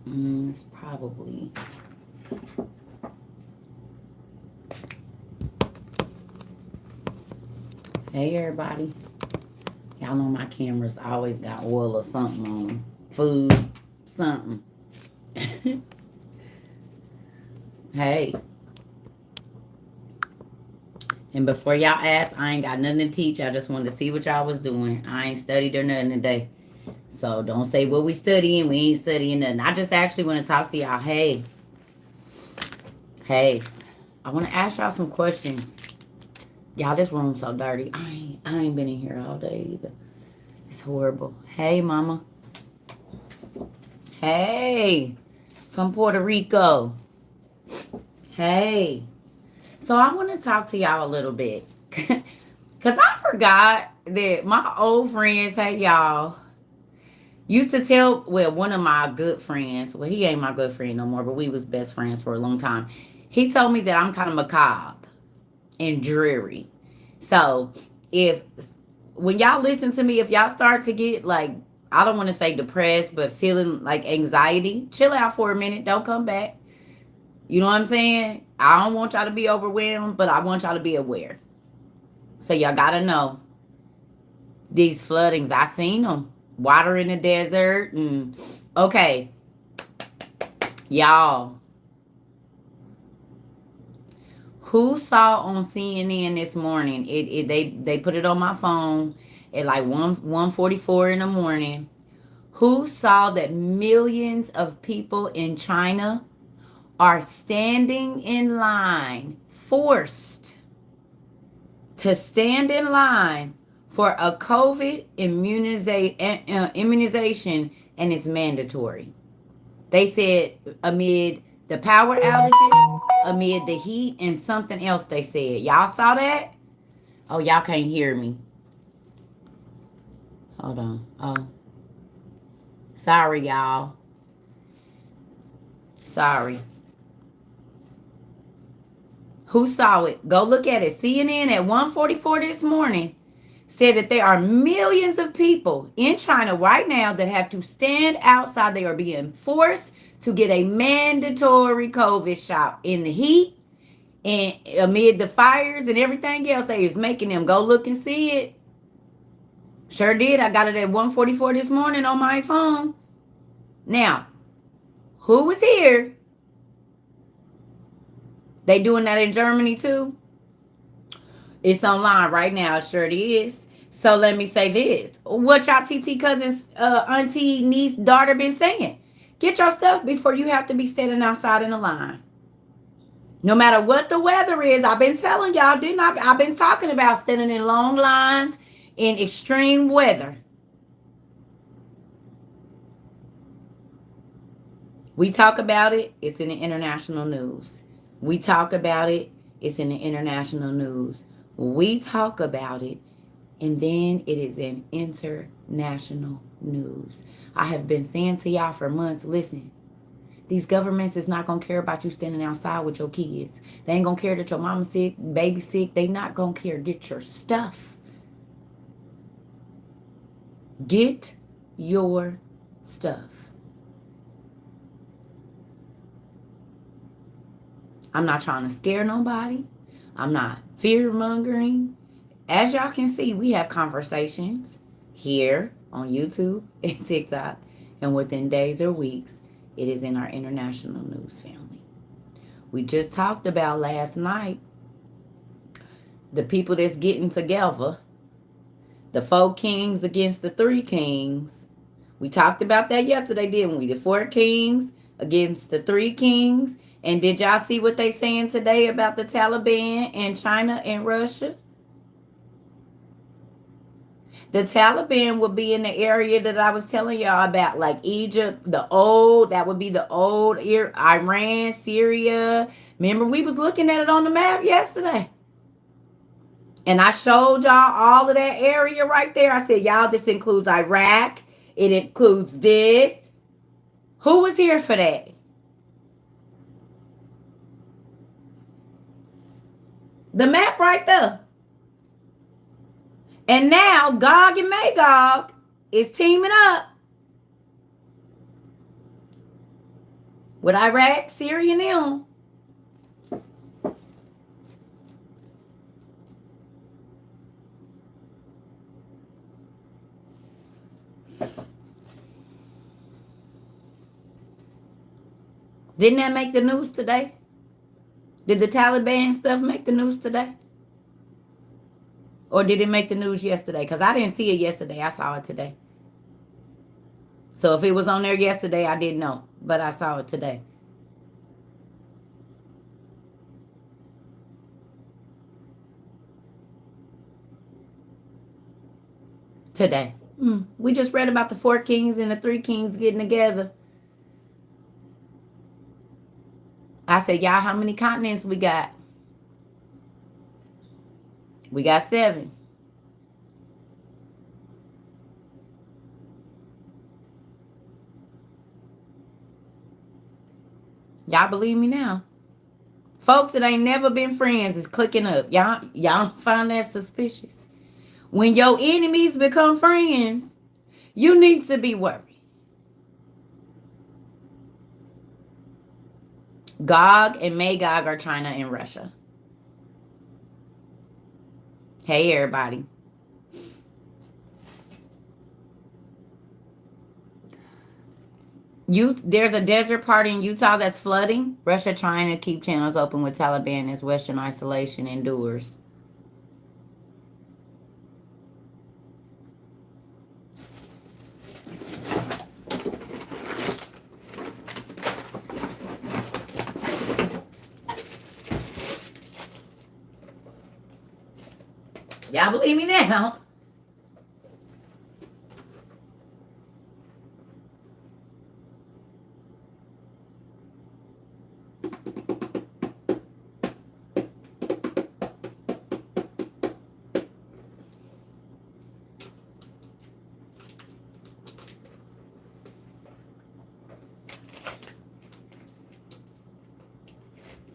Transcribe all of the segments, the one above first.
It's probably. Hey, everybody. Y'all know my cameras always got oil or something on 'em. Food, something. Hey. And before y'all ask, I ain't got nothing to teach. I just wanted to see what y'all was doing. I ain't studied or nothing today. So don't say what we studying. We ain't studying nothing. I just actually want to talk to y'all. Hey. I want to ask y'all some questions. Y'all, this room's so dirty. I ain't been in here all day either. It's horrible. Hey, mama. Hey. From Puerto Rico. Hey. So I want to talk to y'all a little bit. Because I forgot that my old friends, hey, y'all, used to tell, well, one of my good friends, well, he ain't my good friend no more, but we was best friends for a long time. He told me that I'm kind of macabre and dreary. So if, when y'all listen to me, if y'all start to get like, I don't want to say depressed, but feeling like anxiety, chill out for a minute. Don't come back. You know what I'm saying? I don't want y'all to be overwhelmed, but I want y'all to be aware. So y'all gotta know these floodings. I seen them. Water in the desert. And okay, y'all. Who saw on CNN this morning? They put it on my phone at like 1:44 in the morning. Who saw that millions of people in China are standing in line, forced to stand in line for a COVID immunization, and it's mandatory. They said amid the power outages, amid the heat, and something else they said. Y'all saw that? Oh, y'all can't hear me. Hold on. Oh, sorry, y'all. Sorry. Who saw it? Go look at it. CNN at 1:44 this morning said that there are millions of people in China right now that have to stand outside. They are being forced to get a mandatory COVID shot in the heat and amid the fires and everything else. They is making them go look and see it. Sure did. I got it at 1:44 this morning on my phone. Now, who was here? They doing that in Germany too? It's online right now. Sure it is. So let me say this. What y'all TT cousins, auntie, niece, daughter been saying? Get your stuff before you have to be standing outside in a line. No matter what the weather is, I've been telling y'all, didn't I? I've been talking about standing in long lines in extreme weather. We talk about it, it's in the international news. We talk about it, it's in the international news. We talk about it, and then it is in international news. I have been saying to y'all for months, listen, these governments is not going to care about you standing outside with your kids. They ain't going to care that your mama's sick, baby sick. They not going to care. Get your stuff. Get your stuff. I'm not trying to scare nobody. I'm not fear mongering. As y'all can see, we have conversations here on YouTube and TikTok. And within days or weeks, it is in our international news family. We just talked about last night the people that's getting together, the 4 kings against the 3 kings. We talked about that yesterday, didn't we? The 4 kings against the 3 kings. And did y'all see what they saying today about the Taliban and China and Russia? The Taliban would be in the area that I was telling y'all about, like Egypt, that would be the old Iran, Syria. Remember, we was looking at it on the map yesterday. And I showed y'all all of that area right there. I said, y'all, this includes Iraq. It includes this. Who was here for that? The map right there. And now Gog and Magog is teaming up with Iraq, Syria, and them. Didn't that make the news today? Did the Taliban stuff make the news today? Or did it make the news yesterday? Because I didn't see it yesterday. I saw it today. So if it was on there yesterday, I didn't know. But I saw it today. Today. We just read about the 4 kings and the 3 kings getting together. I said, y'all, how many continents we got? We got 7. Y'all believe me now? Folks that ain't never been friends is clicking up. Y'all find that suspicious? When your enemies become friends, you need to be worried. Gog and Magog are China and Russia. Hey, everybody. There's a desert part in Utah that's flooding. Russia trying to keep channels open with Taliban as Western isolation endures. Y'all believe me now?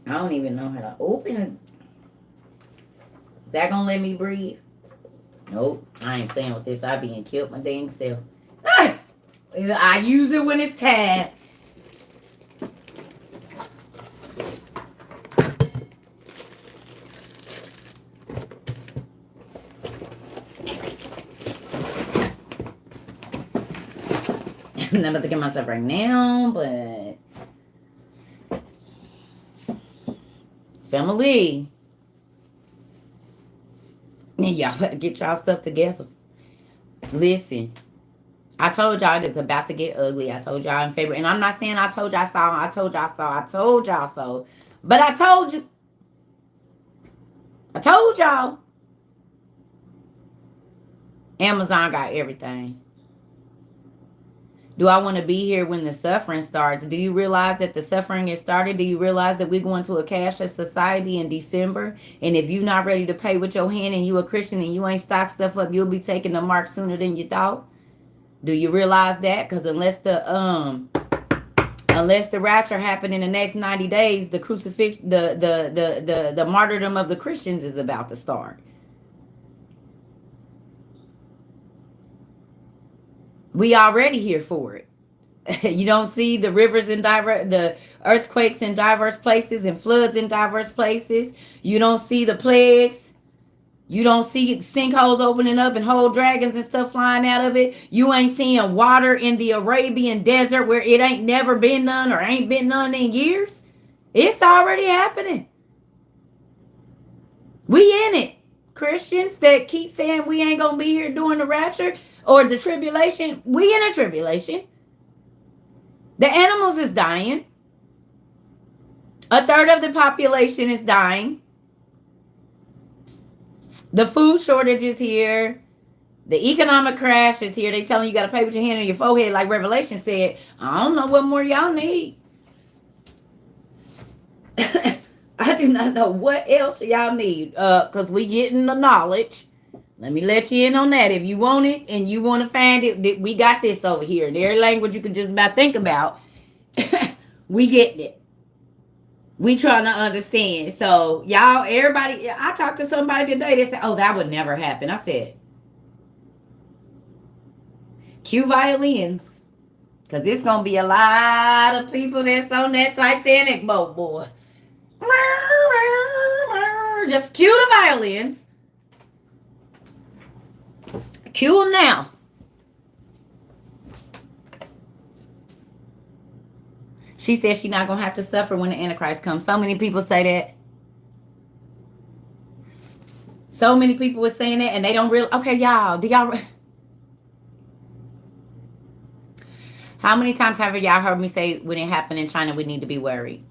I don't even know how to open it. Is that gonna let me breathe? Nope, I ain't playing with this. I being killed my dang self. I use it when it's time. I'm not about to get myself right now, but family. Y'all better get y'all stuff together. Listen, I told y'all it's about to get ugly. I told y'all in February. And I'm not saying I told y'all so. I told y'all so. I told y'all so. But I told you. I told y'all. Amazon got everything. Do I want to be here when the suffering starts? Do you realize that the suffering is started? Do you realize that we're going to a cashless society in December? And if you're not ready to pay with your hand and you a Christian and you ain't stocked stuff up, you'll be taking the mark sooner than you thought. Do you realize that? Because unless the rapture happened in the next 90 days, the crucifixion, the martyrdom of the Christians is about to start. We already here for it. You don't see the rivers in the earthquakes in diverse places and floods in diverse places. You don't see the plagues. You don't see sinkholes opening up and whole dragons and stuff flying out of it. You ain't seeing water in the Arabian desert where it ain't never been none or ain't been none in years. It's already happening. We in it. Christians that keep saying we ain't gonna be here during the rapture or the tribulation, we in a tribulation. The animals is dying. A third of the population is dying. The food shortage is here. The economic crash is here. They telling you got to pay with your hand on your forehead like Revelation said. I don't know what more y'all need. I do not know what else y'all need. Because we getting the knowledge. Let me let you in on that. If you want it and you want to find it, we got this over here. In every language you can just about think about. We getting it. We trying to understand. So y'all, everybody, I talked to somebody today that said, oh, that would never happen. I said, cue violins. Because it's going to be a lot of people that's on that Titanic boat, boy. Just cue the violins. Cue them now. She said she's not going to have to suffer when the Antichrist comes. So many people say that. So many people were saying that, and they don't really. Okay, y'all. Do y'all. How many times have y'all heard me say when it happened in China, we need to be worried?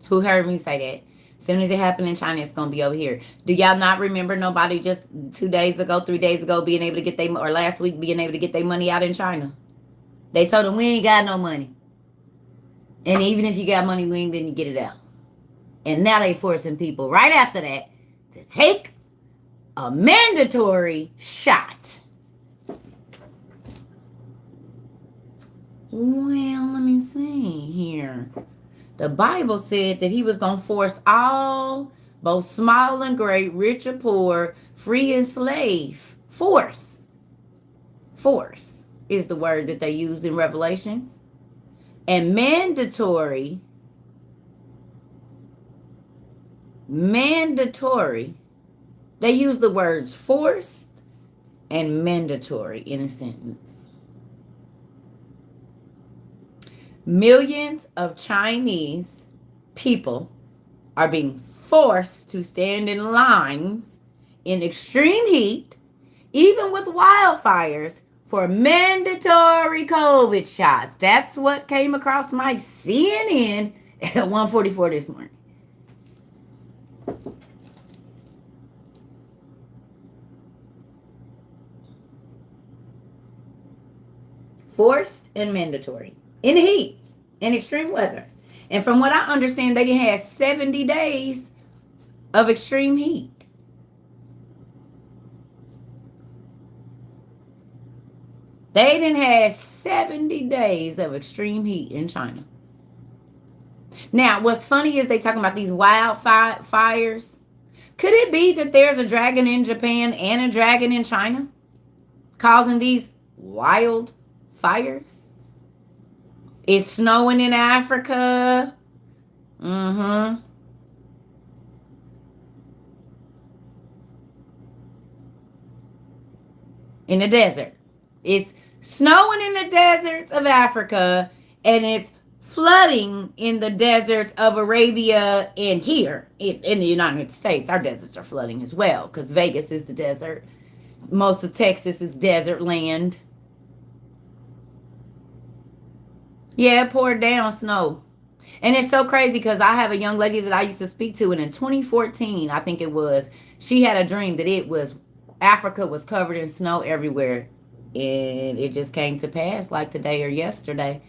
Who heard me say that? As soon as it happened in China, it's going to be over here. Do y'all not remember nobody just 2 days ago, 3 days ago, being able to get or last week being able to get their money out in China? They told them, we ain't got no money. And even if you got money, we ain't going to get it out. And now they forcing people right after that to take a mandatory shot. Well, let me see here. The Bible said that he was going to force all, both small and great, rich or poor, free and slave. Force. Force is the word that they use in Revelations. And mandatory. They use the words forced and mandatory in a sentence. Millions of Chinese people are being forced to stand in lines in extreme heat, even with wildfires, for mandatory COVID shots. That's what came across my CNN at 1:44 this morning. Forced and mandatory. In the heat, in extreme weather. And from what I understand, they didn't have 70 days of extreme heat. They didn't have 70 days of extreme heat in China. Now, what's funny is they talking about these wildfires. Could it be that there's a dragon in Japan and a dragon in China causing these wild fires? It's snowing in Africa. In the desert. It's snowing in the deserts of Africa, and it's flooding in the deserts of Arabia and here in the United States. Our deserts are flooding as well, because Vegas is the desert. Most of Texas is desert land. Yeah, it poured down snow. And it's so crazy because I have a young lady that I used to speak to, and in 2014, I think it was, she had a dream that Africa was covered in snow everywhere. And it just came to pass like today or yesterday.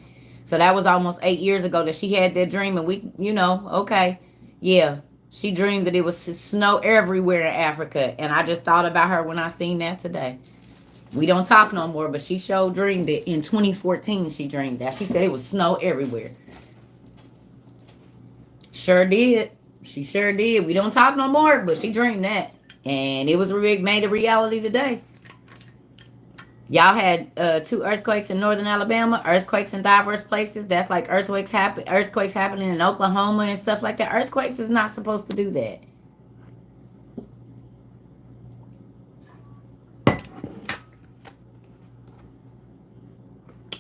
So that was almost 8 years ago that she had that dream. And we, okay. Yeah, she dreamed that it was snow everywhere in Africa. And I just thought about her when I seen that today. We don't talk no more, but she sure dreamed it. In 2014, she dreamed that. She said it was snow everywhere. Sure did. She sure did. We don't talk no more, but she dreamed that. And it was made a reality today. Y'all had 2 earthquakes in northern Alabama, earthquakes in diverse places. That's like earthquakes happening in Oklahoma and stuff like that. Earthquakes is not supposed to do that.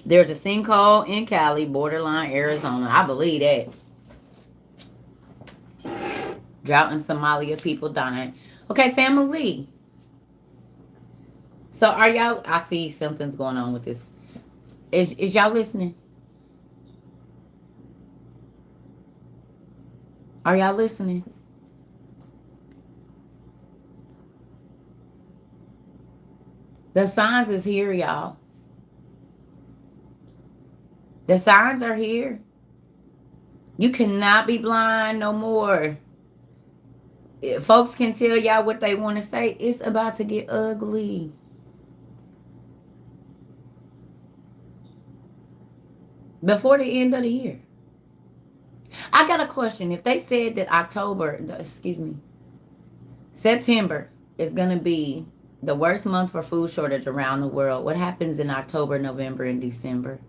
There's a sinkhole in Cali, borderline Arizona. I believe that. Drought in Somalia, people dying. Okay, family. So are y'all, I see something's going on with this. Is y'all listening? Are y'all listening? The signs is here, y'all. The signs are here. You cannot be blind no more. If folks can tell y'all what they want to say, it's about to get ugly. Before the end of the year. I got a question. If they said that September is going to be The worst month for food shortage around the world. What happens in October, November, and December?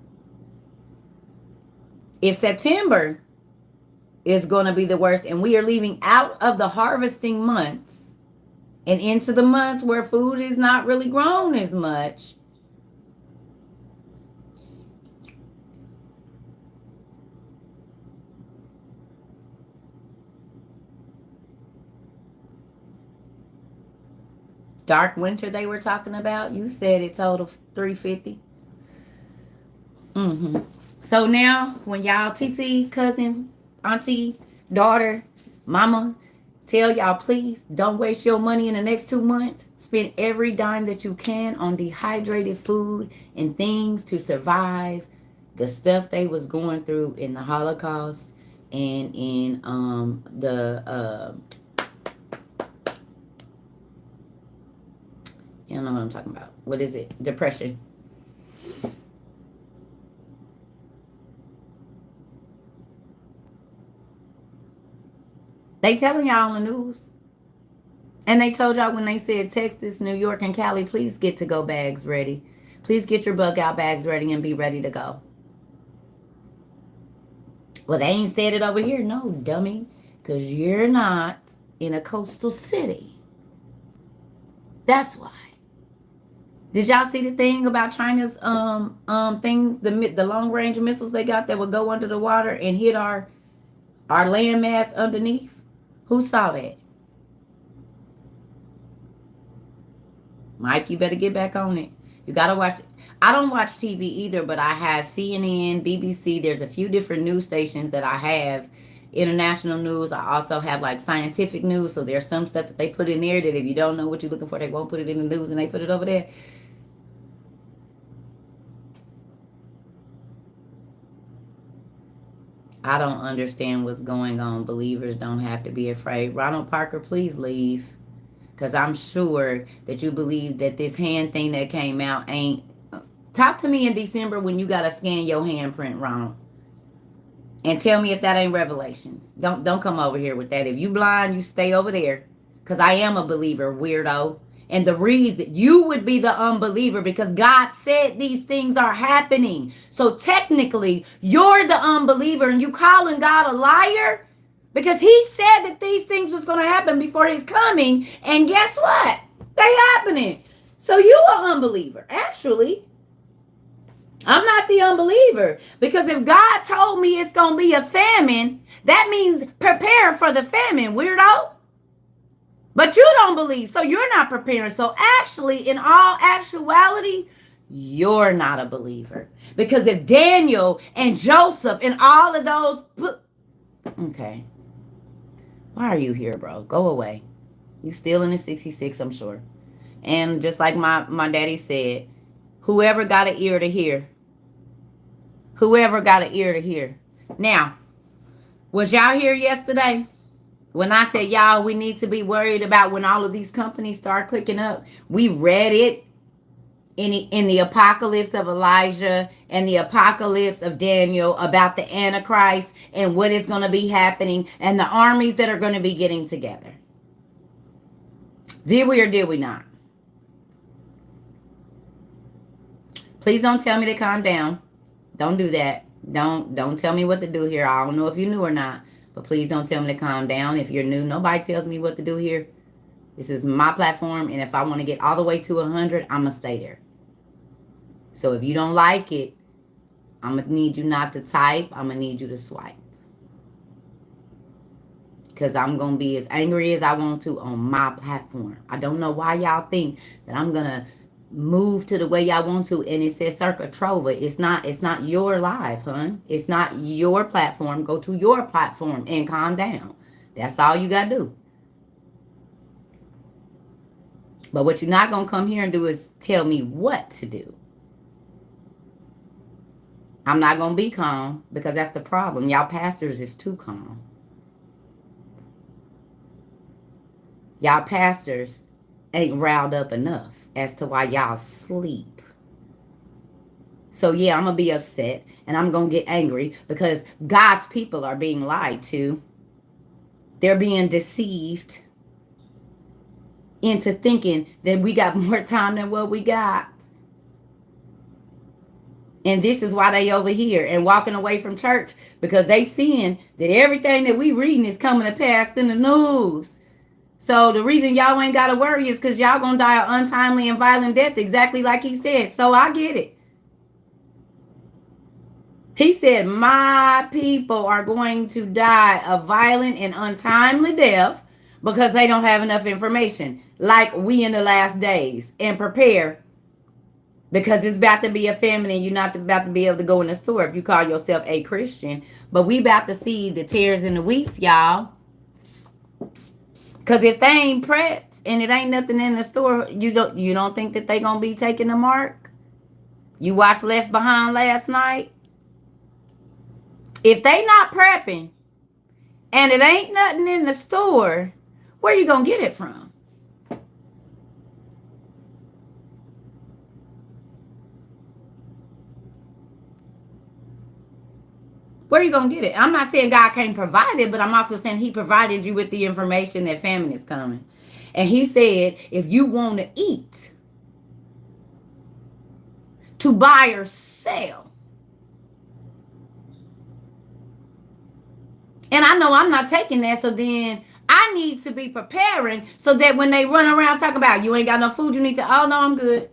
If September is going to be the worst and we are leaving out of the harvesting months and into the months where food is not really grown as much, dark winter they were talking about, you said it total 350. So now when y'all TT, cousin, auntie, daughter, mama, tell y'all, please don't waste your money in the next 2 months. Spend every dime that you can on dehydrated food and things to survive the stuff they was going through in the Holocaust and in the you don't know what I'm talking about. What is it? Depression. They telling y'all on the news. And they told y'all when they said Texas, New York, and Cali, please get to go bags ready. Please get your bug out bags ready and be ready to go. Well, they ain't said it over here. No, dummy. Because you're not in a coastal city. That's why. Did y'all see the thing about China's things, the long range missiles they got that would go under the water and hit our landmass underneath? Who saw that? Mike, you better get back on it. You gotta watch it. I don't watch TV either, but I have CNN, BBC. There's a few different news stations that I have. International news. I also have like scientific news. So there's some stuff that they put in there that if you don't know what you're looking for, they won't put it in the news and they put it over there. I don't understand what's going on. Believers don't have to be afraid. Ronald Parker, please leave. Because I'm sure that you believe that this hand thing that came out ain't. Talk to me in December when you got to scan your handprint, Ronald. And tell me if that ain't Revelations. Don't come over here with that. If you blind, you stay over there. Because I am a believer, weirdo. And the reason you would be the unbeliever because God said these things are happening. So technically, you're the unbeliever and you calling God a liar because he said that these things was going to happen before his coming. And guess what? They happening. So you are unbeliever. Actually, I'm not the unbeliever because if God told me it's going to be a famine, that means prepare for the famine, weirdo. But you don't believe, so you're not preparing. So actually, in all actuality, you're not a believer. Because if Daniel and Joseph and all of those... Okay. Why are you here, bro? Go away. You still in the 66, I'm sure. And just like my daddy said, whoever got an ear to hear. Whoever got an ear to hear. Now, was y'all here yesterday? When I said, y'all, we need to be worried about when all of these companies start clicking up. We read it in the apocalypse of Elijah and the apocalypse of Daniel about the Antichrist and what is going to be happening and the armies that are going to be getting together. Did we or did we not? Please don't tell me to calm down. Don't do that. Don't tell me what to do here. I don't know if you knew or not. But please don't tell me to calm down. If you're new, nobody tells me what to do here. This is my platform. And if I want to get all the way to 100, I'm going to stay there. So if you don't like it, I'm going to need you not to type. I'm going to need you to swipe. Because I'm going to be as angry as I want to on my platform. I don't know why y'all think that I'm going to move to the way y'all want to, and it says Circa Trova. It's not your live, hun. It's not your platform. Go to your platform and calm down. That's all you gotta do. But what you're not gonna come here and do is tell me what to do. I'm not gonna be calm because that's the problem. Y'all pastors is too calm. Y'all pastors ain't riled up enough as to why y'all sleep. So yeah, I'm going to be upset and I'm going to get angry because God's people are being lied to. They're being deceived. into thinking that we got more time than what we got. And this is why they over here and walking away from church, because they seeing that everything that we reading is coming to pass in the news. So the reason y'all ain't got to worry is because y'all going to die an untimely and violent death, exactly like he said. So I get it. He said, my people are going to die a violent and untimely death because they don't have enough information, like we in the last days, and prepare, because it's about to be a famine and you're not about to be able to go in the store if you call yourself a Christian. But we about to see the tares and the wheats, y'all. Because if they ain't prepped and it ain't nothing in the store, you don't think that they gonna be taking the mark? You watched Left Behind last night? If they not prepping and it ain't nothing in the store, where you gonna get it from? Where you gonna get it? I'm not saying God can't provide it, but I'm also saying he provided you with the information that famine is coming. And he said, if you want to eat, to buy or sell. And I know I'm not taking that, so then I need to be preparing so that when they run around talking about you ain't got no food, you need to, oh no, I'm good.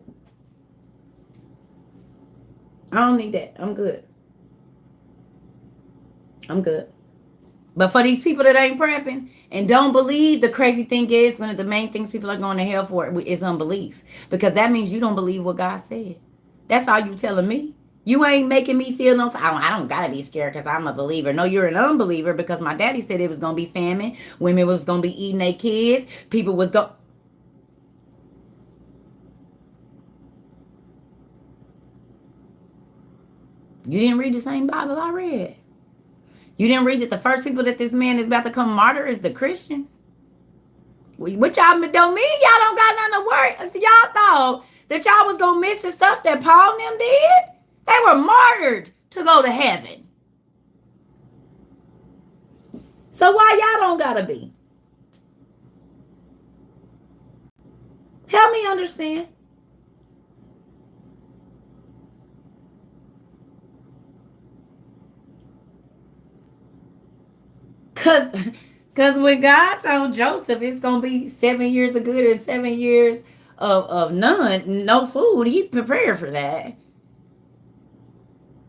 I don't need that. I'm good. I'm good. But for these people that ain't prepping and don't believe, the crazy thing is one of the main things people are going to hell for is unbelief. Because that means you don't believe what God said. That's all you telling me. You ain't making me feel no time. I don't gotta be scared because I'm a believer. No, you're an unbeliever because my daddy said it was gonna be famine. Women was gonna be eating their kids. People was go. You didn't read the same Bible I read. You didn't read that the first people that this man is about to come martyr is the Christians. What y'all don't mean y'all don't got nothing to worry. So y'all thought that y'all was gonna miss the stuff that Paul and them did. They were martyred to go to heaven. So why y'all don't gotta be? Help me understand. Cause when God told Joseph it's gonna be 7 years of good and 7 years of none, no food, he prepared for that.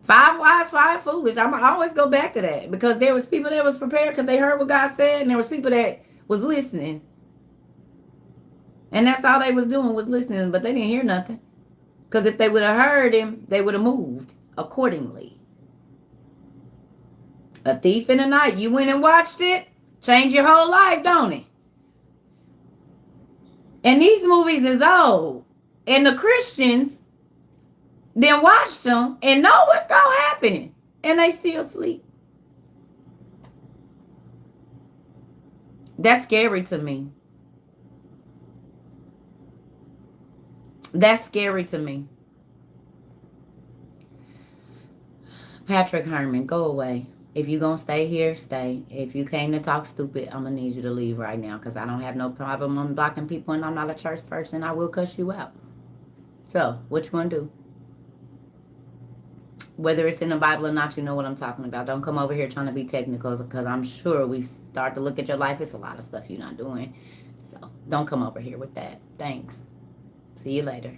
5 wise, 5 foolish. I'm always go back to that because there was people that was prepared because they heard what God said, and there was people that was listening, and that's all they was doing was listening, but they didn't hear nothing. Because if they would have heard him, they would have moved accordingly. A Thief in the Night. You went and watched it, change your whole life, don't it? And these movies is old, and the Christians then watched them and know what's gonna happen, and they still sleep. That's scary to me. That's scary to me. Patrick Herman, go away. If you gonna stay here, stay. If you came to talk stupid, I'm gonna need you to leave right now because I don't have no problem on blocking people and I'm not a church person. I will cuss you out. So, what you wanna do? Whether it's in the Bible or not, you know what I'm talking about. Don't come over here trying to be technical because I'm sure we start to look at your life. It's a lot of stuff you're not doing. So, don't come over here with that. Thanks. See you later.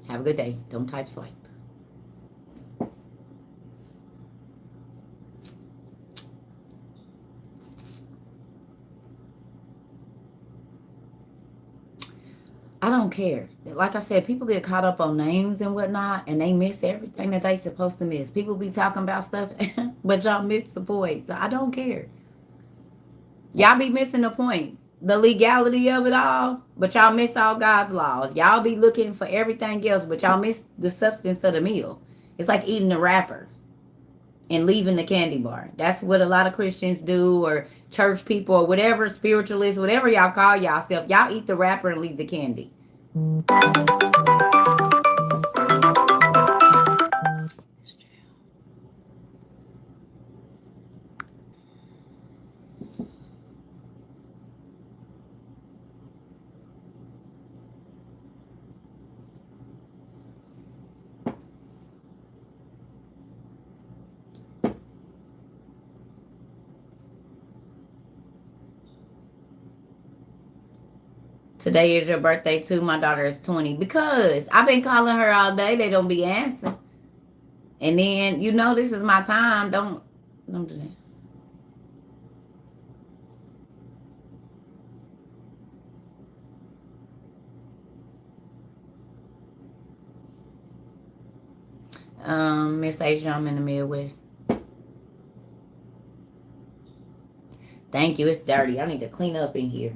Have a good day. Don't type swipe. I don't care. Like I said, people get caught up on names and whatnot, and they miss everything that they supposed to miss. People be talking about stuff, but y'all miss the point. So I don't care. Y'all be missing the point, the legality of it all, but y'all miss all God's laws. Y'all be looking for everything else, but y'all miss the substance of the meal. It's like eating the wrapper and leaving the candy bar. That's what a lot of Christians do, or church people, or whatever, spiritualists, whatever y'all call y'all. Y'all eat the wrapper and leave the candy. Today is your birthday too. My daughter is 20. Because I've been calling her all day. They don't be answering. And then, this is my time. Don't do that. Miss Asia, I'm in the Midwest. Thank you. It's dirty. I need to clean up in here.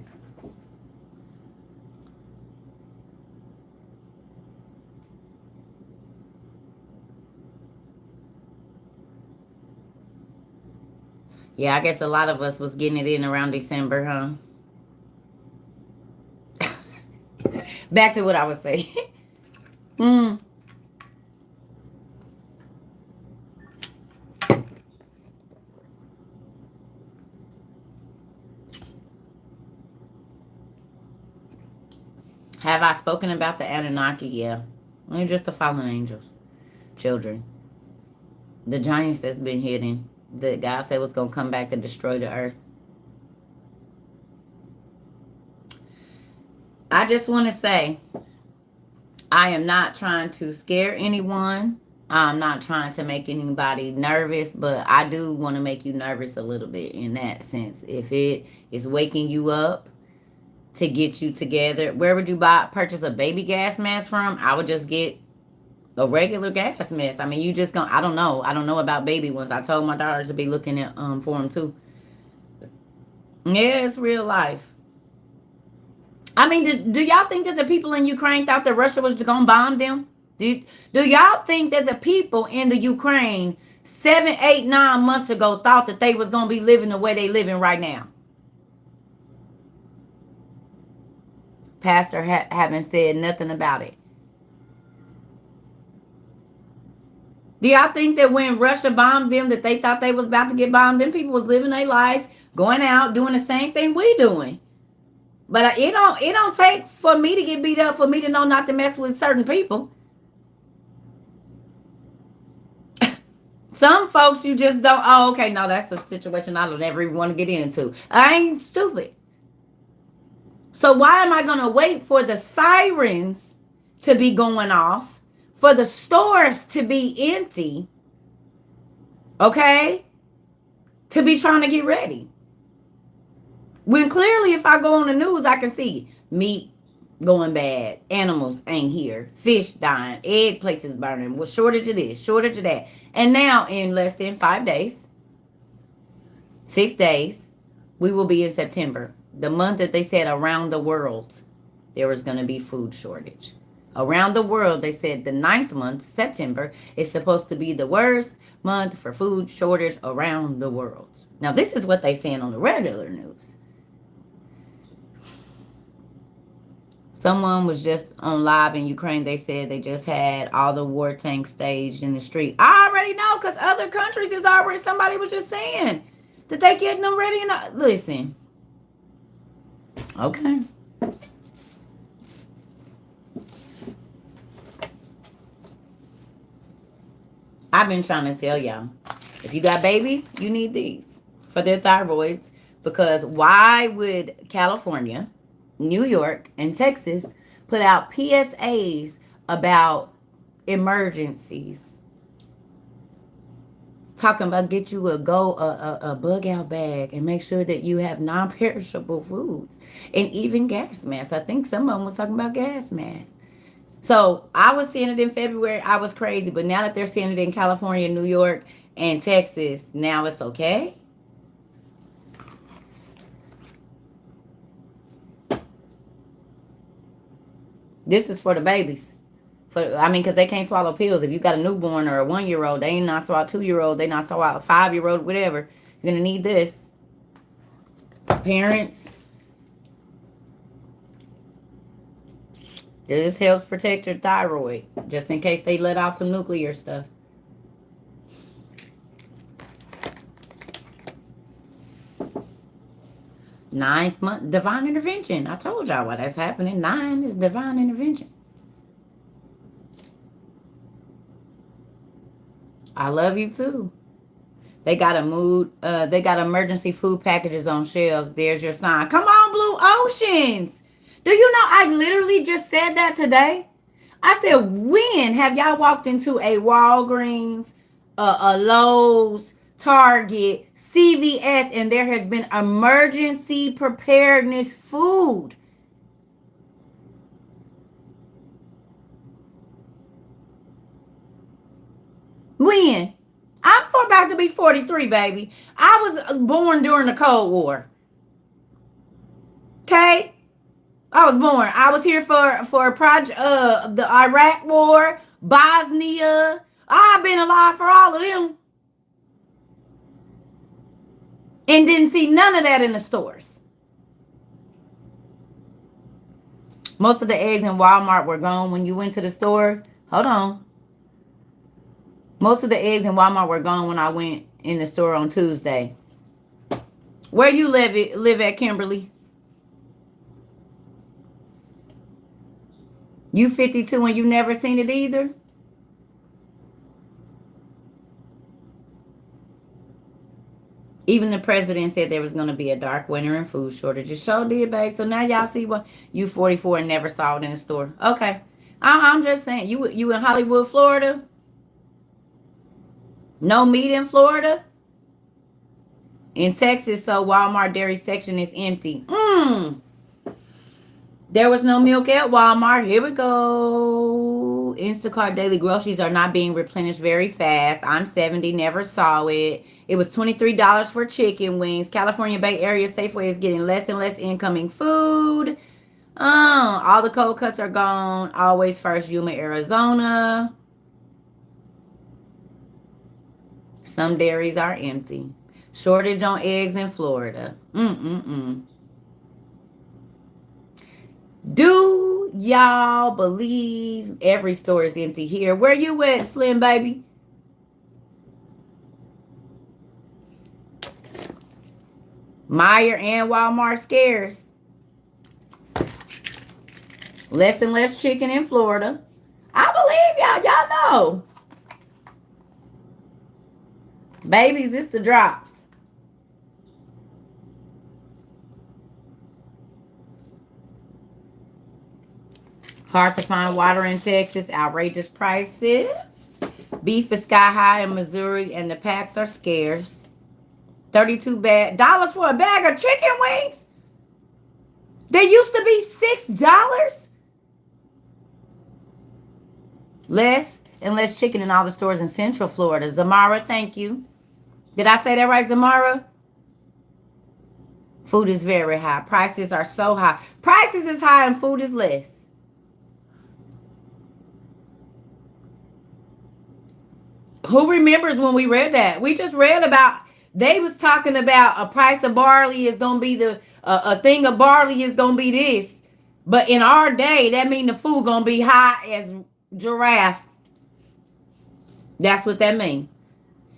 Yeah, I guess a lot of us was getting it in around December, huh? Back to what I was saying. mm. Have I spoken about the Anunnaki? Yeah. They're just the fallen angels. Children. The giants that's been hidden. That God said was going to come back to destroy the earth. I just want to say, I am not trying to scare anyone. I'm not trying to make anybody nervous, but I do want to make you nervous a little bit in that sense. If it is waking you up to get you together, where would you purchase a baby gas mask from? I would just get a regular gas mask. I mean, you just gonna, I don't know. I don't know about baby ones. I told my daughter to be looking at for them too. Yeah, it's real life. I mean, do y'all think that the people in Ukraine thought that Russia was going to bomb them? Do y'all think that the people in the Ukraine 7, 8, 9 months ago thought that they was going to be living the way they living right now? Pastor haven't said nothing about it. Do y'all think that when Russia bombed them that they thought they was about to get bombed? Them people was living their life, going out, doing the same thing we doing. But it don't take for me to get beat up for me to know not to mess with certain people. Some folks you just don't. Oh, okay, no, that's a situation I don't ever even want to get into. I ain't stupid. So why am I gonna wait for the sirens to be going off, for the stores to be empty, okay, to be trying to get ready? When clearly, if I go on the news, I can see meat going bad, animals ain't here, fish dying, egg places burning, with shortage of this, shortage of that. And now, in less than 5 days, 6 days, we will be in September, the month that they said around the world there was going to be food shortage. Around the world, they said the 9th month, September, is supposed to be the worst month for food shortage around the world. Now, this is what they saying on the regular news. Someone was just on live in Ukraine. They said they just had all the war tanks staged in the street. I already know because other countries is already, somebody was just saying that they getting them ready. And listen. Okay. I've been trying to tell y'all, if you got babies, you need these for their thyroids. Because why would California, New York, and Texas put out PSAs about emergencies, talking about get you a bug out bag and make sure that you have non-perishable foods and even gas masks? I think some of them was talking about gas masks. So I was seeing it in February. I was crazy, but now that they're seeing it in California, New York, and Texas, now it's okay. This is for the babies. Because they can't swallow pills. If you got a newborn or a 1-year-old, they ain't not swallow a 2-year-old, they not swallow a 5-year-old, whatever. You're gonna need this. Parents, this helps protect your thyroid, just in case they let off some nuclear stuff. Ninth month, divine intervention. I told y'all why that's happening. 9 is divine intervention. I love you too. They got emergency food packages on shelves. There's your sign. Come on, Blue Oceans. Do you know I literally just said that today? I said, when have y'all walked into a Walgreens, a Lowe's, Target, CVS, and there has been emergency preparedness food? When? I'm about to be 43, baby. I was born during the Cold War. Okay? I was born. I was here for a project the Iraq War, Bosnia. I've been alive for all of them. And didn't see none of that in the stores. Most of the eggs in Walmart were gone when you went to the store. Hold on. Most of the eggs in Walmart were gone when I went in the store on Tuesday. Where you live at, Kimberly? You 52 and you never seen it either? Even the president said there was going to be a dark winter and food shortage. It sure did, babe. So now y'all see what you 44 and never saw it in the store. Okay. I'm just saying. You in Hollywood, Florida? No meat in Florida? In Texas, so Walmart dairy section is empty. There was no milk at Walmart. Here we go. Instacart daily groceries are not being replenished very fast. I'm 70, never saw it. It was $23 for chicken wings. California Bay Area Safeway is getting less and less incoming food. All the cold cuts are gone. Always First, Yuma, Arizona. Some dairies are empty. Shortage on eggs in Florida. Do y'all believe every store is empty here? Where you at, Slim Baby? Meijer and Walmart scarce. Less and less chicken in Florida. I believe y'all. Y'all know. Babies, it's the drops. Hard to find water in Texas. Outrageous prices. Beef is sky high in Missouri and the packs are scarce. $32 for a bag of chicken wings? They used to be $6. Less and less chicken in all the stores in Central Florida. Zamara, thank you. Did I say that right, Zamara? Food is very high. Prices are so high. Prices is high and food is less. Who remembers when we read that? We just read about, they was talking about a price of barley is going to be a thing of barley is going to be this. But in our day, that mean the food going to be high as giraffe. That's what that mean.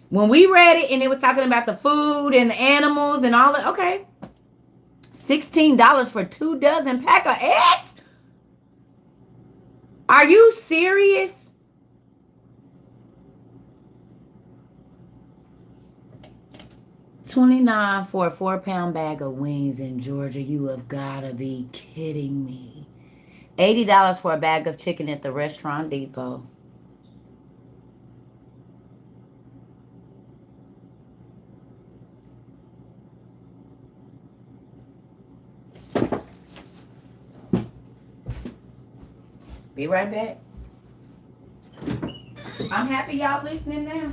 When we read it and it was talking about the food and the animals and all that, okay. $16 for 2 dozen pack of eggs? Are you serious? $29 for a 4-pound bag of wings in Georgia. You have got to be kidding me. $80 for a bag of chicken at the Restaurant Depot. Be right back. I'm happy y'all listening now.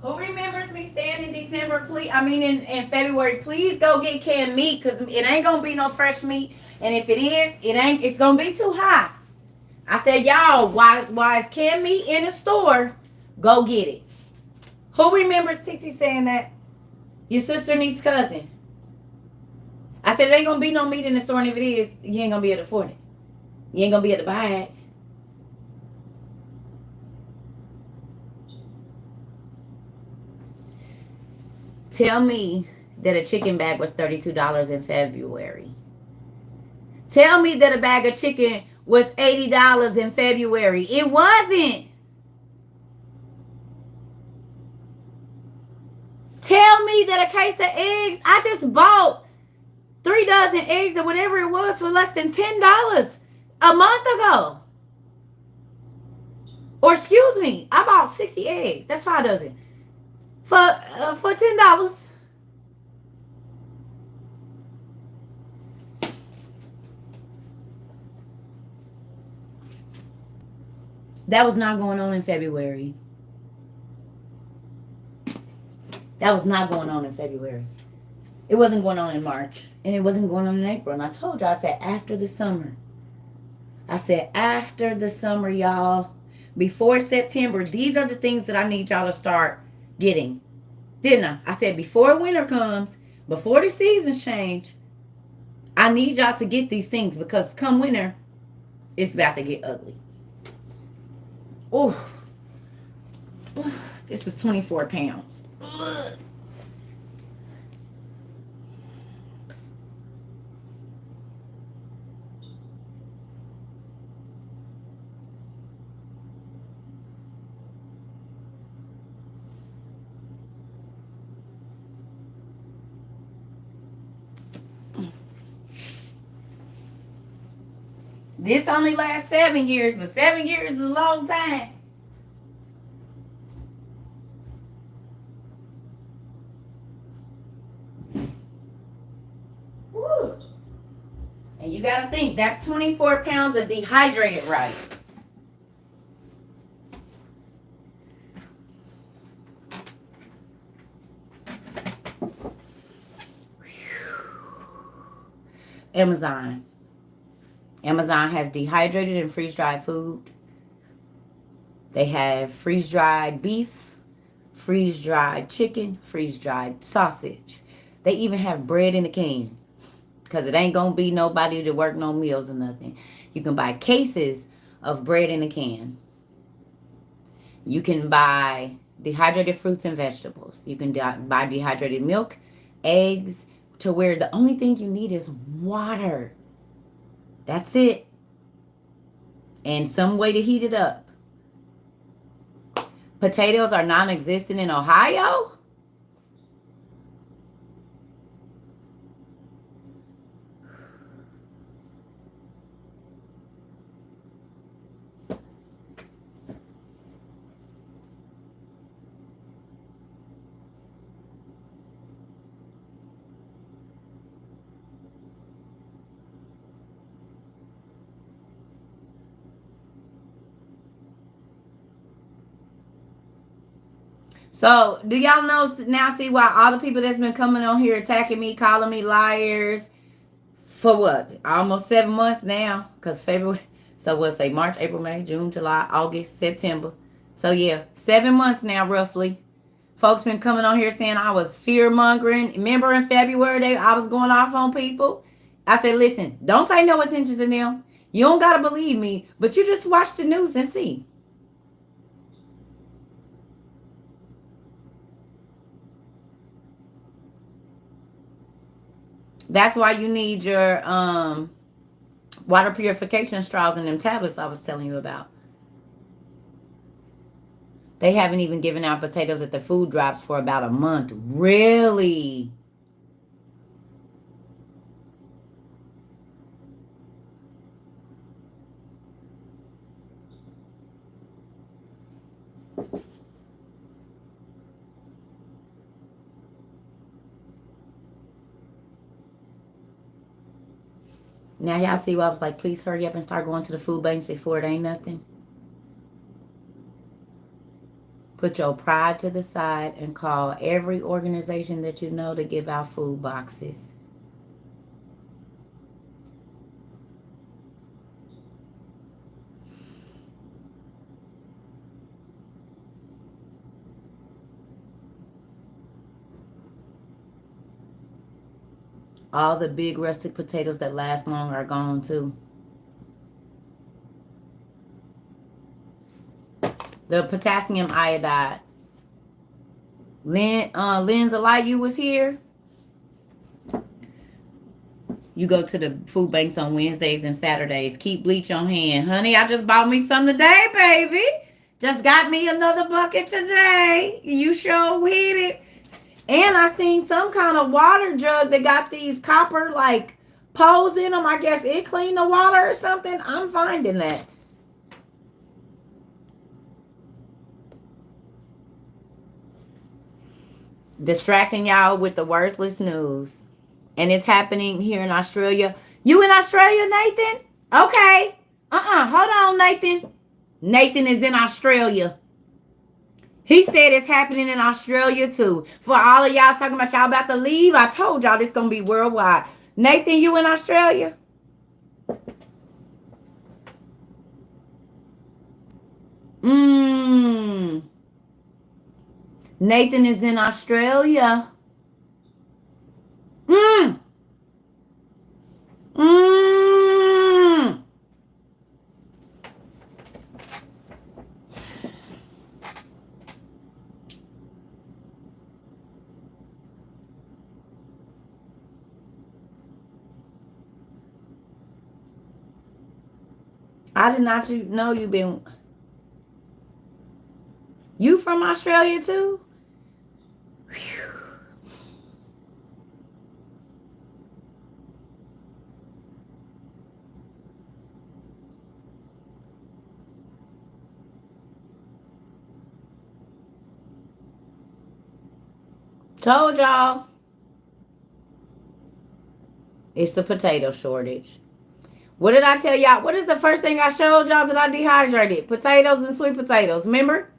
Who remembers me saying in December, please, in February, please go get canned meat because it ain't going to be no fresh meat. And if it is, it's going to be too hot. I said, y'all, why is canned meat in the store? Go get it. Who remembers Titi saying that? Your sister, niece, cousin. I said, there ain't going to be no meat in the store, and if it is, you ain't going to be able to afford it. You ain't going to be able to buy it. Tell me that a chicken bag was $32 in February. Tell me that a bag of chicken was $80 in February. It wasn't. tell me that a case of eggs, I just bought 3 dozen eggs or whatever it was for less than $10 a month ago. Or excuse me, I bought 60 eggs. That's 5 dozen for $10. That was not going on in February. That was not going on in February. It wasn't going on in March. And it wasn't going on in April. And I told you, I said after the summer. I said after the summer, y'all. Before September, these are the things that I need y'all to start getting. Didn't I? I said before winter comes, before the seasons change, I need y'all to get these things because come winter, it's about to get ugly. Oh, this is 24 pounds. This only lasts 7 years, but 7 years is a long time. Woo. And you got to think, that's 24 pounds of dehydrated rice. Amazon. Amazon has dehydrated and freeze-dried food. They have freeze-dried beef, freeze-dried chicken, freeze-dried sausage. They even have bread in a can because it ain't going to be nobody to work no meals or nothing. You can buy cases of bread in a can. You can buy dehydrated fruits and vegetables. You can buy dehydrated milk, eggs, to where the only thing you need is water. That's it. And some way to heat it up. Potatoes are non-existent in Ohio? So, do y'all know now, see why all the people that's been coming on here attacking me, calling me liars for what? Almost 7 months now. Because February, so we'll say March, April, May, June, July, August, September. So, yeah, 7 months now, roughly. Folks been coming on here saying I was fear-mongering. Remember in February, I was going off on people? I said, listen, don't pay no attention to them. You don't got to believe me, but you just watch the news and see. That's why you need your water purification straws and them tablets I was telling you about. They haven't even given out potatoes at the food drops for about a month. Really? Now y'all see why I was like, please hurry up and start going to the food banks before it ain't nothing. Put your pride to the side and call every organization that you know to give out food boxes. All the big rustic potatoes that last long are gone too. The potassium iodide. Lynn Zalayu was here. You go to the food banks on Wednesdays and Saturdays. Keep bleach on hand. Honey, I just bought me some today, baby. Just got me another bucket today. You sure with it. And I seen some kind of water jug that got these copper like poles in them. I guess it cleaned the water or something. I'm finding that. Distracting y'all with the worthless news. And it's happening here in Australia. You in Australia, Nathan? Okay. Hold on, Nathan. Nathan is in Australia. He said it's happening in Australia too. For all of y'all talking about y'all about to leave, I told y'all this gonna be worldwide. Nathan, you in Australia? Mmm. Nathan is in Australia. Mmm. Mmm. I did not know you been. You from Australia too? Whew. Told y'all. It's the potato shortage. What did I tell y'all? What is the first thing I showed y'all that I dehydrated? Potatoes and sweet potatoes. Remember?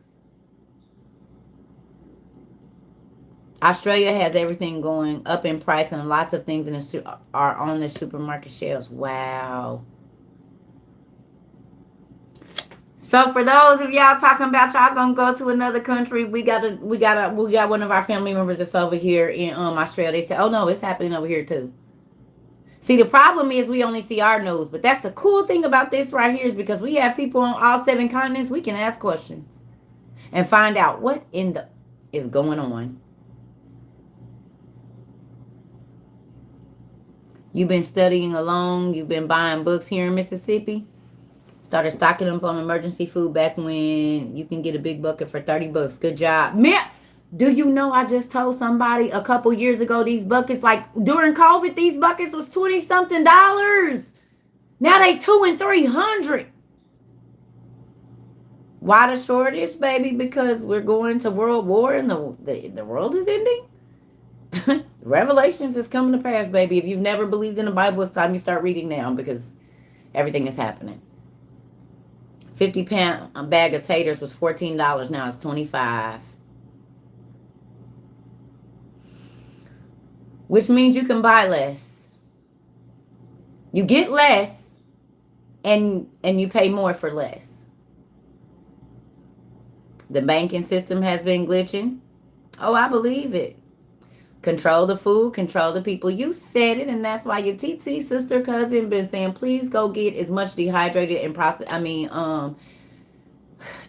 Australia has everything going up in price, and lots of things in are on the supermarket shelves. Wow. So for those of y'all talking about y'all gonna go to another country, we got one of our family members that's over here in Australia. They said, "Oh no, it's happening over here too." See, the problem is we only see our news, but that's the cool thing about this right here is because we have people on all 7 continents. We can ask questions and find out what in the is going on. You've been studying alone. You've been buying books here in Mississippi. Started stocking up on emergency food back when you can get a big bucket for 30 bucks. Good job. Man, do you know I just told somebody a couple years ago these buckets, like during COVID, these buckets was 20 something dollars. Now they 2 and 300. Why the shortage, baby? Because we're going to world war and the world is ending. Revelations is coming to pass, baby. If you've never believed in the Bible, it's time you start reading now because everything is happening. 50-pound a bag of taters was $14. Now it's 25. Which means you can buy less. You get less and you pay more for less. The banking system has been glitching. Oh, I believe it. Control the food, control the people. You said it, and that's why your TT sister cousin been saying, please go get as much dehydrated and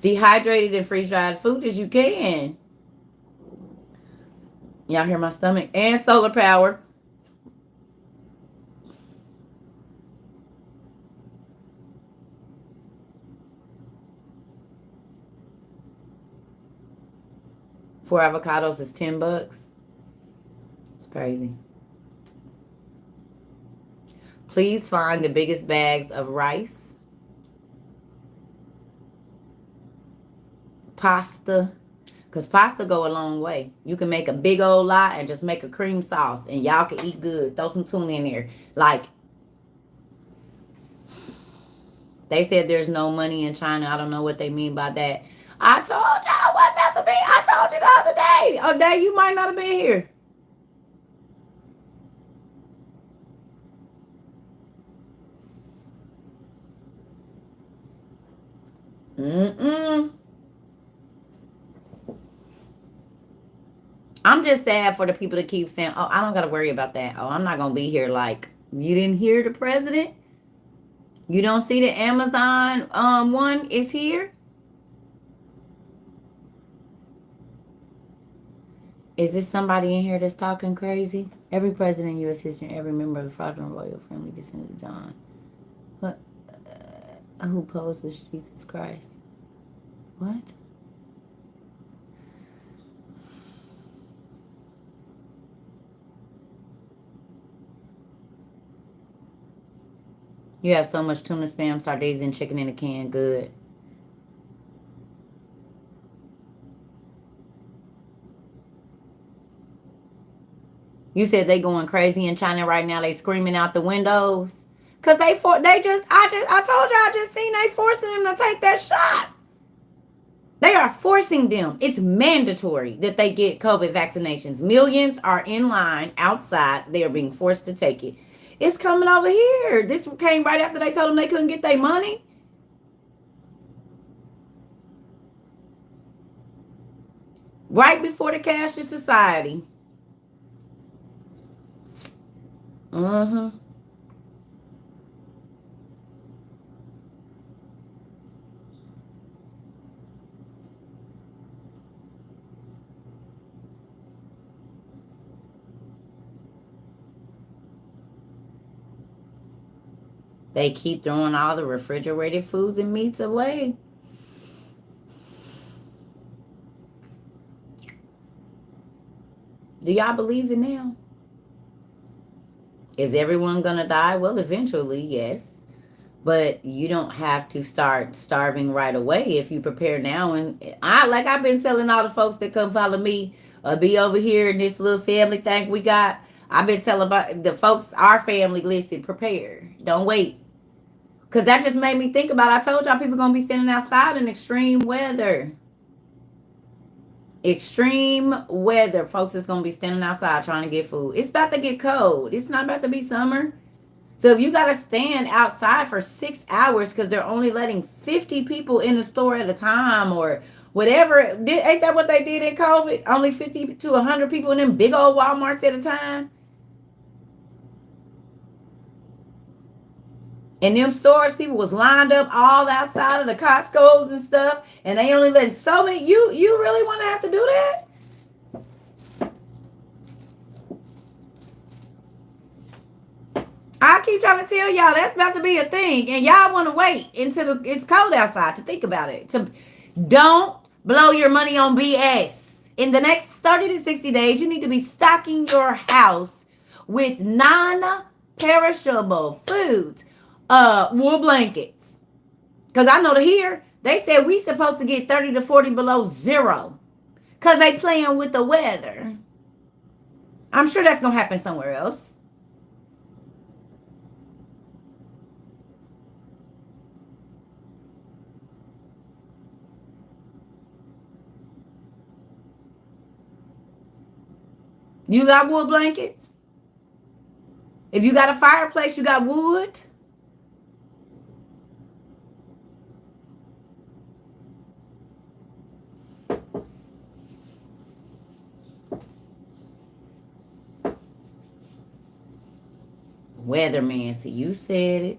dehydrated and freeze dried food as you can. Y'all hear my stomach? And solar power. Four avocados is 10 bucks. It's crazy. Please find the biggest bags of rice, pasta, because pasta go a long way. You can make a big old lot and just make a cream sauce, and y'all can eat good. Throw some tuna in there. Like, they said there's no money in China. I don't know what they mean by that. I told y'all what about to be. I told you the other day. Oh, day you might not have been here. I'm just sad for the people that keep saying, oh, I don't got to worry about that. Oh, I'm not going to be here. Like, you didn't hear the president? You don't see the Amazon one is here? Is this somebody in here that's talking crazy? Every president in U.S. history, every member of the fraudulent royal family descended of John. What? Who poses Jesus Christ? What? You have so much tuna, spam, sardines, and chicken in a can. Good. You said they going crazy in China right now. They screaming out the windows. Cause I told you I just seen they forcing them to take that shot. They are forcing them. It's mandatory that they get COVID vaccinations. Millions are in line outside. They are being forced to take it. It's coming over here. This came right after they told them they couldn't get their money. Right before the cashless society. Mm-hmm. They keep throwing all the refrigerated foods and meats away. Do y'all believe it now? Is everyone gonna die? Well, eventually, yes. But you don't have to start starving right away if you prepare now. And I've been telling all the folks that come follow me, be over here in this little family thing we got. I've been telling about the folks, our family, listen, prepare. Don't wait. Cause that just made me think about. I told y'all people gonna be standing outside in extreme weather. Extreme weather, folks is gonna be standing outside trying to get food. It's about to get cold. It's not about to be summer. So if you gotta stand outside for 6 hours because they're only letting 50 people in the store at a time or whatever, ain't that what they did in COVID? Only 50 to 100 people in them big old Walmarts at a time. In them stores, people was lined up all outside of the Costco's and stuff, and they only let so many. You really want to have to do that? I keep trying to tell y'all that's about to be a thing, and y'all want to wait until it's cold outside to think about it. Don't blow your money on BS. In the next 30 to 60 days, you need to be stocking your house with non-perishable foods, wool blankets. Because I know here they said we supposed to get 30 to 40 below zero. Because they playing with the weather. I'm sure that's going to happen somewhere else. You got wool blankets? If you got a fireplace, you got wood? Weatherman, see, you said it.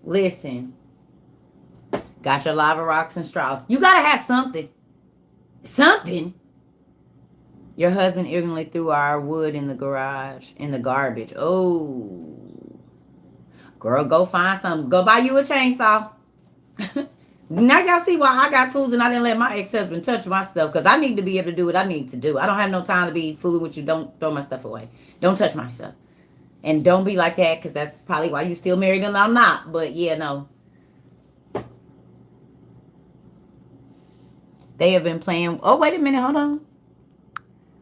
Listen, got your lava rocks and straws. You gotta have something. Something. Your husband ignorantly threw our wood in the garage, in the garbage. Oh, girl, go find something. Go buy you a chainsaw. Now y'all see why I got tools and I didn't let my ex-husband touch my stuff because I need to be able to do what I need to do. I don't have no time to be fooling with you. Don't throw my stuff away. Don't touch my stuff. And don't be like that because that's probably why you still married and I'm not. But yeah, no. They have been playing. Oh, wait a minute. Hold on.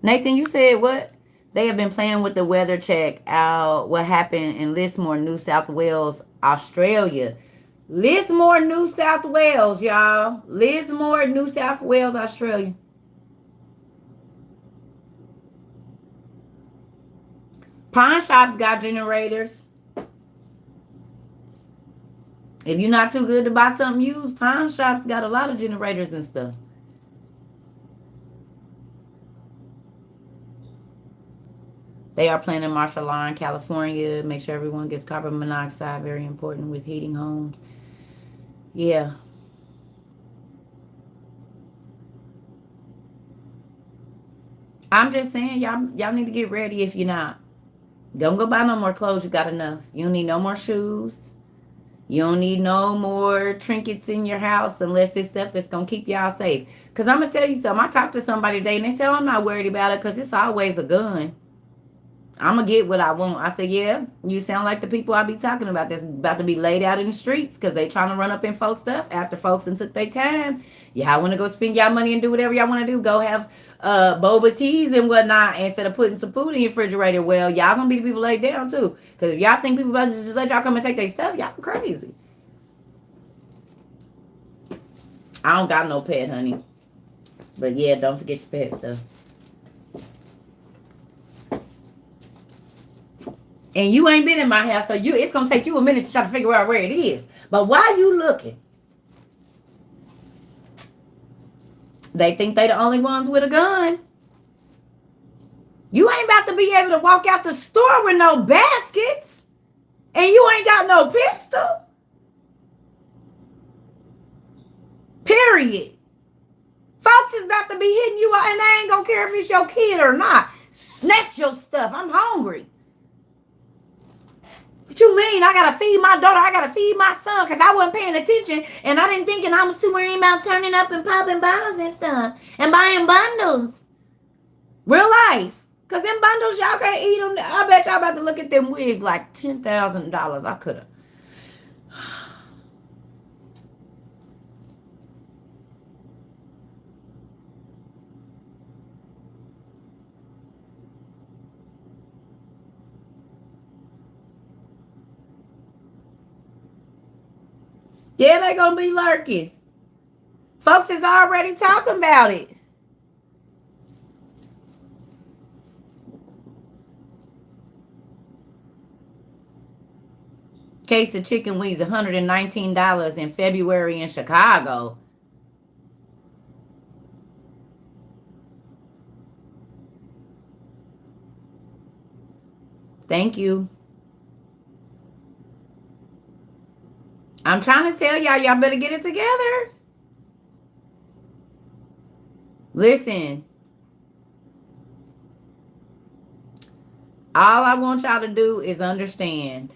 Nathan, you said what? They have been playing with the weather. Check out what happened in Lismore, New South Wales, Australia. Lismore, New South Wales, y'all. Lismore, New South Wales, Australia. Pawn shops got generators. If you're not too good to buy something used, pawn shops got a lot of generators and stuff. They are planning martial law in California. Make sure everyone gets carbon monoxide. Very important with heating homes. Yeah. I'm just saying, y'all need to get ready if you're not. Don't go buy no more clothes. You got enough. You don't need no more shoes. You don't need no more trinkets in your house unless it's stuff that's going to keep y'all safe. Because I'm going to tell you something. I talked to somebody today and they said, oh, I'm not worried about it because it's always a gun. I'm going to get what I want. I said, yeah, you sound like the people I be talking about that's about to be laid out in the streets because they trying to run up in folks' stuff after folks and took their time. Y'all want to go spend y'all money and do whatever y'all want to do. Go have boba teas and whatnot instead of putting some food in your refrigerator. Well, y'all going to be the people laid down too. Because if y'all think people about to just let y'all come and take their stuff, y'all crazy. I don't got no pet, honey. But yeah, don't forget your pet stuff. And you ain't been in my house, so it's going to take you a minute to try to figure out where it is. But while you looking, they think they the only ones with a gun. You ain't about to be able to walk out the store with no baskets. And you ain't got no pistol. Period. Folks is about to be hitting you and they ain't going to care if it's your kid or not. Snatch your stuff. I'm hungry. What you mean? I gotta feed my daughter. I gotta feed my son because I wasn't paying attention and I didn't think I was too worried about turning up and popping bottles and stuff and buying bundles. Real life. Because them bundles, y'all can't eat them. I bet y'all about to look at them wigs like $10,000. I could have. Yeah, they gonna be lurking. Folks is already talking about it. Case of chicken wings, $119 in February in Chicago. Thank you. I'm trying to tell y'all better get it together. Listen. All I want y'all to do is understand.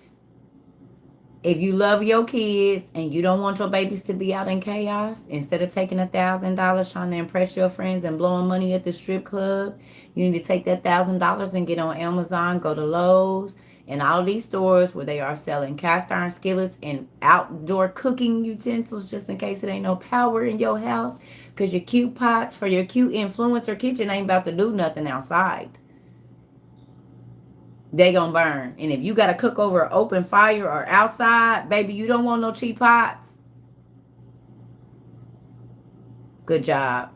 If you love your kids and you don't want your babies to be out in chaos, instead of taking $1,000 trying to impress your friends and blowing money at the strip club, you need to take that $1,000 and get on Amazon, go to Lowe's, and all these stores where they are selling cast iron skillets and outdoor cooking utensils just in case it ain't no power in your house because your cute pots for your cute influencer kitchen ain't about to do nothing outside. They gonna burn. And if you gotta cook over an open fire or outside, baby, you don't want no cheap pots. Good job.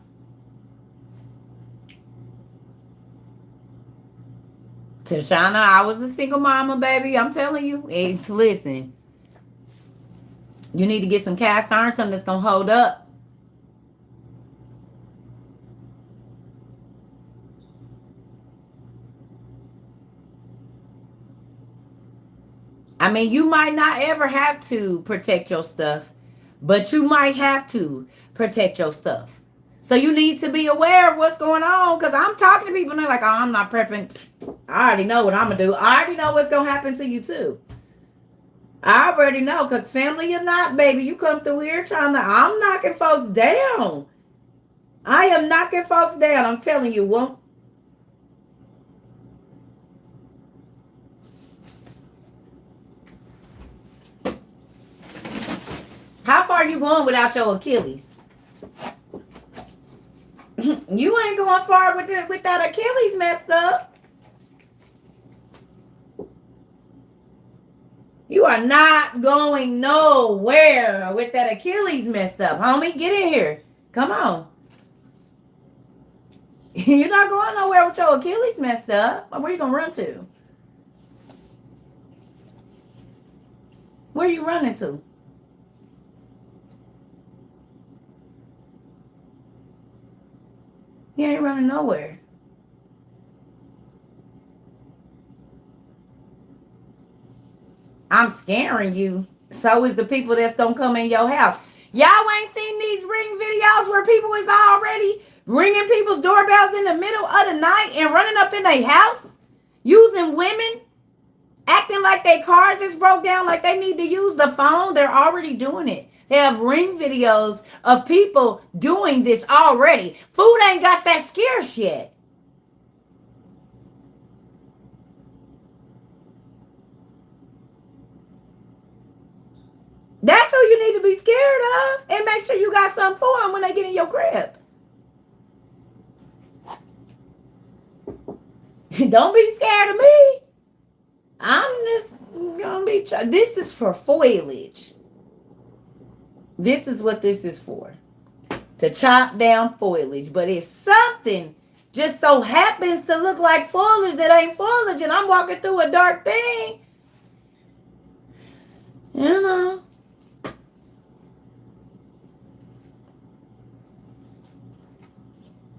Tashana, I was a single mama, baby. I'm telling you. Listen. You need to get some cast iron, something that's gonna hold up. I mean, you might not ever have to protect your stuff, but you might have to protect your stuff. So you need to be aware of what's going on because I'm talking to people and they're like, oh, I'm not prepping. I already know what I'm going to do. I already know what's going to happen to you too. I already know because family or not, baby, you come through here I'm knocking folks down. I am knocking folks down. I'm telling you what. How far are you going without your Achilles? You ain't going far with that Achilles messed up. You are not going nowhere with that Achilles messed up, homie. Get in here. Come on. You're not going nowhere with your Achilles messed up. Where you going to run to? Where you running to? You ain't running nowhere. I'm scaring you. So is the people that's gonna come in your house. Y'all ain't seen these ring videos where people is already ringing people's doorbells in the middle of the night and running up in their house using women acting like their cars is broke down, like they need to use the phone. They're already doing it. They have Ring videos of people doing this already. Food ain't got that scarce yet. That's who you need to be scared of, and make sure you got something for them when they get in your crib. Don't be scared of me. I'm just gonna be. This is for foliage. This is what this is for. To chop down foliage. But if something just so happens to look like foliage that ain't foliage, and I'm walking through a dark thing, you know.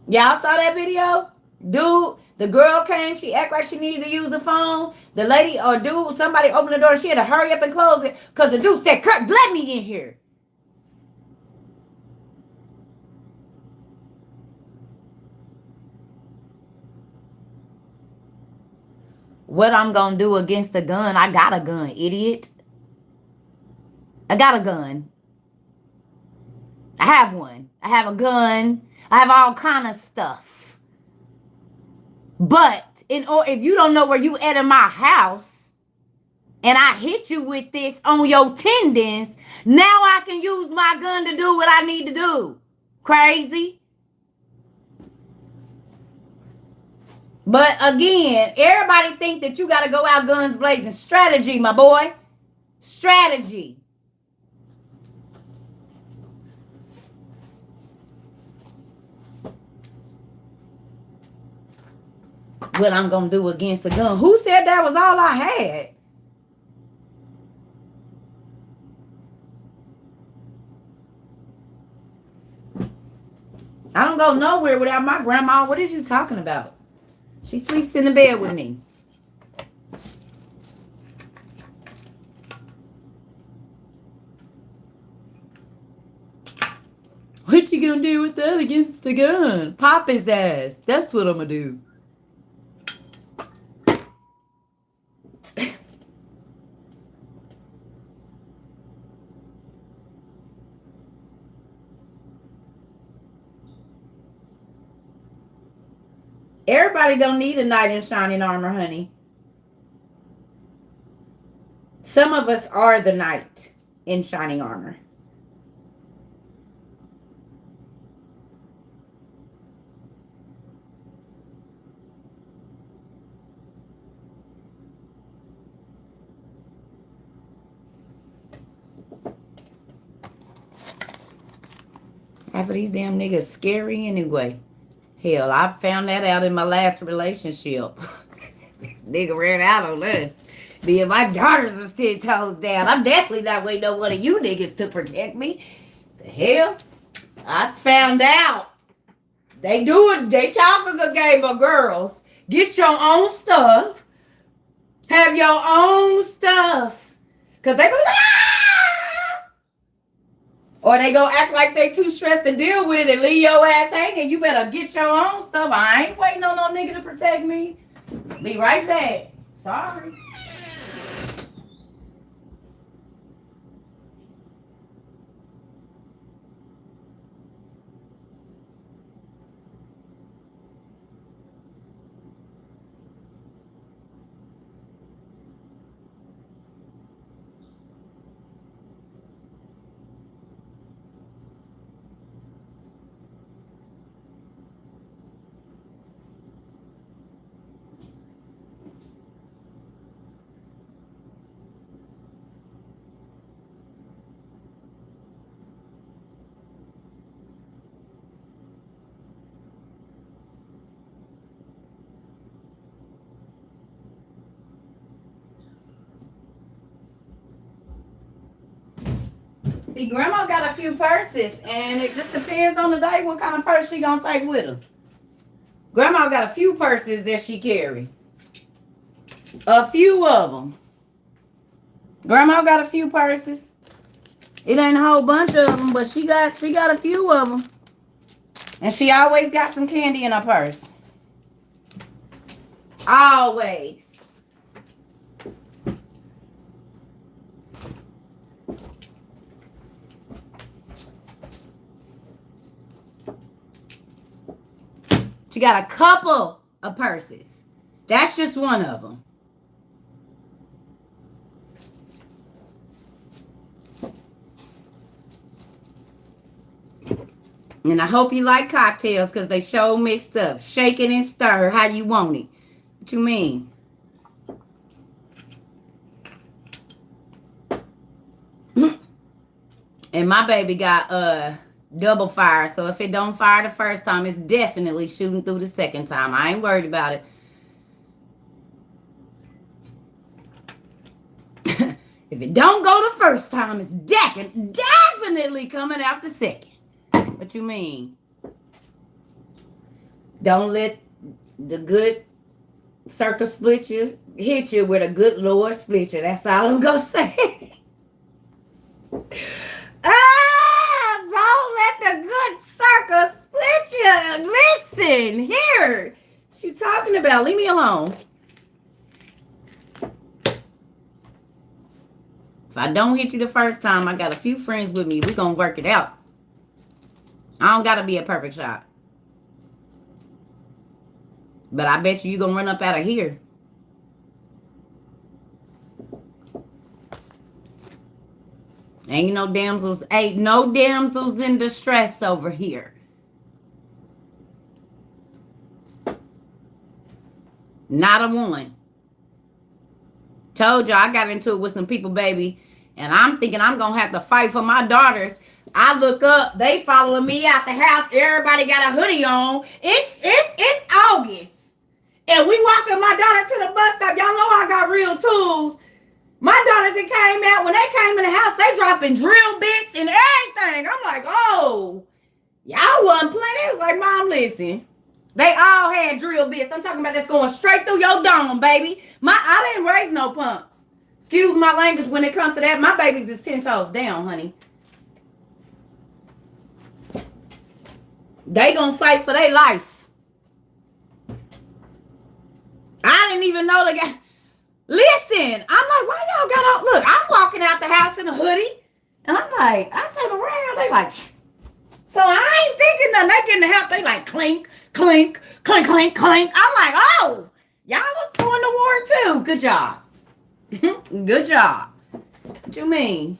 Y'all saw that video? Dude, the girl came, she act like she needed to use the phone. The lady or dude, somebody opened the door, she had to hurry up and close it because the dude said, Kurt, let me in here. What I'm gonna do against the gun? I got a gun, idiot. I got a gun. I have one. I have a gun. I have all kind of stuff. But if you don't know where you at in my house, and I hit you with this on your tendons, now I can use my gun to do what I need to do. Crazy. But again, everybody think that you got to go out guns blazing. Strategy, my boy. Strategy. What I'm going to do against the gun. Who said that was all I had? I don't go nowhere without my grandma. What is you talking about? She sleeps in the bed with me. What you gonna do with that against a gun? Pop his ass. That's what I'm gonna do. Everybody don't need a knight in shining armor, honey. Some of us are the knight in shining armor. Half of these damn niggas scary anyway. Hell, I found that out in my last relationship. Nigga ran out on us. Being my daughters was 10 toes down. I'm definitely not waiting on one of you niggas to protect me. The hell? I found out. They talking a game of girls. Get your own stuff. Have your own stuff. Because they go, or they go act like they too stressed to deal with it and leave your ass hanging. You better get your own stuff. I ain't waiting on no nigga to protect me. Be right back. Sorry. See, Grandma got a few purses, and it just depends on the day what kind of purse she gonna take with her. Grandma got a few purses that she carry. A few of them. Grandma got a few purses. It ain't a whole bunch of them, but she got a few of them. And she always got some candy in her purse. Always. She got a couple of purses. That's just one of them. And I hope you like cocktails because they show mixed up. Shake it and stir how you want it. What you mean? And my baby got double fire. So if it don't fire the first time, it's definitely shooting through the second time. I ain't worried about it. If it don't go the first time, it's definitely coming out the second. What you mean? Don't let the good circle split you hit you with a good Lord split you. That's all I'm gonna say. Don't let the good circle split you. Listen, here. What you talking about? Leave me alone. If I don't hit you the first time, I got a few friends with me. We're gonna work it out. I don't gotta be a perfect shot. But I bet you're gonna run up out of here. Ain't no damsels in distress over here. Not a one. Told you I got into it with some people, baby. And I'm thinking I'm gonna have to fight for my daughters. I look up, they following me out the house. Everybody got a hoodie on. It's August. And we walking my daughter to the bus stop. Y'all know I got real tools. My daughters that came out, when they came in the house, they dropping drill bits and everything. I'm like, oh, y'all wasn't playing. It was like, Mom, listen. They all had drill bits. I'm talking about that's going straight through your dome, baby. I didn't raise no punks. Excuse my language when it comes to that. My babies is 10 toes down, honey. They gonna fight for their life. I didn't even know they got... Listen, I'm like, why y'all got out? Look, I'm walking out the house in a hoodie. And I'm like, I turn around. They like... So I ain't thinking nothing. They get in the house. They like clink, clink, clink, clink, clink. I'm like, oh, y'all was going to war too. Good job. Good job. What you mean?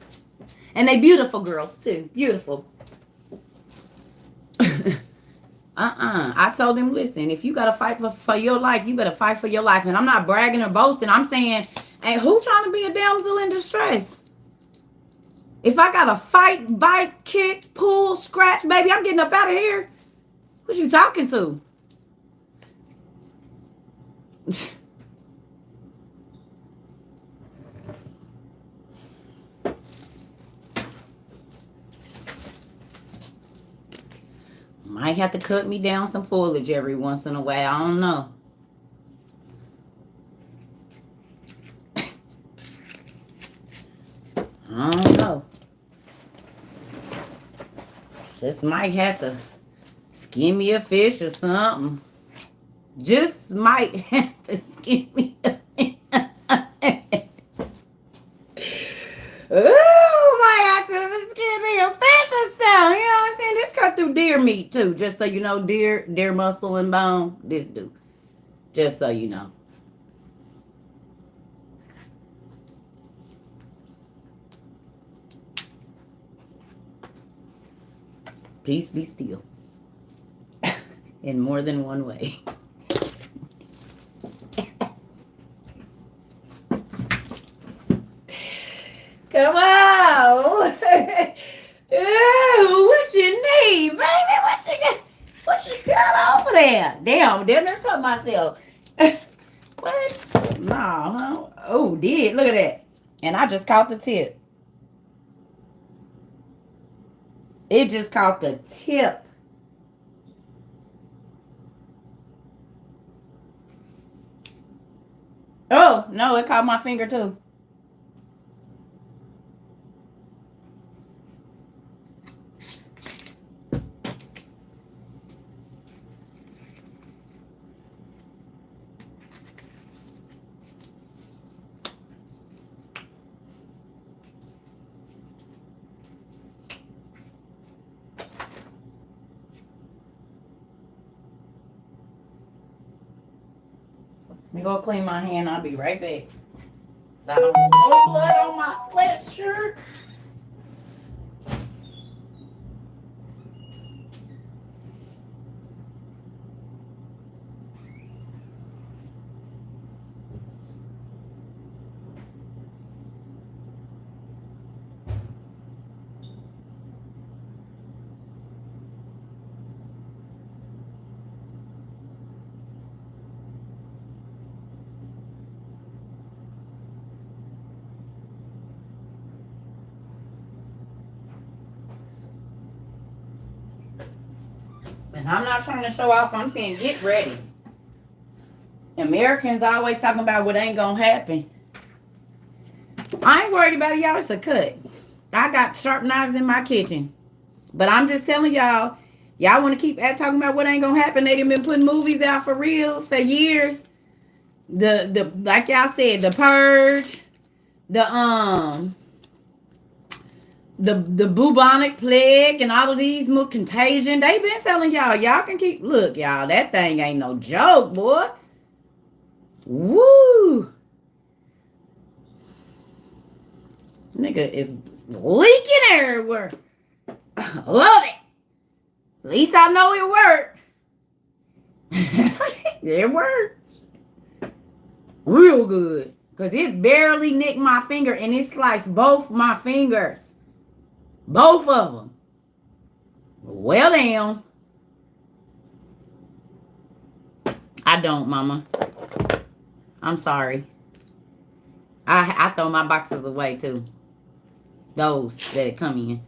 And they beautiful girls too. Beautiful. I told them, listen, if you got to fight for your life, you better fight for your life. And I'm not bragging or boasting. I'm saying, hey, who trying to be a damsel in distress? If I got to fight, bite, kick, pull, scratch, baby, I'm getting up out of here. Who's you talking to? Might have to cut me down some foliage every once in a while. I don't know. I don't know. Just might have to skin me a fish or something. Just might have to skin me a fish. Ooh, might have to skin me a fish or something. You know what I'm saying? This cut through deer meat too. Just so you know, deer muscle and bone. This do. Just so you know. Peace be still. In more than one way. Come on. Ooh, what you need, baby? What you got over there? Damn, there cut myself. What? No, huh? Oh, did. Look at that. And I just caught the tip. It just caught the tip. Oh, no, it caught my finger too. Let me go clean my hand. I'll be right back. 'Cause I don't want no blood on my sweatshirt. And I'm not trying to show off. I'm saying get ready. Americans always talking about what ain't gonna happen. I ain't worried about it, y'all. It's a cut. I got sharp knives in my kitchen. But I'm just telling y'all, y'all want to keep talking about what ain't gonna happen. They done been putting movies out for real for years. The like y'all said, the Purge, the bubonic plague, and all of these contagion. They been telling y'all can keep look, y'all. That thing ain't no joke, boy. Woo! Nigga is leaking everywhere. Love it. At least I know it worked. It worked. Real good. Because it barely nicked my finger and it sliced both my fingers. Both of them. Well down. I don't, mama. I'm sorry. I throw my boxes away too. Those that it come in.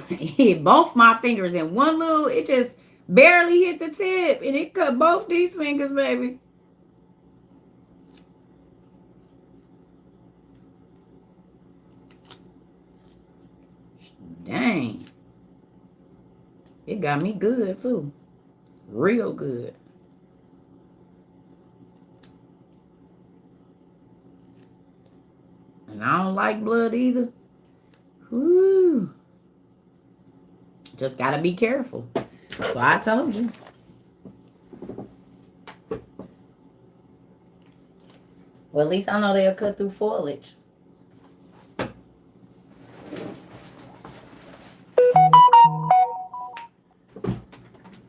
Hit both my fingers in one little, it just barely hit the tip and it cut both these fingers, baby. Dang. It got me good too. Real good. And I don't like blood either. Whoo. Just gotta be careful. So I told you. Well, at least I know they'll cut through foliage.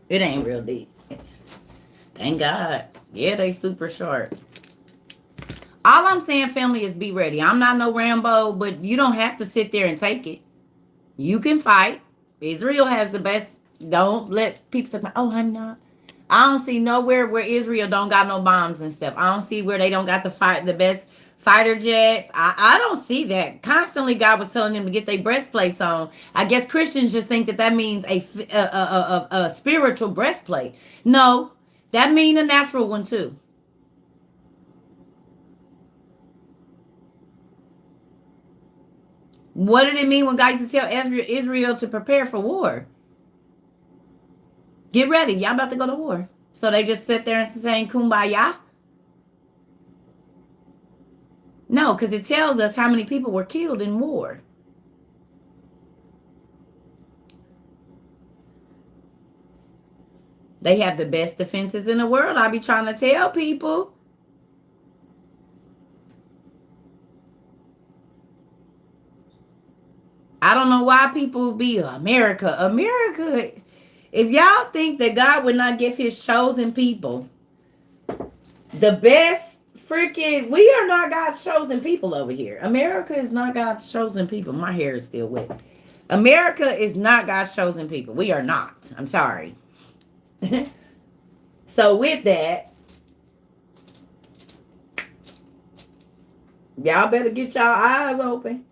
It ain't real deep. Thank God. Yeah, they super sharp. All I'm saying, family, is be ready. I'm not no Rambo, but you don't have to sit there and take it. You can fight. Israel has the best. Don't let people say, oh, I'm not. I don't see nowhere where Israel don't got no bombs and stuff. I don't see where they don't got the best fighter jets. I don't see that. Constantly, God was telling them to get their breastplates on. I guess Christians just think that means a spiritual breastplate. No, that means a natural one too. What did it mean when God used to tell Israel to prepare for war? Get ready. Y'all about to go to war. So they just sit there and saying kumbaya? No, because it tells us how many people were killed in war. They have the best defenses in the world. I be trying to tell people. I don't know why people be America. If y'all think that God would not give his chosen people the best freaking, we are not God's chosen people over here. America is not God's chosen people. My hair is still wet. America is not God's chosen people. We are not. I'm sorry. So with that, y'all better get y'all eyes open.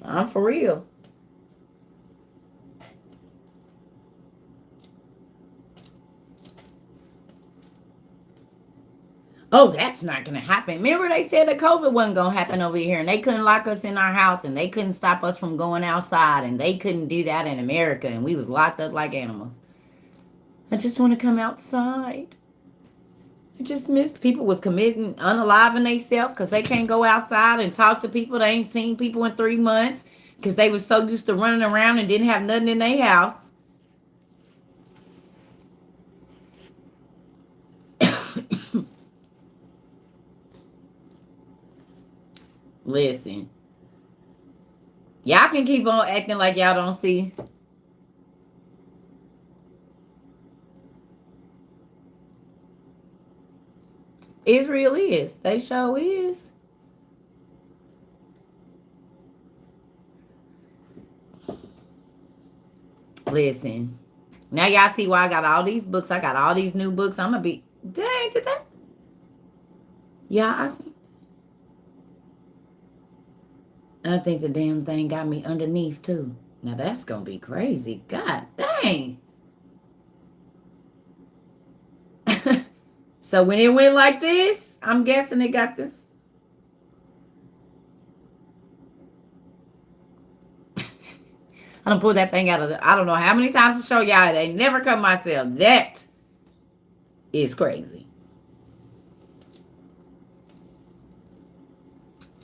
I'm for real. Oh, that's not going to happen. Remember, they said that COVID wasn't going to happen over here, and they couldn't lock us in our house, and they couldn't stop us from going outside, and they couldn't do that in America, and we was locked up like animals. I just want to come outside. I just miss people was committing unaliving themselves because they can't go outside and talk to people. They ain't seen people in 3 months because they was so used to running around and didn't have nothing in their house. Listen, y'all can keep on acting like y'all don't see. Israel is. They sure is. Listen. Now y'all see why I got all these books. I got all these new books. I'm gonna be dang, did that? Yeah, I think the damn thing got me underneath too. Now that's gonna be crazy. God dang. So when it went like this, I'm guessing it got this. I done pulled that thing out of I don't know how many times to show y'all. They never come myself. That is crazy.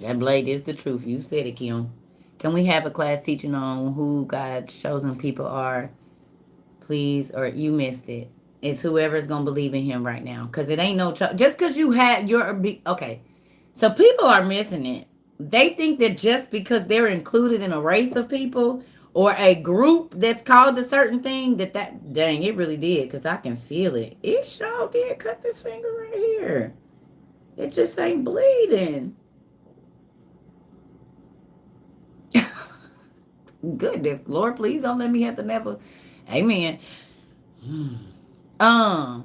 That blade is the truth. You said it, Kim. Can we have a class teaching on who God's chosen people are? Please, or you missed it. It's whoever's going to believe in him right now. Because it ain't no... just because you had your... Okay. So people are missing it. They think that just because they're included in a race of people or a group that's called a certain thing, that... Dang, it really did. Because I can feel it. It sure did cut this finger right here. It just ain't bleeding. Goodness, Lord, please don't let me have to never... Amen. What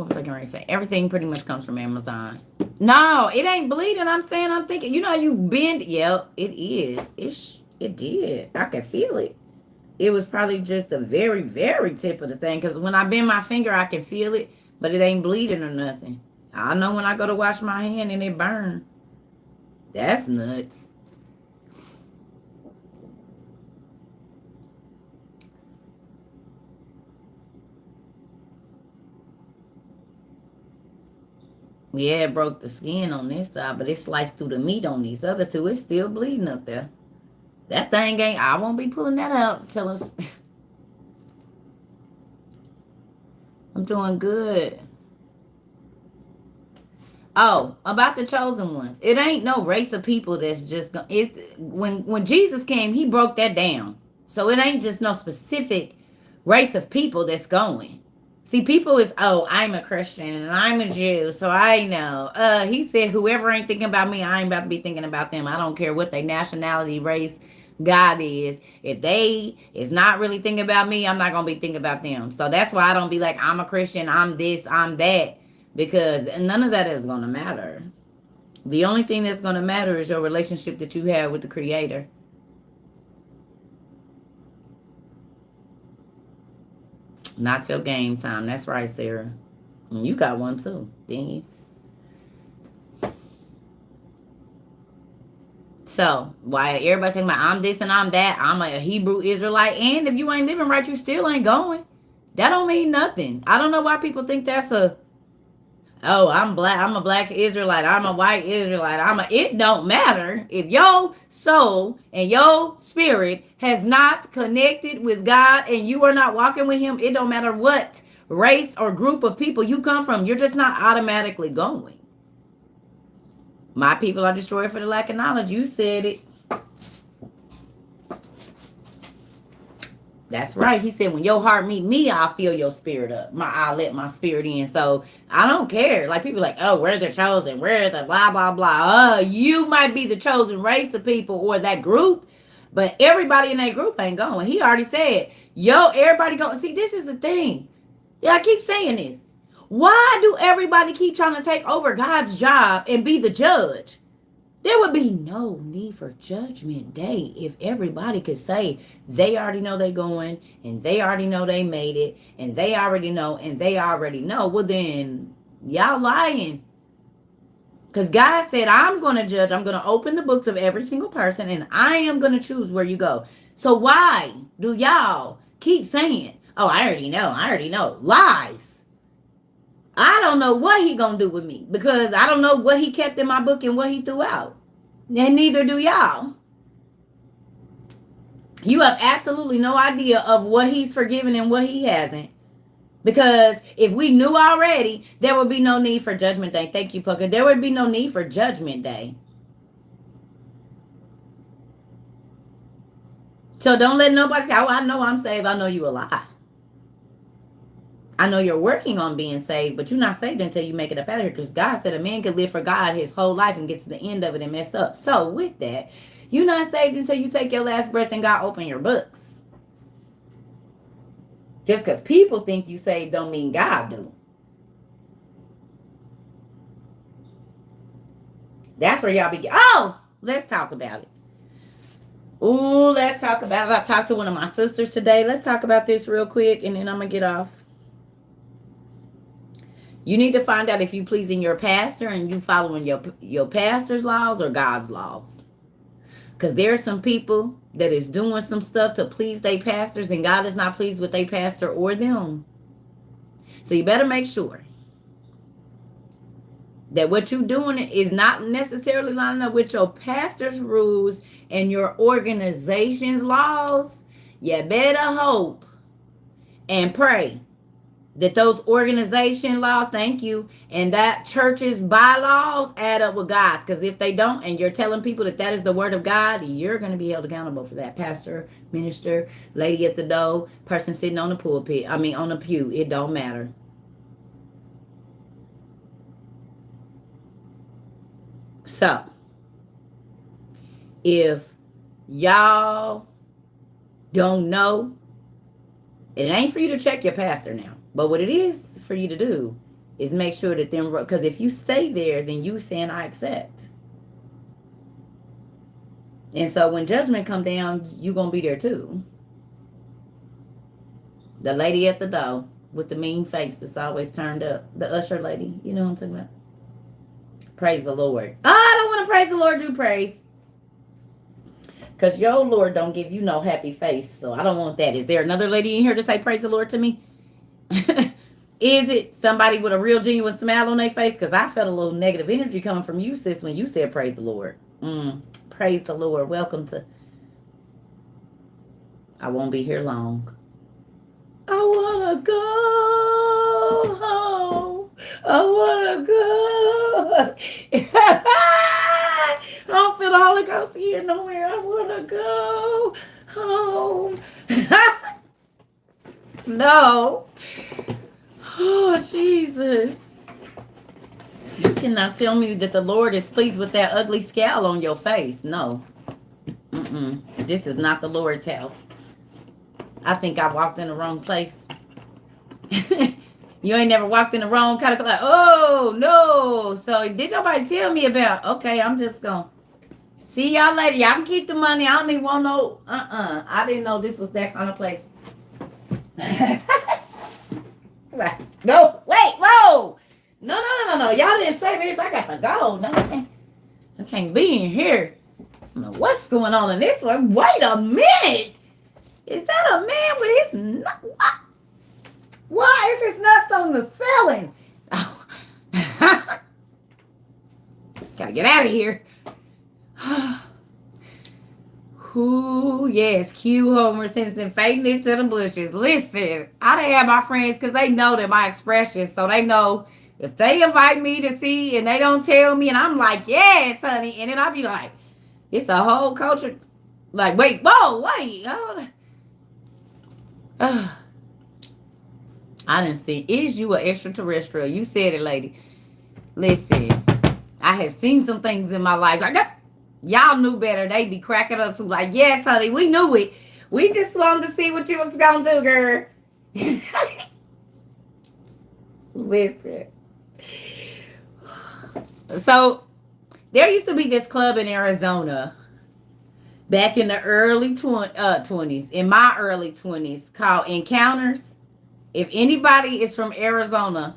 was I going to say? Everything pretty much comes from Amazon. No, it ain't bleeding. I'm saying, I'm thinking, you bend. Yep, it is. It did. I can feel it. It was probably just the very, very tip of the thing. Because when I bend my finger, I can feel it. But it ain't bleeding or nothing. I know when I go to wash my hand and it burn. That's nuts. Yeah, it broke the skin on this side, but it sliced through the meat on these other two. It's still bleeding up there. That thing ain't... I won't be pulling that out until it's... I'm doing good. Oh, about the chosen ones. It ain't no race of people that's just... When Jesus came, he broke that down. So it ain't just no specific race of people that's going. See, people is, oh, I'm a Christian and I'm a Jew, so I know. He said, whoever ain't thinking about me, I ain't about to be thinking about them. I don't care what their nationality, race, God is. If they is not really thinking about me, I'm not going to be thinking about them. So that's why I don't be like, I'm a Christian, I'm this, I'm that. Because none of that is going to matter. The only thing that's going to matter is your relationship that you have with the Creator. Not till game time. That's right, Sarah. And you got one too, didn't you? So, why everybody saying about I'm this and I'm that, I'm a Hebrew Israelite, and if you ain't living right, you still ain't going. That don't mean nothing. I don't know why people think that's oh, I'm black, I'm a black Israelite, I'm a white Israelite, it don't matter. If your soul and your spirit has not connected with God and you are not walking with him, it don't matter what race or group of people you come from, you're just not automatically going. My people are destroyed for the lack of knowledge. You said it. That's right. He said, when your heart meet me, I'll fill your spirit up. I'll let my spirit in. So I don't care. Like people like, oh, we're the chosen. We're the blah, blah, blah. You might be the chosen race of people or that group, but everybody in that group ain't going. He already said, everybody go. See, this is the thing. Yeah, I keep saying this. Why do everybody keep trying to take over God's job and be the judge? There would be no need for judgment day if everybody could say they already know they going and they already know they made it and they already know and they already know. Well, then y'all lying. Because God said, I'm going to judge. I'm going to open the books of every single person and I am going to choose where you go. So why do y'all keep saying, oh, I already know. I already know. Lies. I don't know what he going to do with me because I don't know what he kept in my book and what he threw out. And neither do y'all. You have absolutely no idea of what he's forgiven and what he hasn't. Because if we knew already, there would be no need for judgment day. Thank you, Pucker. There would be no need for judgment day. So don't let nobody say, oh, I know I'm saved. I know you a lie. I know you're working on being saved, but you're not saved until you make it up out of here. Because God said a man could live for God his whole life and get to the end of it and mess up. So with that, you're not saved until you take your last breath and God open your books. Just because people think you saved don't mean God do. That's where y'all be. Oh, let's talk about it. Ooh, let's talk about it. I talked to one of my sisters today. Let's talk about this real quick and then I'm going to get off. You need to find out if you pleasing your pastor and you following your pastor's laws or God's laws. Because there are some people that is doing some stuff to please their pastors and God is not pleased with their pastor or them. So you better make sure that what you're doing is not necessarily lining up with your pastor's rules and your organization's laws. You better hope and pray that those organization laws, thank you, and that church's bylaws add up with God's. Because if they don't, and you're telling people that that is the word of God, you're going to be held accountable for that. Pastor, minister, lady at the door, person sitting on the pulpit, on the pew, it don't matter. So, if y'all don't know, it ain't for you to check your pastor now. But what it is for you to do is make sure that them, because if you stay there, then you saying I accept. And so when judgment come down, you going to be there too. The lady at the door with the mean face that's always turned up. The usher lady. You know what I'm talking about? Praise the Lord. Oh, I don't want to praise the Lord, do praise. Because your Lord don't give you no happy face. So I don't want that. Is there another lady in here to say praise the Lord to me? Is it somebody with a real genuine smile on their face? Because I felt a little negative energy coming from you, sis, when you said praise the Lord. Praise the Lord. Welcome to... I won't be here long. I want to go home. I want to go. I don't feel the Holy Ghost here nowhere. I want to go home. No. Oh, Jesus. You cannot tell me that the Lord is pleased with that ugly scowl on your face. No. This is not the Lord's house. I think I walked in the wrong place. You ain't never walked in the wrong kind of like, oh, no. So did nobody tell me about, okay, I'm just going to see y'all later. Y'all can keep the money. I don't even want no, I didn't know this was that kind of place. No, wait, whoa. No. Y'all didn't say this. I got to go. No, I can't be in here. I don't know what's going on in this one. Wait a minute. Is that a man with his nuts? Why is his nuts on the ceiling? Oh. Gotta get out of here. Ooh, yes, Q Homer Simpson fading into the bushes. Listen, I done have my friends because they know that my expressions, so they know if they invite me to see and they don't tell me, and I'm like, yes, honey, and then I'll be like, it's a whole culture. Like, wait, whoa, wait. I didn't see. Is you an extraterrestrial? You said it, lady. Listen, I have seen some things in my life like that. Y'all knew better. They be cracking up too. Like, yes, honey, we knew it. We just wanted to see what you was gonna do, girl. Listen. So There used to be this club in Arizona back in the early 20s, in my early 20s, called Encounters. If anybody is from Arizona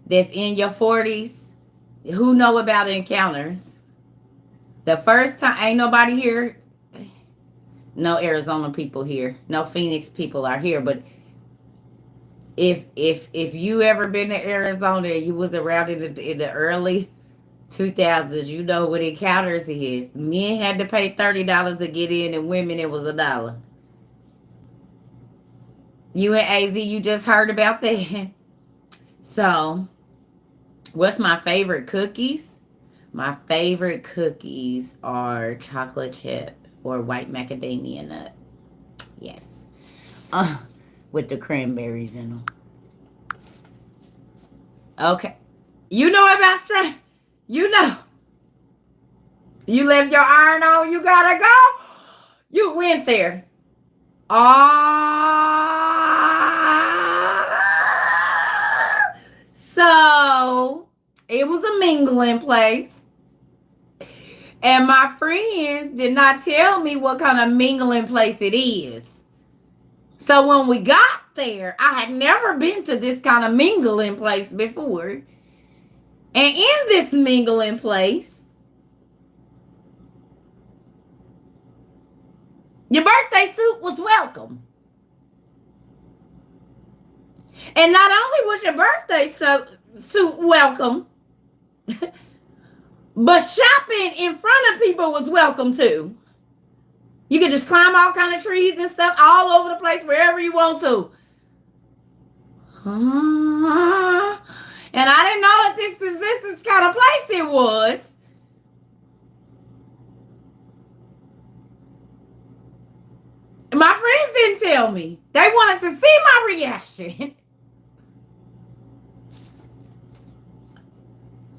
that's in your 40s, who know about Encounters? The first time, ain't nobody here. No Arizona people here. No Phoenix people are here. But if you ever been to Arizona and you was around in the early 2000s, you know what Encounters is. Men had to pay $30 to get in, and women it was $1. You and AZ, you just heard about that. So, what's my favorite cookies? My favorite cookies are chocolate chip or white macadamia nut. Yes. Uh, with the cranberries in them. Okay. You know about strength. You know. You left your iron on. You gotta go. You went there. Ah. So it was a mingling place. And my friends did not tell me what kind of mingling place it is. So when we got there, I had never been to this kind of mingling place before. And in this mingling place, your birthday suit was welcome. And not only was your birthday suit welcome, but shopping in front of people was welcome too. You could just climb all kind of trees and stuff all over the place, wherever you want to. And I didn't know that this is kind of place it was. My friends didn't tell me. They wanted to see my reaction.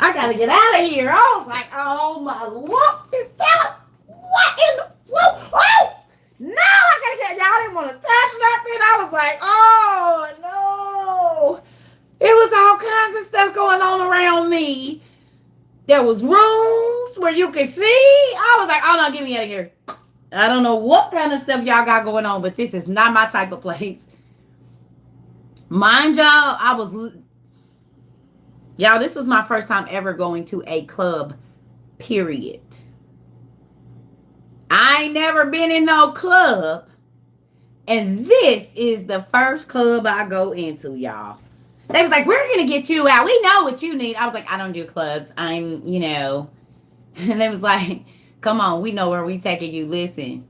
I gotta get out of here. I was like, oh my Lord, this stuff. What in the whoa? Oh! No, I gotta get y'all didn't want to touch nothing. I was like, oh no. It was all kinds of stuff going on around me. There was rooms where you could see. I was like, oh no, get me out of here. I don't know what kind of stuff y'all got going on, but this is not my type of place. Mind y'all, this was my first time ever going to a club, period. I ain't never been in no club, and this is the first club I go into, y'all. They was like, we're going to get you out. We know what you need. I was like, I don't do clubs. And they was like, come on, we know where we taking you. Listen.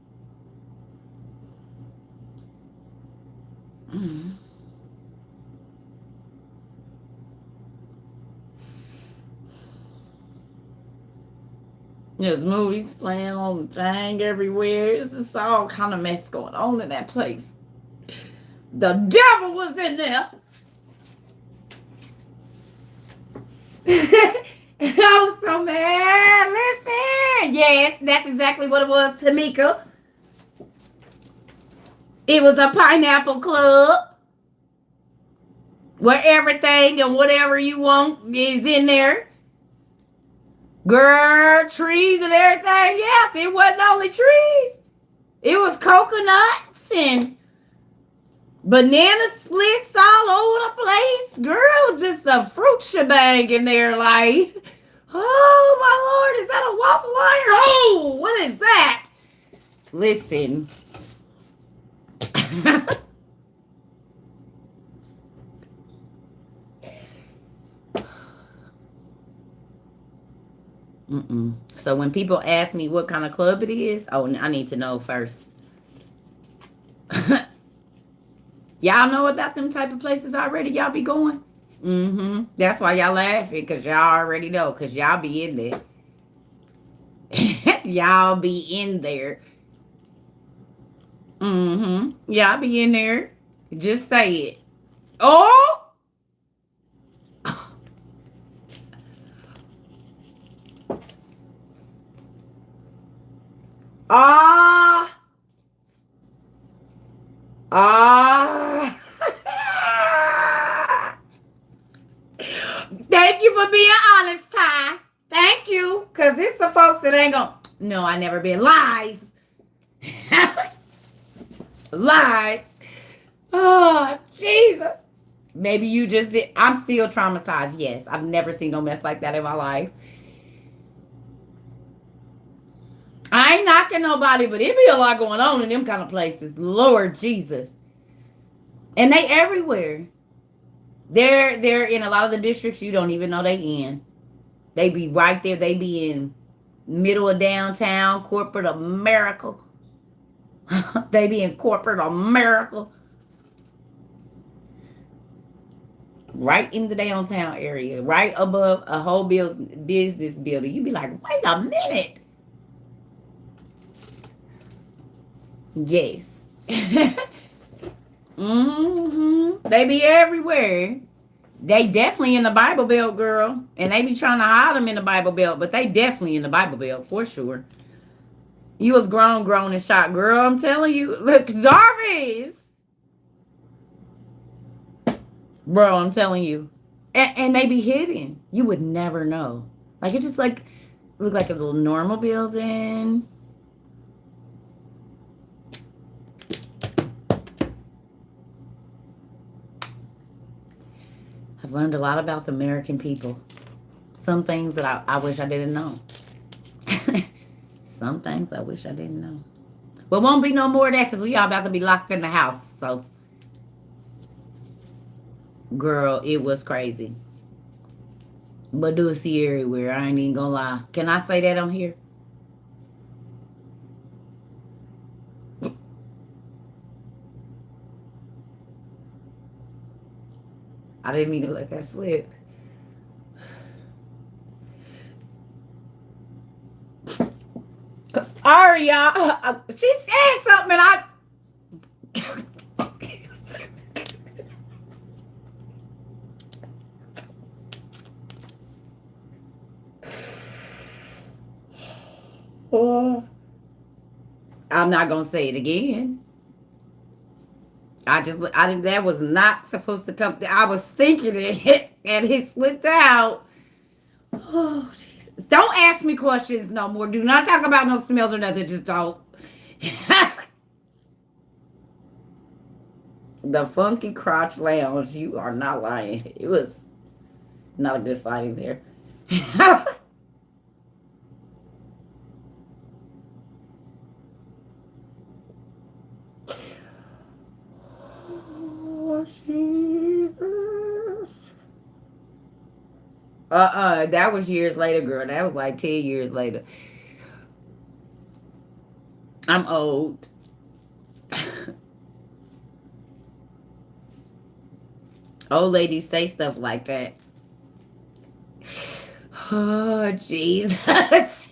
There's movies playing on the thing everywhere. It's just all kind of mess going on in that place. The devil was in there. I was so mad. Listen. Yes, that's exactly what it was, Tamika. It was a pineapple club where everything and whatever you want is in there. Girl, trees and everything. Yes, it wasn't only trees. It was coconuts and banana splits all over the place. Girl, it was just a fruit shebang in there. Like, oh my Lord, is that a waffle iron? Oh, what is that? Listen. So when people ask me what kind of club it is, I need to know first. Y'all know about them type of places already y'all be going? That's why y'all laughing, because y'all already know, because y'all be in there. Y'all be in there. Y'all be in there. Just say it. Oh! Thank you for being honest, Ty. Thank you. Because Because it's the folks that ain't gonna, no, I never been. Lies. Lies. Oh, Jesus. Maybe you just did. I'm still traumatized. Yes. I've never seen no mess like that in my life. I ain't knocking nobody, but it be a lot going on in them kind of places. Lord Jesus. And they everywhere. They're in a lot of the districts you don't even know they in. They be right there. They be in middle of downtown, corporate America. They be in corporate America. Right in the downtown area. Right above a whole business building. You be like, wait a minute. Yes. They be everywhere. They definitely in the Bible Belt, girl. And they be trying to hide them in the Bible Belt, but they definitely in the Bible Belt, for sure. You was grown and shot, girl. I'm telling you. Look, Jarvis. Bro, I'm telling you. And they be hidden. You would never know. Like, it just like look like a little normal building. I've learned a lot about the American people. Some things that I wish I didn't know. Some things I wish I didn't know. But won't be no more of that because we all about to be locked in the house. So, girl, it was crazy. But do see everywhere. I ain't even gonna lie. Can I say that on here? I didn't mean to let that slip. Sorry, y'all. She said something and I... I'm not gonna say it again. I didn't. That was not supposed to come. I was thinking it, and it slipped out. Oh, Jesus! Don't ask me questions no more. Do not talk about no smells or nothing. Just don't. The Funky Crotch Lounge. You are not lying. It was not a good sighting there. Jesus. That was years later, girl. That was like 10 years later. I'm old. Old ladies say stuff like that. Oh, Jesus.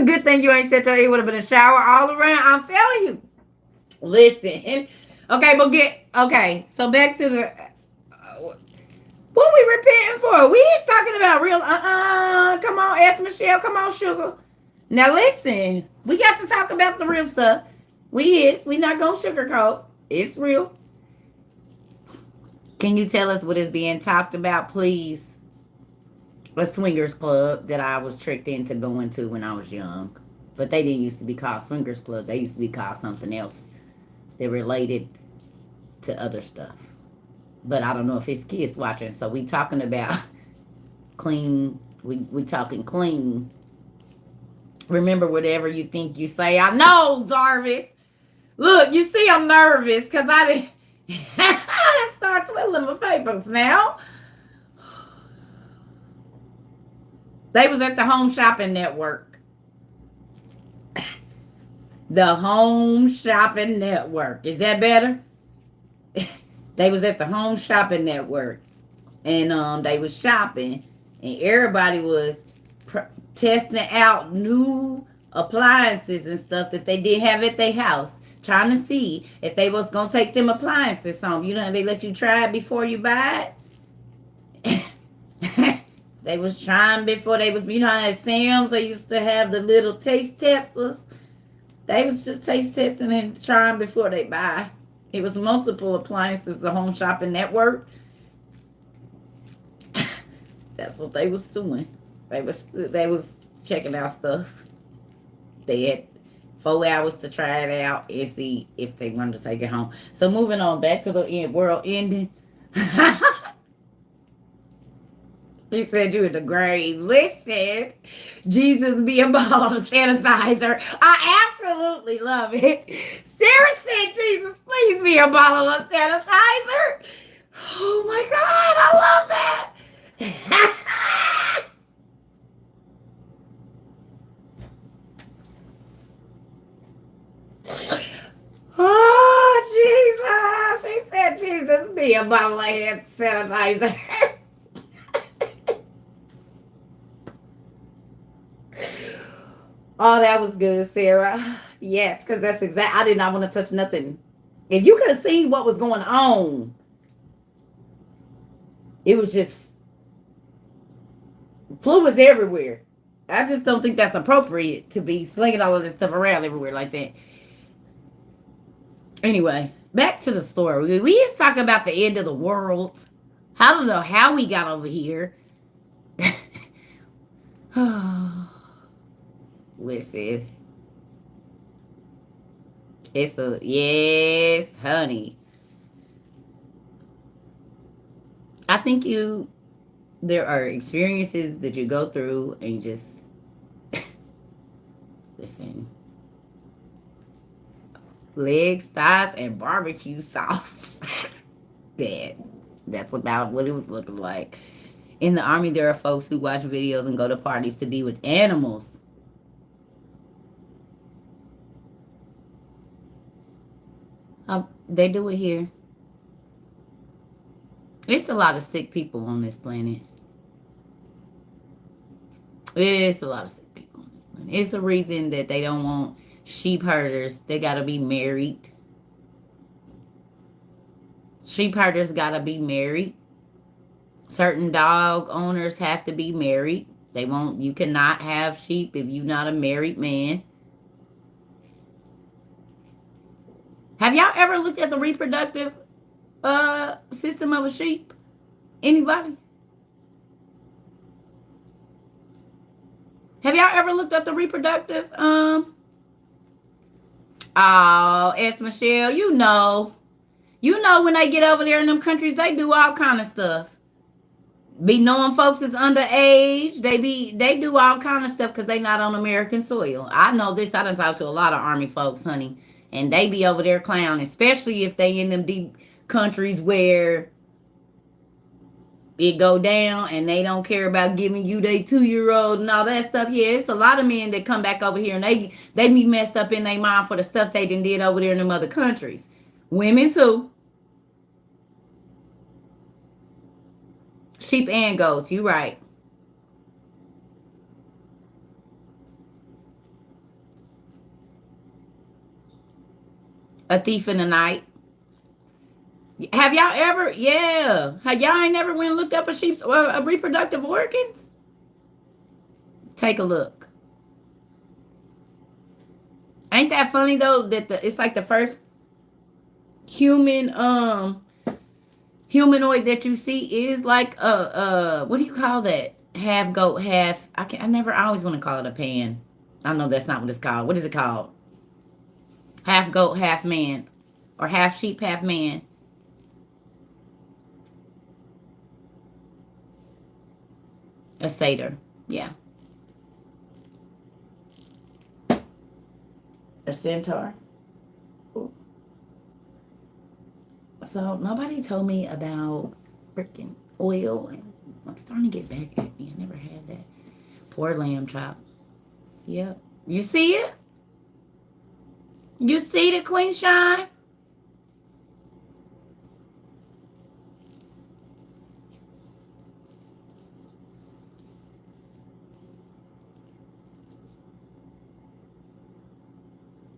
Good thing you ain't said to her. It would have been a shower all around. I'm telling you. Listen. Okay, so back to the... what we repenting for? We ain't talking about real... Come on, ask Michelle. Come on, sugar. Now, listen. We got to talk about the real stuff. We not going to sugarcoat. It's real. Can you tell us what is being talked about, please? A swingers club that I was tricked into going to when I was young. But they didn't used to be called swingers club. They used to be called something else. They related to other stuff. But I don't know if it's kids watching. So we talking about clean. We talking clean. Remember whatever you think you say. I know, Jarvis. Look, you see I'm nervous because I didn't start twiddling my papers now. They was at the Home Shopping Network. The Home Shopping Network. Is that better? They was at the Home Shopping Network. And they was shopping. And everybody was testing out new appliances and stuff that they didn't have at their house. Trying to see if they was going to take them appliances home. You know, they let you try it before you buy it. They was trying before they was, you know, at Sam's, they used to have the little taste testers. They was just taste testing and trying before they buy. It was multiple appliances, a home shopping network. That's what they was doing. They was checking out stuff. They had 4 hours to try it out and see if they wanted to take it home. So moving on back to the world ending. She said you in the grave. Listen, Jesus be a ball of sanitizer. I absolutely love it. Sarah said, Jesus, please be a bottle of sanitizer. Oh my God, I love that. Oh, Jesus. She said, Jesus, be a bottle of hand sanitizer. Oh, that was good, Sarah. Yes, because that's exact. I did not want to touch nothing. If you could have seen what was going on, it was just fluids everywhere. I just don't think that's appropriate to be slinging all of this stuff around everywhere like that. Anyway, back to the story. We just talking about the end of the world. I don't know how we got over here. Listen. It's a yes, honey. I think there are experiences that you go through and you just listen. Legs, thighs, and barbecue sauce. That's about what it was looking like. In the army, there are folks who watch videos and go to parties to be with animals. They do it here. It's a lot of sick people on this planet. It's a lot of sick people on this planet. It's the reason that they don't want sheep herders. They got to be married. Sheep herders got to be married. Certain dog owners have to be married. You cannot have sheep if you're not a married man. Have y'all ever looked at the reproductive system of a sheep? Anybody? Have y'all ever looked up the reproductive? Oh, S. Michelle, you know when they get over there in them countries, they do all kind of stuff. Be knowing folks is underage. They do all kind of stuff because they not on American soil. I know this. I done talked to a lot of Army folks, honey, and they be over there clowning, especially if they in them deep countries where it go down and they don't care about giving you their 2-year-old and all that stuff. Yeah, it's a lot of men that come back over here and they be messed up in their mind for the stuff they did over there in them other countries. Women too. Sheep and goats, you right. A thief in the night. Have y'all ever? Yeah. Have y'all ain't never went and looked up a sheep's reproductive organs? Take a look. Ain't that funny though that it's like the first humanoid that you see is like what do you call that? Half goat, half I always want to call it a pan. I know that's not what it's called. What is it called? Half goat, half man. Or half sheep, half man. A satyr. Yeah. A centaur. Ooh. So nobody told me about freaking oil, and I'm starting to get back at me. I never had that. Poor lamb chop. Yep. You see it? You see the Queen Shine?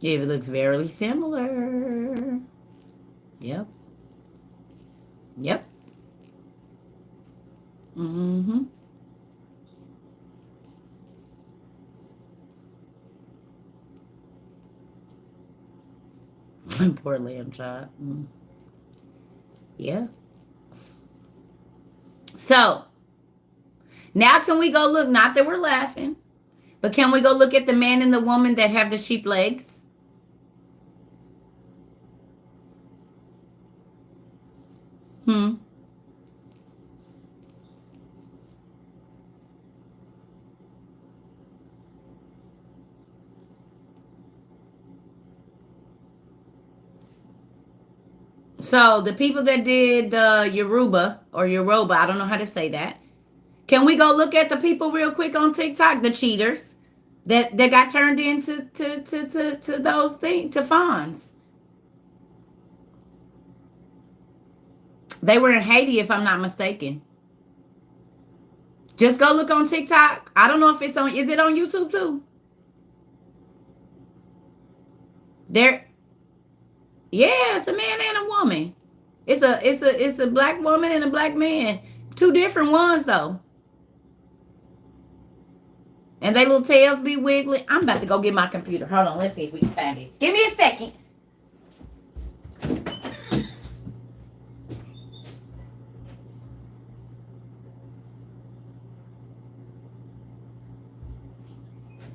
It looks very similar. Yep. Yep. Mm-hmm. Poor lamb chop. Yeah. So now can we go look? Not that we're laughing, but can we go look at the man and the woman that have the sheep legs? Hmm. So the people that did the Yoruba, I don't know how to say that. Can we go look at the people real quick on TikTok, the cheaters that got turned into to those things to fawns? They were in Haiti, if I'm not mistaken. Just go look on TikTok. I don't know if it's on. Is it on YouTube too? There. Yeah, it's a man and a woman. It's a black woman and a black man. Two different ones though. And they little tails be wiggling. I'm about to go get my computer. Hold on, let's see if we can find it. Give me a second.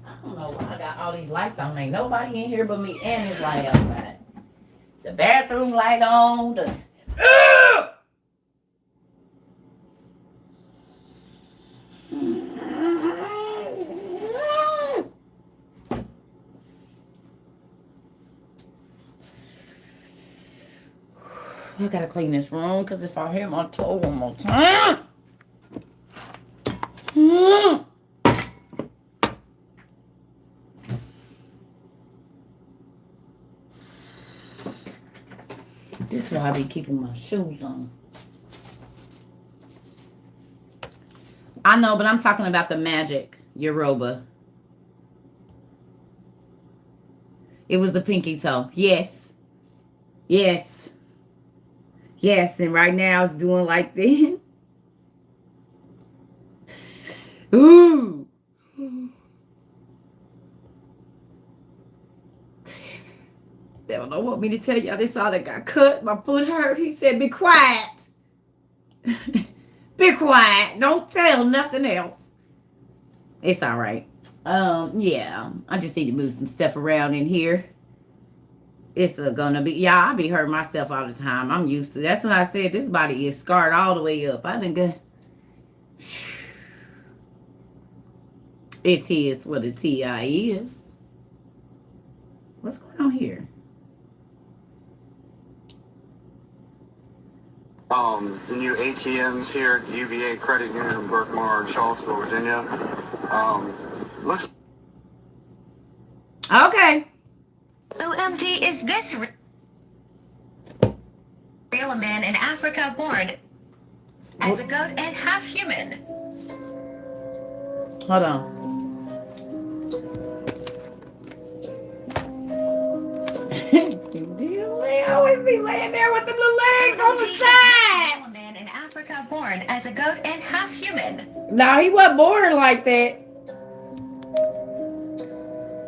I don't know why I got all these lights on. Ain't nobody in here but me and this light outside. The bathroom light on. I gotta clean this room because if I hit my toe one more time. This is why I be keeping my shoes on. I know, but I'm talking about the magic Yoruba. It was the pinky toe. Yes. Yes. Yes. And right now it's doing like this. Ooh. They don't want me to tell y'all this all that got cut. My foot hurt. He said, be quiet. Be quiet. Don't tell nothing else. It's all right. Yeah. I just need to move some stuff around in here. It's gonna be, yeah, I be hurting myself all the time. I'm used to. That's when I said this body is scarred all the way up. I didn't go. It is what a TI is. What's going on here? The new ATMs here at UVA Credit Union in Berkmar, Charlottesville, Virginia. Looks. Okay. OMG, is this real? A man in Africa born as a goat and half human. Hold on. They always be laying there with the little legs on the side. A man in Africa born as a goat and half human. No, he wasn't born like that.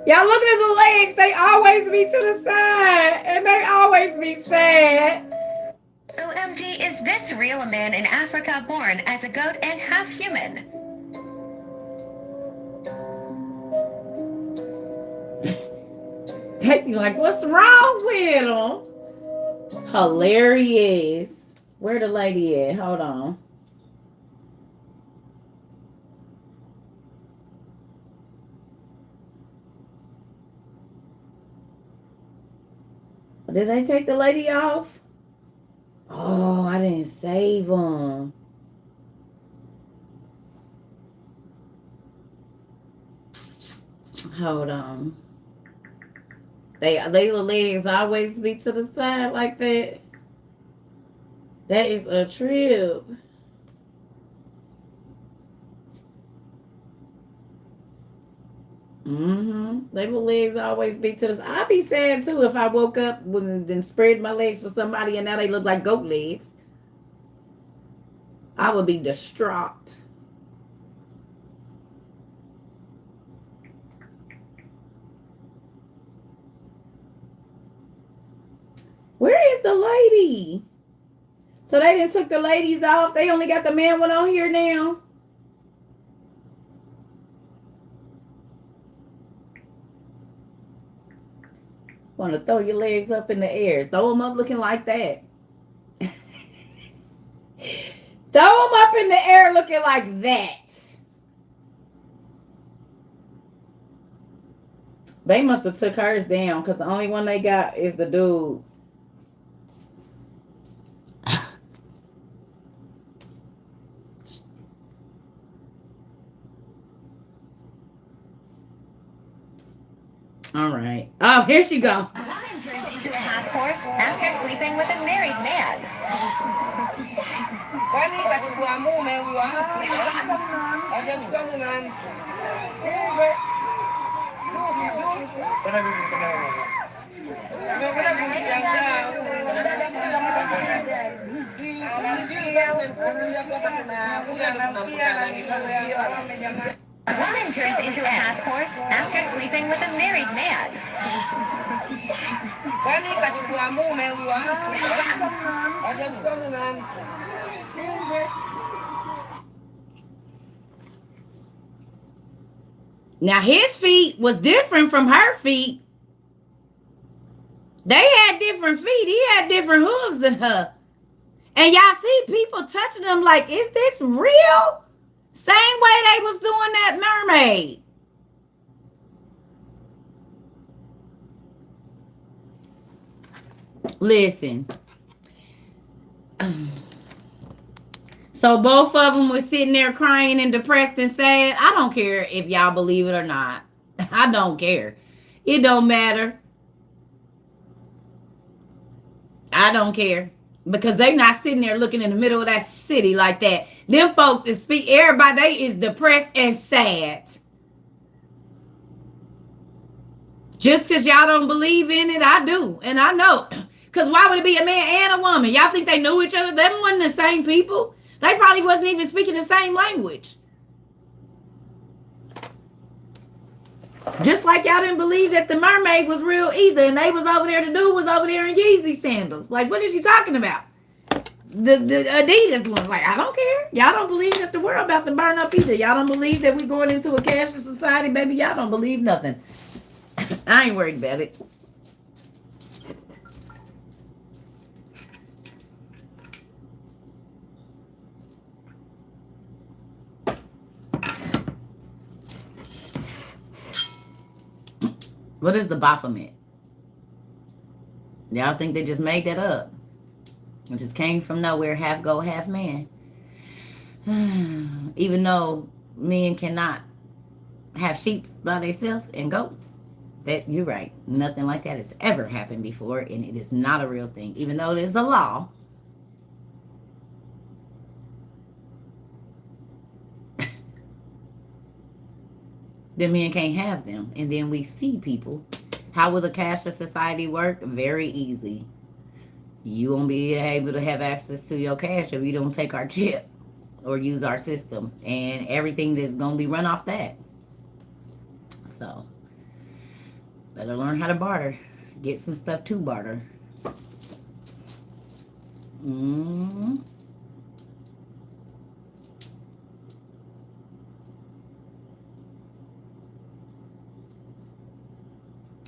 Y'all look at his legs. They always be to the side. And they always be sad. OMG, is this real? A man in Africa born as a goat and half human. They be like, what's wrong with him? Hilarious. Where the lady at? Hold on. Did they take the lady off? Oh, I didn't save them. Hold on. They little legs always be to the side like that. That is a trip. They little legs always be to the side. I'd be sad too if I woke up and then spread my legs for somebody and now they look like goat legs. I would be distraught. Where is the lady? So they didn't took the ladies off. They only got the man one on here now. Want to throw your legs up in the air. Throw them up looking like that. Throw them up in the air looking like that. They must have took hers down because the only one they got is the dude. All right. Oh, here she go. A woman turned into a half horse after sleeping with a married man. A woman turned into a half horse after sleeping with a married man. Now his feet was different from her feet. They had different feet. He had different hooves than her. And y'all see people touching them like, is this real? Same way they was doing that mermaid. Listen. So both of them was sitting there crying and depressed and sad. I don't care if y'all believe it or not. I don't care. It don't matter. I don't care. Because they not sitting there looking in the middle of that city like that. Them folks is everybody is depressed and sad. Just because y'all don't believe in it, I do. And I know. Because why would it be a man and a woman? Y'all think they knew each other? They weren't the same people. They probably wasn't even speaking the same language. Just like y'all didn't believe that the mermaid was real either. And they was over there, the dude was over there in Yeezy sandals. Like, what is you talking about? The Adidas one. Like, I don't care. Y'all don't believe that the world about to burn up either. Y'all don't believe that we going into a cashless society, baby. Y'all don't believe nothing. I ain't worried about it. What is the Baphomet? Y'all think they just made that up? It just came from nowhere, half goat, half man. Even though men cannot have sheep by themselves and goats. That you're right. Nothing like that has ever happened before, and it is not a real thing. Even though there's a law. The men can't have them. And then we see people. How will the cashless society work? Very easy. You won't be able to have access to your cash if you don't take our chip or use our system. And everything that's going to be run off that. So, better learn how to barter. Get some stuff to barter.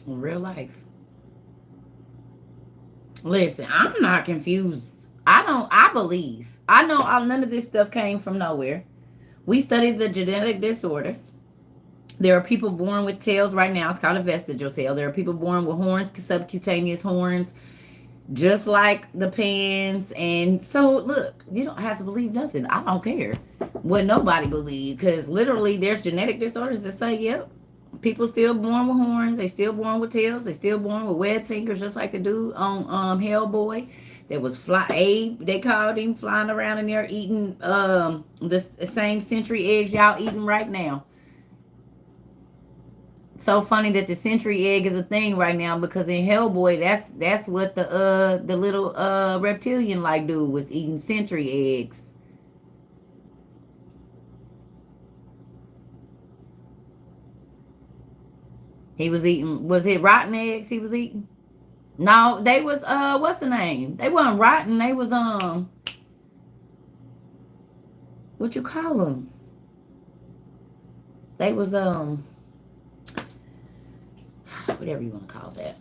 In real life. Listen, I'm not confused. I believe. I know none of this stuff came from nowhere. We studied the genetic disorders. There are people born with tails right now. It's called a vestigial tail. There are people born with horns, subcutaneous horns, just like the pans. And so, look, you don't have to believe nothing. I don't care what nobody believes. Because literally, there's genetic disorders that say, yep, people still born with horns. They still born with tails. They still born with webbed fingers, just like the dude on Hellboy. That was Abe, they called him, flying around in there eating the same century eggs y'all eating right now. So funny that the century egg is a thing right now, because in Hellboy, that's what the little reptilian like dude was eating, century eggs. He was eating, was it rotten eggs he was eating? No, they was what's the name? They wasn't rotten. They was what you call them? They was whatever you want to call that.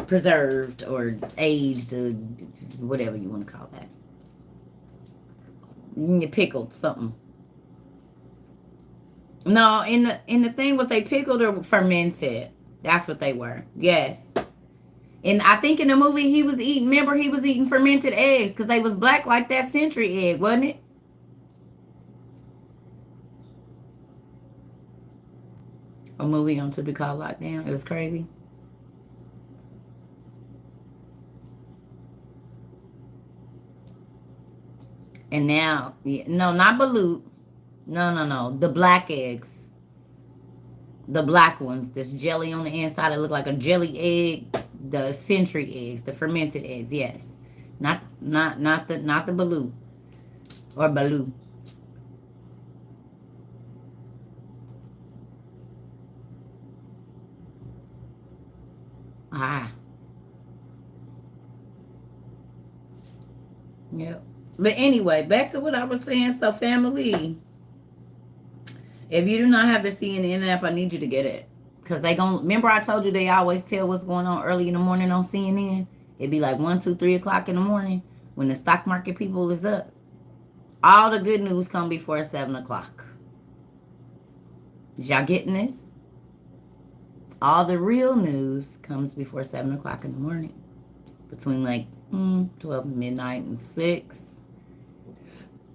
Preserved or aged or whatever you want to call that. You pickled something. No, in the thing was they pickled or fermented. That's what they were. Yes. And I think in the movie he was eating, remember he was eating fermented eggs because they was black like that century egg, wasn't it? A movie on To Be Called Lockdown. It was crazy. And now, no, not balut. No. The black eggs. The black ones. This jelly on the inside that look like a jelly egg. The century eggs. The fermented eggs, yes. Not the balut. Or balut. Ah. Yep. But anyway, back to what I was saying. So, family, if you do not have the CNN app, I need you to get it. Because they gonna, remember I told you they always tell what's going on early in the morning on CNN? It'd be like 1, 2, 3 o'clock in the morning when the stock market people is up. All the good news come before 7 o'clock. Is y'all getting this? All the real news comes before 7 o'clock in the morning. Between like 12 midnight and 6.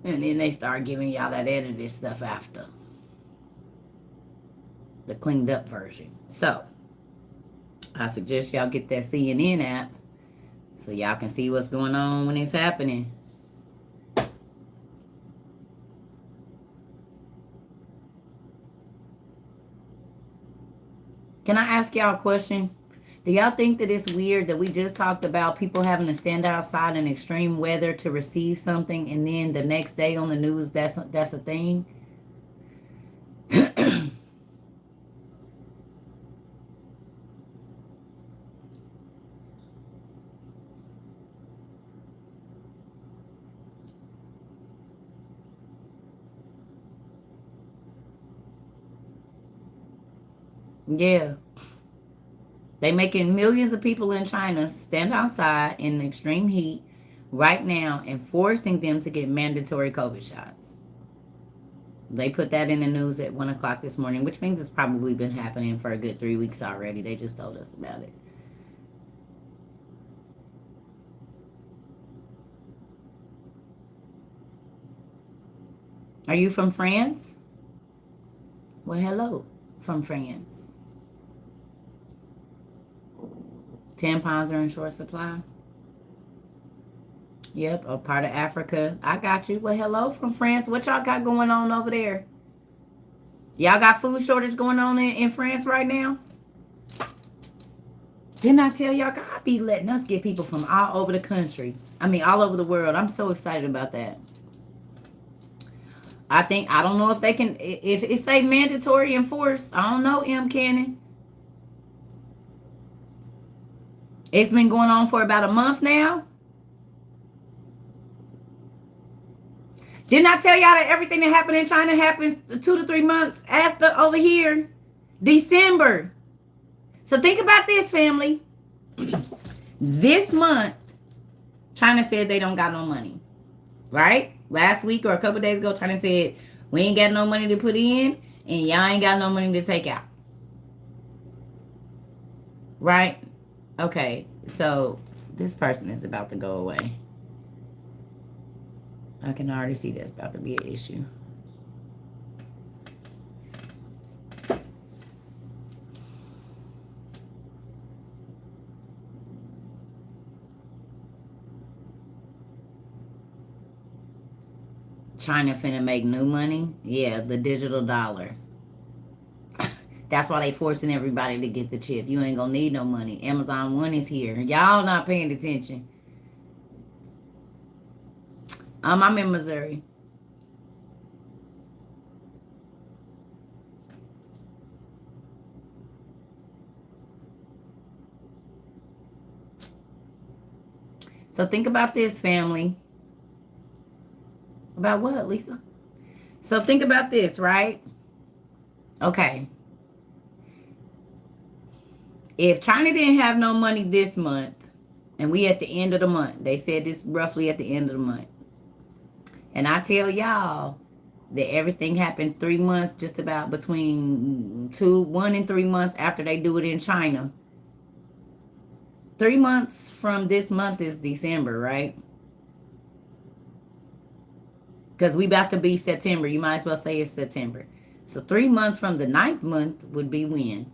And then they start giving y'all that edited stuff after. The cleaned up version. So, I suggest y'all get that CNN app so y'all can see what's going on when it's happening. Can I ask y'all a question? Do y'all think that it's weird that we just talked about people having to stand outside in extreme weather to receive something, and then the next day on the news that's a thing? Yeah. They making millions of people in China stand outside in extreme heat right now and forcing them to get mandatory COVID shots. They put that in the news at 1 o'clock this morning, which means it's probably been happening for a good 3 weeks already. They just told us about it. Are you from France? Well, hello from France. Tampons are in short supply. Yep, a part of Africa. I got you. Well, hello from France. What y'all got going on over there? Y'all got food shortage going on in France right now? Didn't I tell y'all God be letting us get people from all over the country? I mean, all over the world. I'm so excited about that. I don't know if they can, if it say mandatory enforced. I don't know, M. Cannon. It's been going on for about a month now. Didn't I tell y'all that everything that happened in China happens 2 to 3 months after over here? December. So think about this, family. This month, China said they don't got no money. Right? Last week or a couple days ago, China said, we ain't got no money to put in and y'all ain't got no money to take out. Right? Okay, so this person is about to go away. I can already see that's about to be an issue. China finna make new money? Yeah, the digital dollar. That's why they forcing everybody to get the chip. You ain't gonna need no money. Amazon One is here. Y'all not paying attention. I'm in Missouri. So think about this, family. About what, Lisa? So think about this, right? Okay. If China didn't have no money this month, and we at the end of the month, they said this roughly at the end of the month. And I tell y'all that everything happened 3 months, just about between 1 and 3 months after they do it in China. 3 months from this month is December, right? Because we about to be September. You might as well say it's September. So 3 months from the 9th month would be when?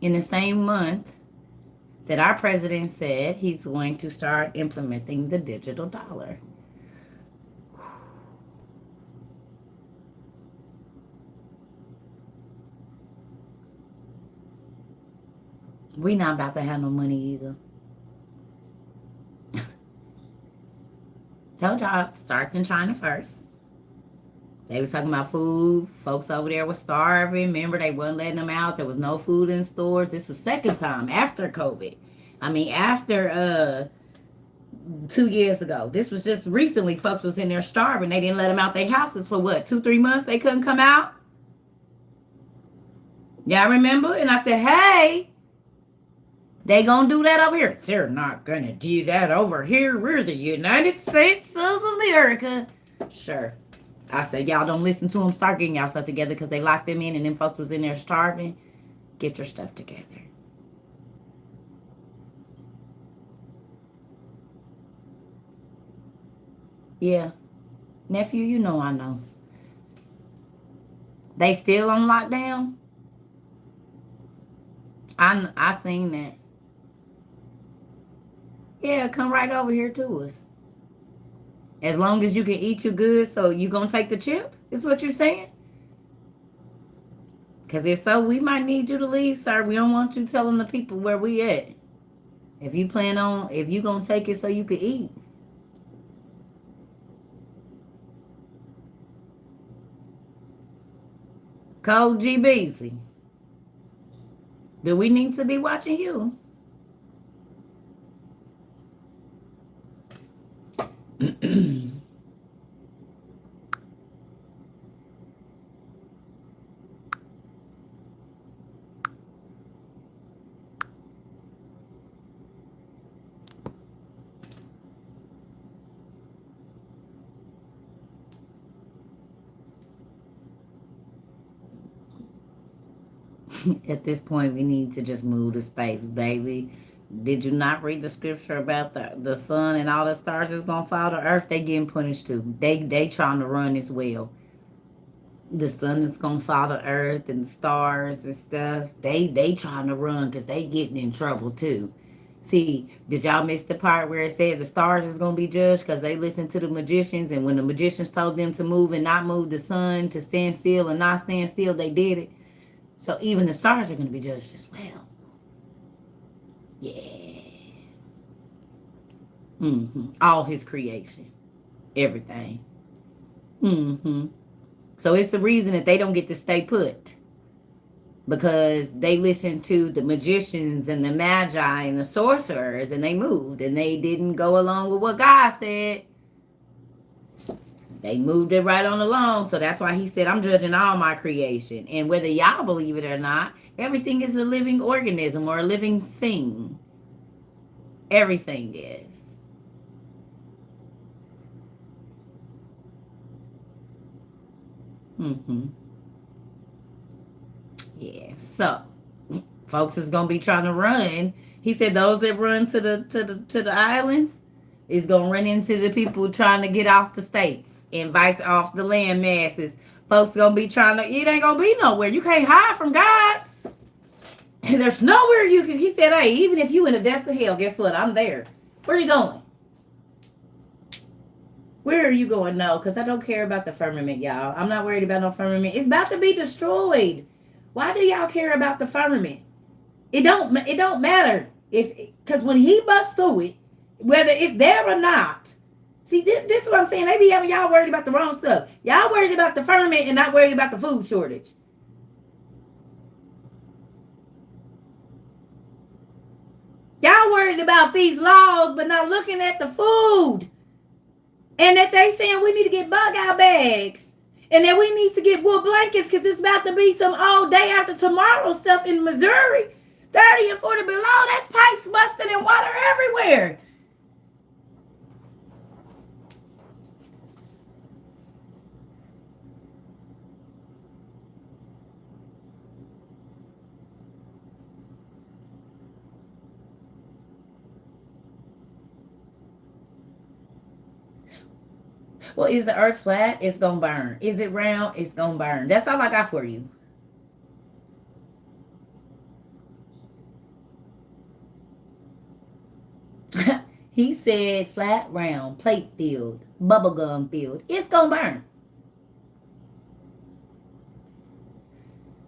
In the same month that our president said he's going to start implementing the digital dollar. We not about to have no money either. Told y'all it starts in China first. They was talking about food. Folks over there were starving. Remember, they wasn't letting them out. There was no food in stores. This was second time after COVID. I mean, after 2 years ago. This was just recently. Folks was in there starving. They didn't let them out their houses for what, 2-3 months? They couldn't come out. Y'all remember? And I said, hey, they gonna do that over here. They're not gonna do that over here. We're the United States of America. Sure. I said, y'all don't listen to them. Start getting y'all stuff together because they locked them in and them folks was in there starving. Get your stuff together. Yeah. Nephew, you know I know. They still on lockdown? I seen that. Yeah, come right over here to us. As long as you can eat your good, so you gonna take the chip? Is what you're saying? Because if so, we might need you to leave, sir. We don't want you telling the people where we at. If you gonna take it so you can eat. Code G Beasley. Do we need to be watching you? At this point, we need to just move to space, baby. Did you not read the scripture about the sun and all the stars that's gonna fall to earth? They getting punished too. They trying to run as well. The sun is gonna fall to earth and the stars and stuff. They trying to run because they getting in trouble too. See, did y'all miss the part where it said the stars is gonna be judged because they listened to the magicians, and when the magicians told them to move and not move, the sun to stand still and not stand still, they did it. So even the stars are going to be judged as well. Yeah. All his creation. Everything. So it's the reason that they don't get to stay put. Because they listened to the magicians and the magi and the sorcerers, and they moved. And they didn't go along with what God said. They moved it right on along. So that's why he said, I'm judging all my creation. And whether y'all believe it or not, everything is a living organism or a living thing. Everything is. Yeah. So, folks is going to be trying to run. He said those that run to the islands is going to run into the people trying to get off the states. And vice off the land masses. Folks gonna be trying to, it ain't gonna be nowhere. You can't hide from God. And there's nowhere you can, he said, hey, even if you in the depths of hell, guess what? I'm there. Where are you going? Where are you going? No, because I don't care about the firmament, y'all. I'm not worried about no firmament. It's about to be destroyed. Why do y'all care about the firmament? It don't matter. Because when he busts through it, whether it's there or not, See, this is what I'm saying. They be having y'all worried about the wrong stuff. Y'all worried about the firmament and not worried about the food shortage. Y'all worried about these laws, but not looking at the food. And that they saying we need to get bug out bags. And that we need to get wool blankets because it's about to be some all day after tomorrow stuff in Missouri. 30 and 40 below. That's pipes busted and water everywhere. Well, is the earth flat? It's going to burn. Is it round? It's going to burn. That's all I got for you. He said flat, round, plate filled, bubblegum filled. It's going to burn.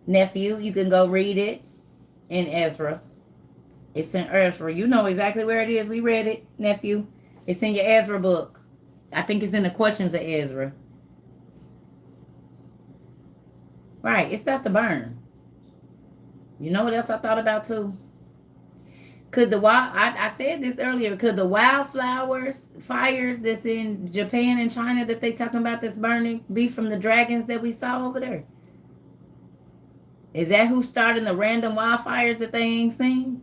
Nephew, you can go read it in Ezra. It's in Ezra. You know exactly where it is. We read it, nephew. It's in your Ezra book. I think it's in the questions of Ezra. Right, it's about to burn. You know what else I thought about too? Could the I said this earlier, could the wildflowers, fires that's in Japan and China that they talking about that's burning be from the dragons that we saw over there? Is that who's starting the random wildfires that they ain't seen?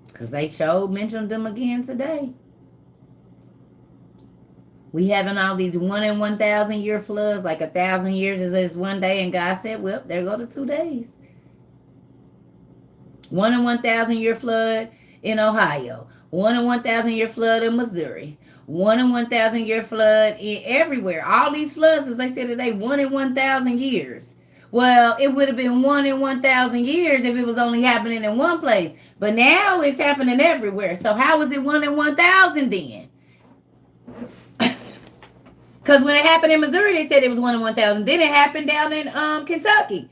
Because they showed mentioned them again today. We having all these 1 in 1,000 year floods, like 1,000 years is one day, and God said, well, there go the 2 days. 1 in 1,000 year flood in Ohio. 1 in 1,000 year flood in Missouri. 1 in 1,000 year flood in everywhere. All these floods, as I said today, 1 in 1,000 years. Well, it would have been 1 in 1,000 years if it was only happening in one place. But now it's happening everywhere. So how is it 1 in 1,000 then? Because when it happened in Missouri, they said it was 1 in 1,000. Then it happened down in Kentucky.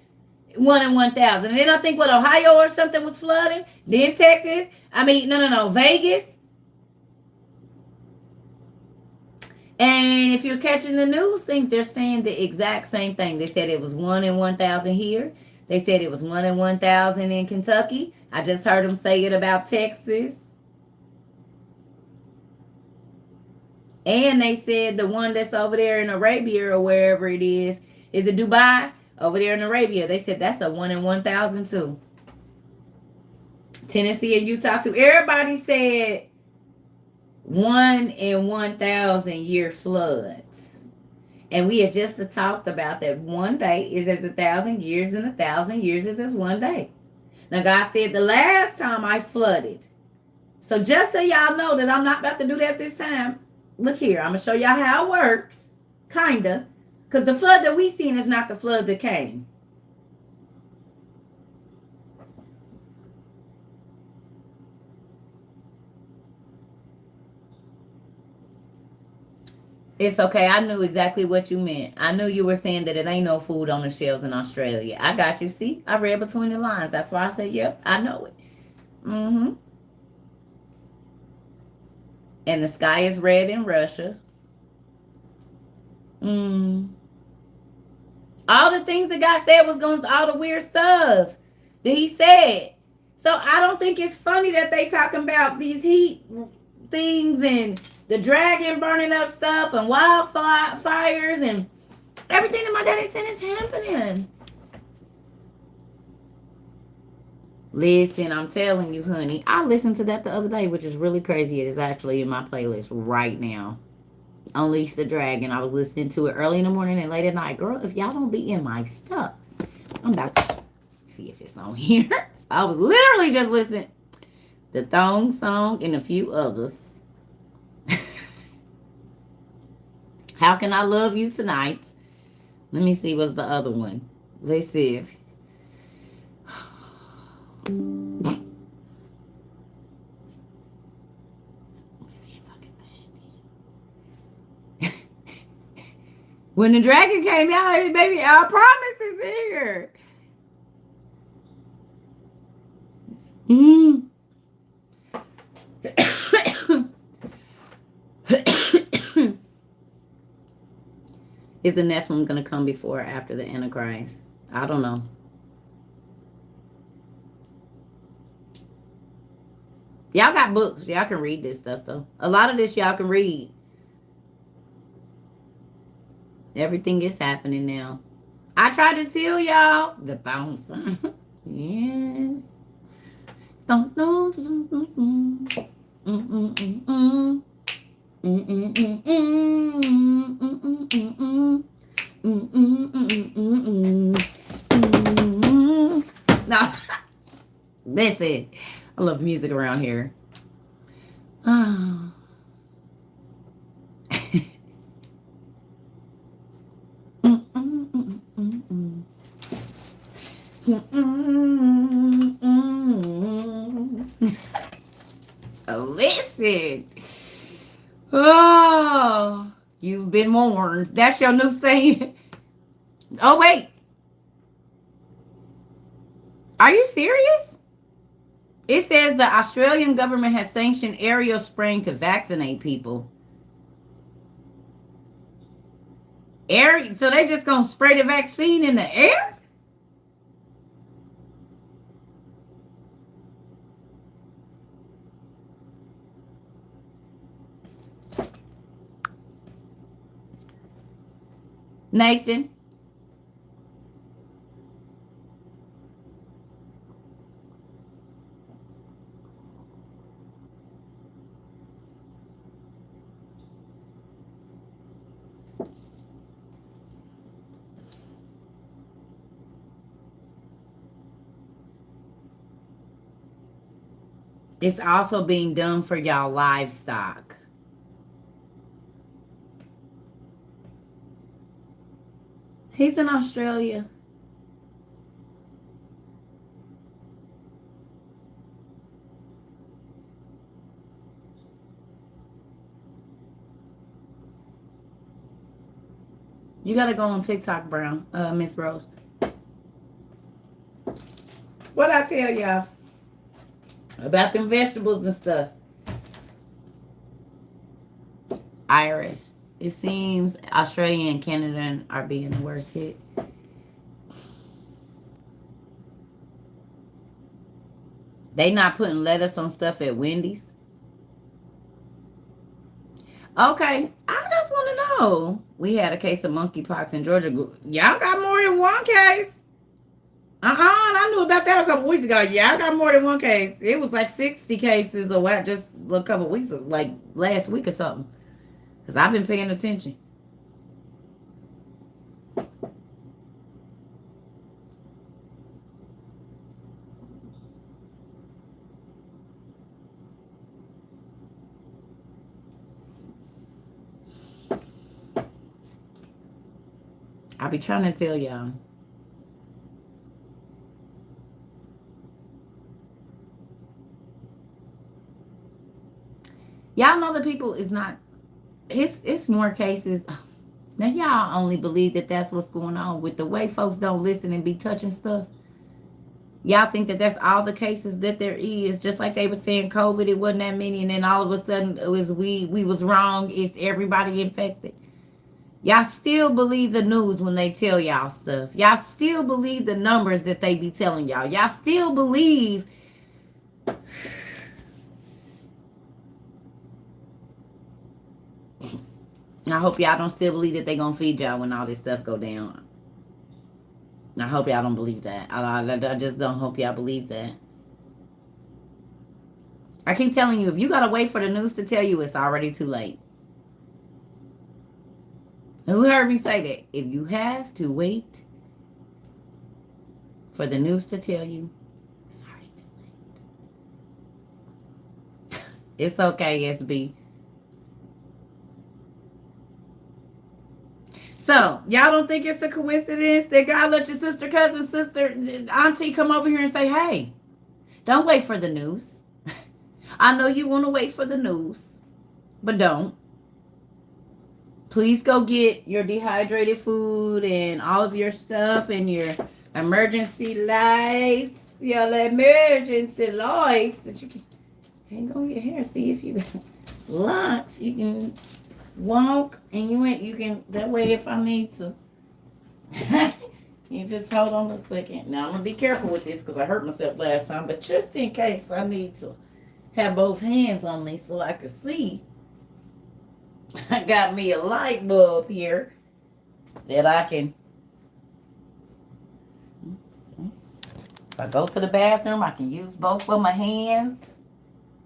1 in 1,000. And then I think Ohio or something was flooding. Then Texas. No, Vegas. And if you're catching the news things, they're saying the exact same thing. They said it was 1 in 1,000 here. They said it was 1 in 1,000 in Kentucky. I just heard them say it about Texas. And they said the one that's over there in Arabia or wherever it is it Dubai? Over there in Arabia. They said that's a 1 in 1,000 too. Tennessee and Utah too. Everybody said 1 in 1,000 year floods. And we had just talked about that one day is as 1,000 years, and 1,000 years is as one day. Now, God said the last time I flooded. So just so y'all know that I'm not about to do that this time. Look here, I'm going to show y'all how it works. Kinda. Because the flood that we seen is not the flood that came. It's okay. I knew exactly what you meant. I knew you were saying that it ain't no food on the shelves in Australia. I got you. See, I read between the lines. That's why I said, yep, I know it. And the sky is red in Russia. All the things that God said was going to, all the weird stuff that he said. So I don't think it's funny that they talking about these heat things and the dragon burning up stuff and wildfires and everything that my daddy said is happening. Listen, I'm telling you, honey. I listened to that the other day, which is really crazy. It is actually in my playlist right now. Unleash the Dragon. I was listening to it early in the morning and late at night. Girl, if y'all don't be in my stuff, I'm about to see if it's on here. I was literally just listening. The Thong Song and a few others. How Can I Love You Tonight? Let me see what's the other one. Let's see. Let me see if I can find it. When the dragon came out, baby, our promise is here. Mm. Is the Nephilim going to come before or after the Antichrist? I don't know. Y'all got books. Y'all can read this stuff, though. A lot of this y'all can read. Everything is happening now. I tried to tell y'all the bounce. Yes. Don't know. No. Listen. I love music around here. Oh. Listen. Oh, you've been warned. That's your new saying. Oh, wait. Are you serious? It says the Australian government has sanctioned aerial spraying to vaccinate people. So they just gonna spray the vaccine in the air? Nathan? It's also being done for y'all livestock. He's in Australia. You gotta go on TikTok, Brown, Miss Rose. What I tell y'all about them vegetables and stuff? Ira, it seems Australia and Canada are being the worst hit. They not putting lettuce on stuff at Wendy's. Okay, I just want to know. We had a case of monkeypox in Georgia. Y'all got more than one case? I knew about that a couple weeks ago. Yeah, I got more than one case. It was like 60 cases or what, just a couple weeks, like last week or something. Because I've been paying attention. I be trying to tell y'all. Y'all know the people is not, it's more cases. Now y'all only believe that that's what's going on with the way folks don't listen and be touching stuff. Y'all think that that's all the cases that there is, just like they were saying COVID, it wasn't that many, and then all of a sudden it was we was wrong, it's everybody infected. Y'all still believe the news when they tell y'all stuff. Y'all still believe the numbers that they be telling y'all. Y'all still believe. I hope y'all don't still believe that they gonna feed y'all when all this stuff go down. I hope y'all don't believe that. I just don't hope y'all believe that. I keep telling you, if you gotta wait for the news to tell you, it's already too late. Who heard me say that? If you have to wait for the news to tell you, it's already too late. It's okay, SB. So, y'all don't think it's a coincidence that God let your sister, cousin, sister, auntie come over here and say, hey, don't wait for the news. I know you want to wait for the news, but don't. Please go get your dehydrated food and all of your stuff and your emergency lights. Your emergency lights that you can hang on your hair. See if you got locks. You can walk and you can that way if I need to. You just hold on a second. Now I'm gonna be careful with this because I hurt myself last time, but just in case I need to have both hands on me so I can see. I got me a light bulb here that I can. If I go to the bathroom, I can use both of my hands.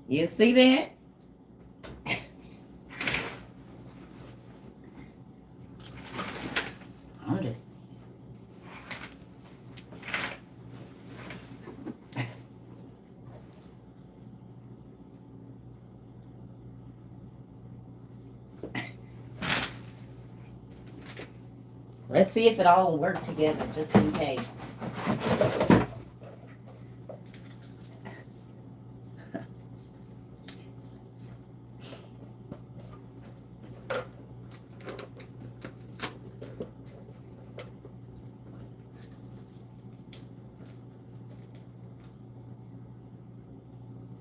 You see that? I'm just. Let's see if it all works together, just in case.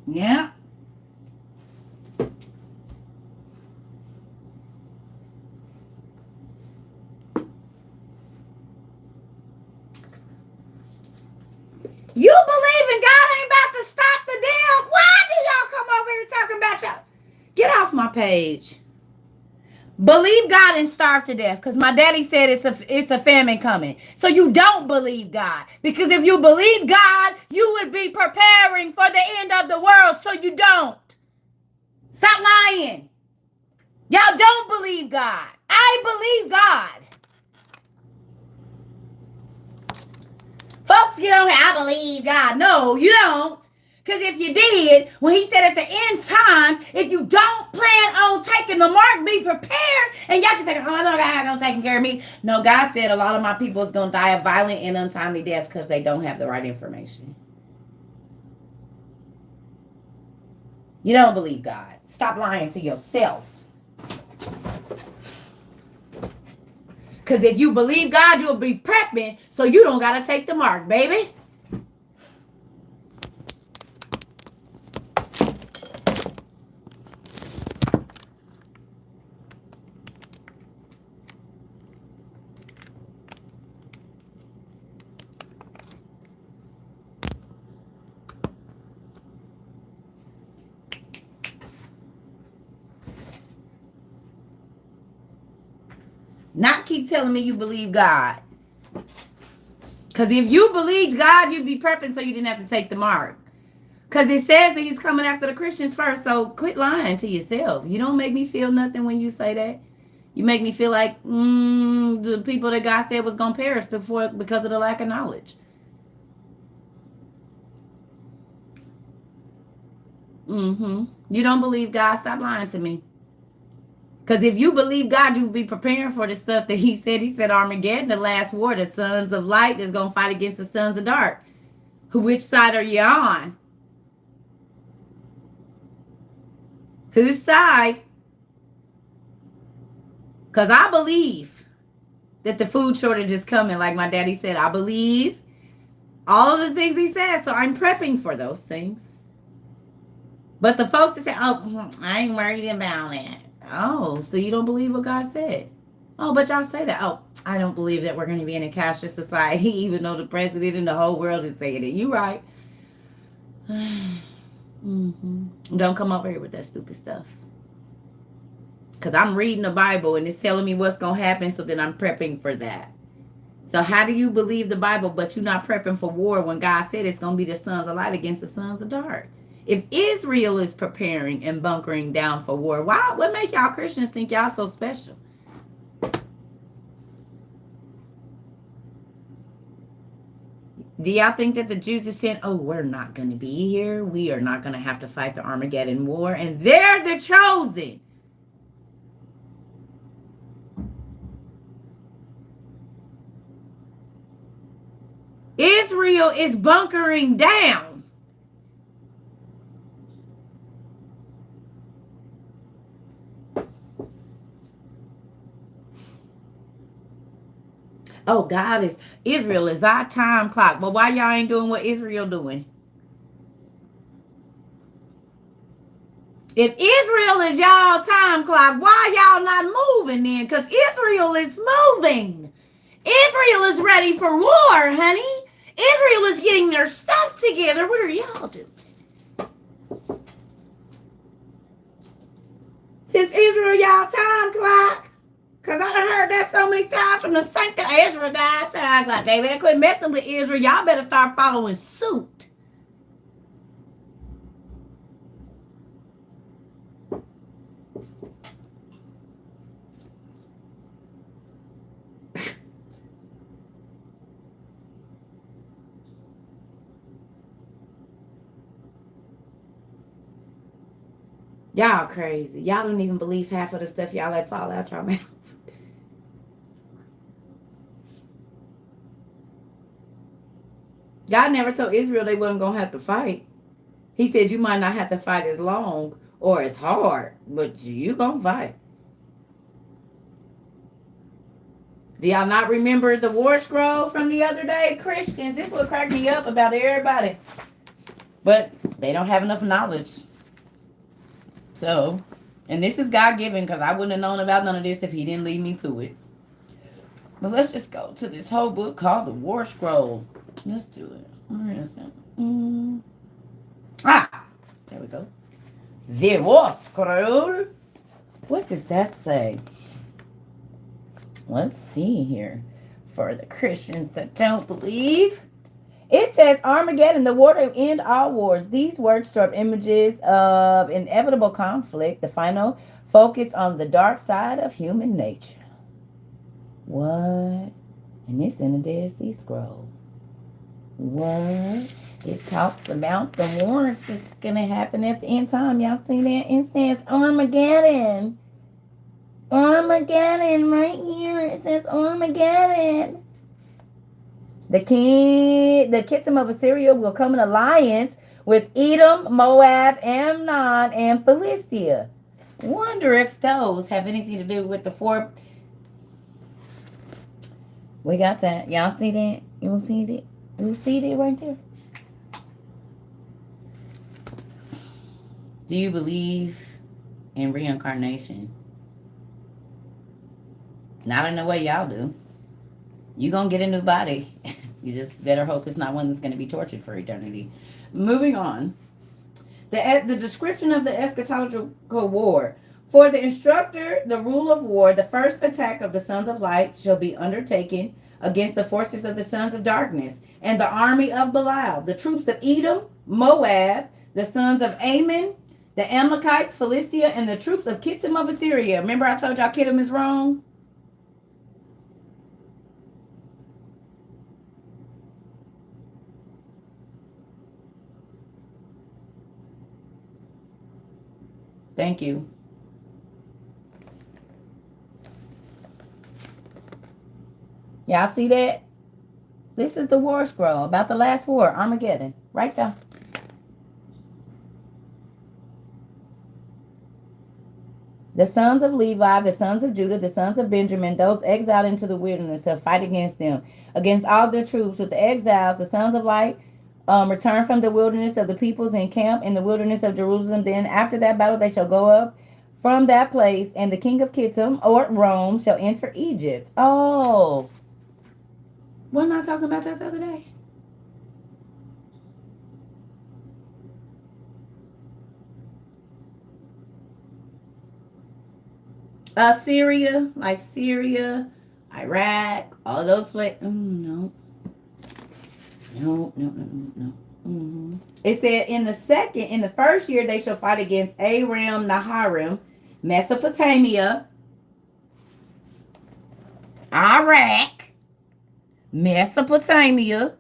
Yeah. You believe in God ain't about to stop the deal? Why do y'all come over here talking about y'all? Get off my page. Believe God and starve to death, because my daddy said it's a famine coming. So you don't believe God, because if you believe God, you would be preparing for the end of the world. So you don't. Stop lying. Y'all don't believe God. I believe God. Folks get on here, I believe God. No, you don't. Because if you did, when he said at the end times, if you don't plan on taking the mark, be prepared. And y'all can say, oh, I know God gonna take care of me. No, God said a lot of my people is going to die a violent and untimely death because they don't have the right information. You don't believe God. Stop lying to yourself. Because if you believe God, you'll be prepping so you don't got to take the mark, baby. Not keep telling me you believe God. Because if you believed God, you'd be prepping so you didn't have to take the mark. Because it says that he's coming after the Christians first. So quit lying to yourself. You don't make me feel nothing when you say that. You make me feel like the people that God said was going to perish because of the lack of knowledge. You don't believe God, stop lying to me. Because if you believe God, you'll be preparing for the stuff that he said. He said Armageddon, the last war, the sons of light is going to fight against the sons of dark. Which side are you on? Whose side? Because I believe that the food shortage is coming, like my daddy said. I believe all of the things he said, so I'm prepping for those things. But the folks that say, oh, I ain't worried about it. Oh, so you don't believe what God said? Oh, but y'all say that. Oh, I don't believe that we're going to be in a cashless society, even though the president and the whole world is saying it. You right. Don't come over here with that stupid stuff. Because I'm reading the Bible and it's telling me what's going to happen, so then I'm prepping for that. So how do you believe the Bible, but you're not prepping for war when God said it's going to be the sons of light against the sons of dark? If Israel is preparing and bunkering down for war, why? What make y'all Christians think y'all so special? Do y'all think that the Jews are saying, oh, we're not going to be here. We are not going to have to fight the Armageddon war. And they're the chosen. Israel is bunkering down. Oh, God is Israel is our time clock. But why y'all ain't doing what Israel doing? If Israel is y'all time clock, why y'all not moving then? Because Israel is moving. Israel is ready for war, honey. Israel is getting their stuff together. What are y'all doing? Since Israel y'all time clock. Because I done heard that so many times from the saint of Israel y'all time clock. They better quit messing with Israel. Y'all better start following suit. Y'all crazy. Y'all don't even believe half of the stuff y'all let fall out y'all mouth. God never told Israel they wasn't going to have to fight. He said you might not have to fight as long or as hard, but you going to fight. Do y'all not remember the war scroll from the other day? Christians, this will crack me up about everybody. But they don't have enough knowledge. So, and this is God-given because I wouldn't have known about none of this if he didn't lead me to it. But let's just go to this whole book called the War Scroll. Let's do it. Where is it? There we go. The War Scroll. What does that say? Let's see here. For the Christians that don't believe. It says Armageddon, the war to end all wars. These words stir up images of inevitable conflict, the final focus on the dark side of human nature. What? And it's in the Dead Sea Scrolls. What? It talks about the wars that's going to happen at the end time. Y'all see that? It says Armageddon. Armageddon right here. It says Armageddon. The Kittim of Assyria will come in alliance with Edom, Moab, Ammon, and Philistia. Wonder if those have anything to do with the four. We got that. Y'all see that? You see it? You see it right there? Do you believe in reincarnation? Not in the way y'all do. You gonna get a new body. You just better hope it's not one that's going to be tortured for eternity. Moving on. The description of the eschatological war. For the instructor, the rule of war, the first attack of the sons of light shall be undertaken against the forces of the sons of darkness and the army of Belial, the troops of Edom, Moab, the sons of Ammon, the Amalekites, Philistia, and the troops of Kittim of Assyria. Remember I told y'all Kittim is wrong? Thank you. Y'all see that? This is the war scroll about the last war, Armageddon. Right there. The sons of Levi, the sons of Judah, the sons of Benjamin, those exiled into the wilderness shall fight against them, against all their troops. With the exiles, the sons of light, return from the wilderness of the peoples and camp in the wilderness of Jerusalem. Then after that battle they shall go up from that place, and the king of Kittim or Rome shall enter Egypt. Oh, wasn't I talking about that the other day? Syria, like Syria, Iraq, all those places. No. Mm-hmm. It said in the first year they shall fight against Aram Naharaim, Mesopotamia, Iraq, Mesopotamia,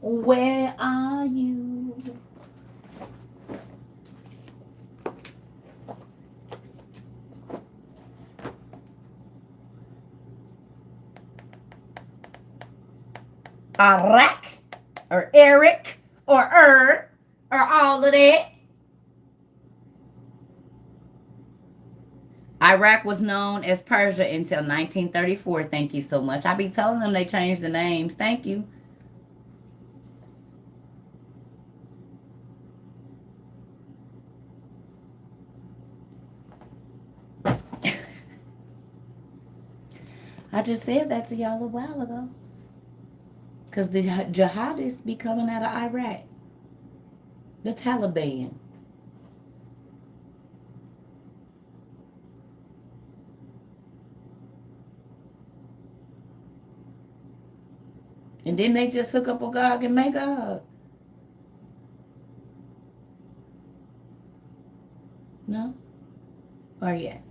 where are you? Iraq or Eric or all of that. Iraq was known as Persia until 1934. Thank you so much. I be telling them they changed the names. Thank you. I just said that to y'all a while ago. Because the jihadists be coming out of Iraq. The Taliban. And then they just hook up with Gog and Magog. No? Or yes?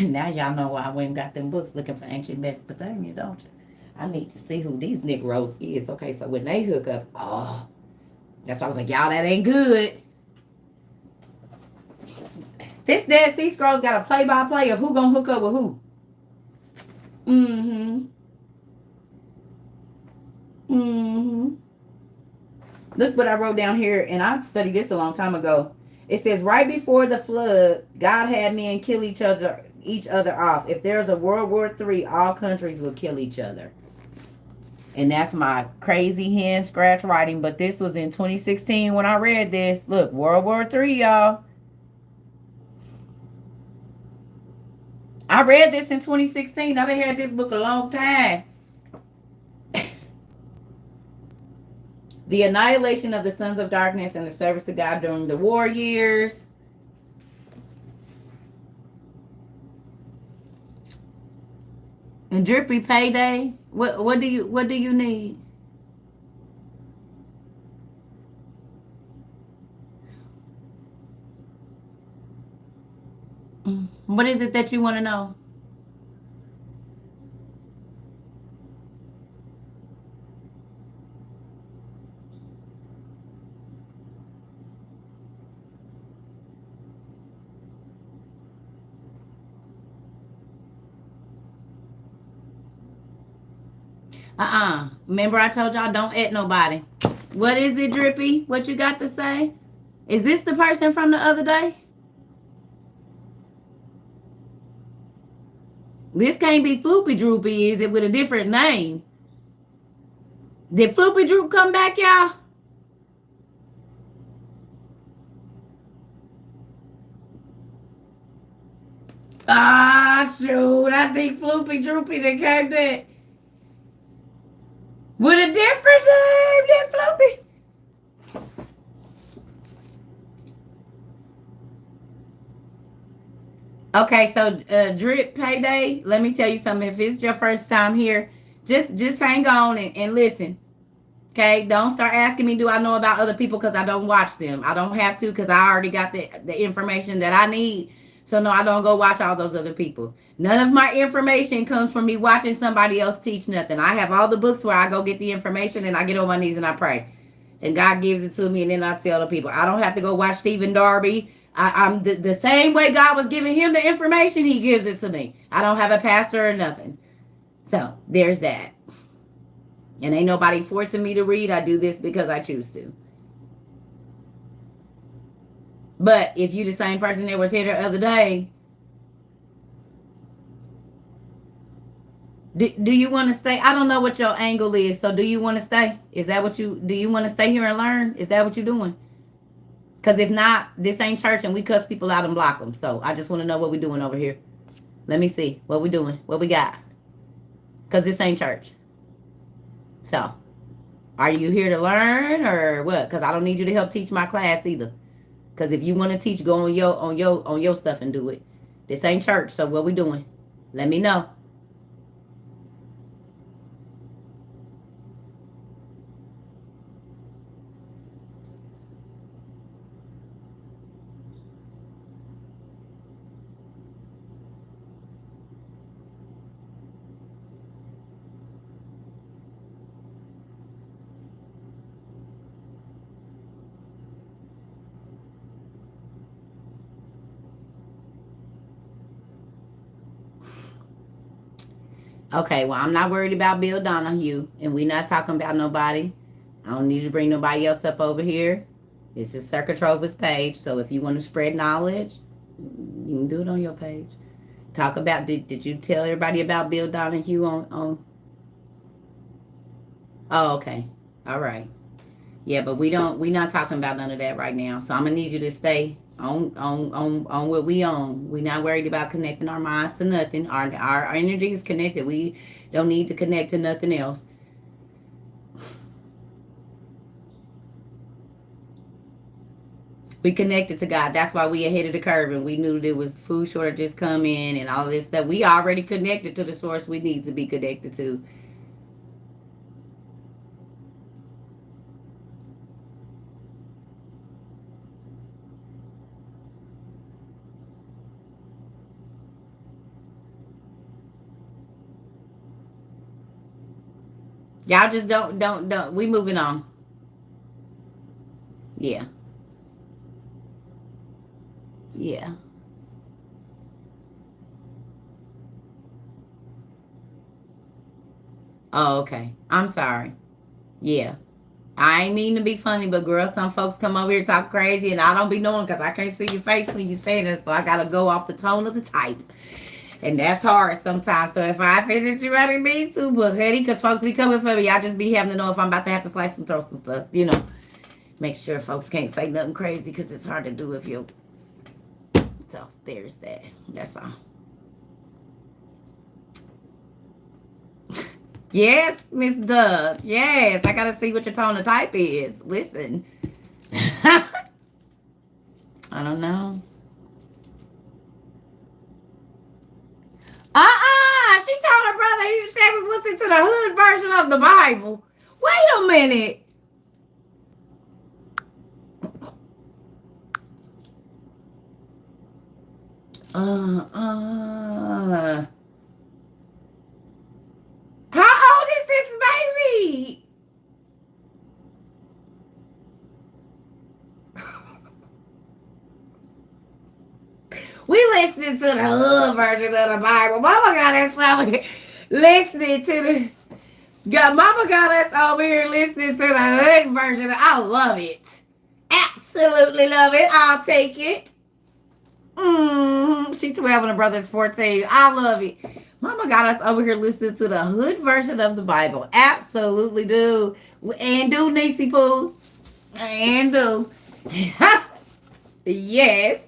Now y'all know why I went and got them books looking for ancient Mesopotamia, don't you? I need to see who these Negroes is. Okay, so when they hook up, oh, that's why I was like, y'all, that ain't good. This Dead Sea Scrolls got a play-by-play of who gonna hook up with who. Mm-hmm. Mm-hmm. Look what I wrote down here, and I studied this a long time ago. It says, right before the flood, God had men kill each other off. If there's a World War III, all countries will kill each other. And that's my crazy hand scratch writing. But this was in 2016 when I read this. Look, World War III, y'all. I read this in 2016. Now they had this book a long time. The annihilation of the sons of darkness and the service to God during the war years. And Drippy Payday. What do you need? What is it that you want to know? Remember I told y'all don't at nobody. What is it, Drippy? What you got to say? Is this the person from the other day? This can't be Floopy Droopy, is it, with a different name? Did Floopy Droop come back, y'all? Ah, shoot. I think Floopy Droopy that came back. With a different name than Floopy. Okay, so Drip Payday, let me tell you something. If it's your first time here, just hang on and listen. Okay, don't start asking me, do I know about other people, because I don't watch them. I don't have to, because I already got the information that I need. So no, I don't go watch all those other people. None of my information comes from me watching somebody else teach nothing. I have all the books where I go get the information and I get on my knees and I pray. And God gives it to me, and then I tell the people. I don't have to go watch Stephen Darby. I'm the same way God was giving him the information, he gives it to me. I don't have a pastor or nothing. So there's that. And ain't nobody forcing me to read. I do this because I choose to. But if you the same person that was here the other day, do you want to stay? I don't know what your angle is. So do you want to stay? Is that what do you want to stay here and learn? Is that what you're doing? Because if not, this ain't church and we cuss people out and block them. So I just want to know what we're doing over here. Let me see what we're doing. What we got? Because this ain't church. So are you here to learn or what? Because I don't need you to help teach my class either. Because if you want to teach, go on your stuff and do it. This ain't church. So what we doing? Let me know. Okay, well, I'm not worried about Bill Donahue, and we're not talking about nobody. I don't need you to bring nobody else up over here. This is Circa Trova's page, so if you want to spread knowledge, you can do it on your page. Talk about, did you tell everybody about Bill Donahue on Oh, okay. All right. Yeah, but we not talking about none of that right now. So I'm gonna need you to stay on what we own. We're not worried about connecting our minds to nothing. Our energy is connected. We don't need to connect to nothing else. We connected to God. That's why we ahead of the curve, and we knew there was food shortages coming and all this stuff. We already connected to the source we need to be connected to. Y'all just don't. We moving on. Yeah. Yeah. Oh, okay. I'm sorry. Yeah. I ain't mean to be funny, but girl, some folks come over here talk crazy, and I don't be knowing because I can't see your face when you say this, so I gotta go off the tone of the type. And that's hard sometimes. So if I offended you, I didn't mean to, but honey, because folks be coming for me, I just be having to know if I'm about to have to slice some throats and stuff, you know. Make sure folks can't say nothing crazy because it's hard to do if you. So there's that. That's all. Yes, Miss Doug. Yes, I gotta see what your tone of type is. Listen. I don't know. She told her brother she was listening to the hood version of the Bible. Wait a minute. How old is this baby? We listening to the hood version of the Bible. Mama got us over here listening to the. Mama got us over here listening to the hood version. I love it. Absolutely love it. I'll take it. She 12 and her brother's 14. I love it. Mama got us over here listening to the hood version of the Bible. Absolutely do. And do, Niecy Pooh. And do. Yes.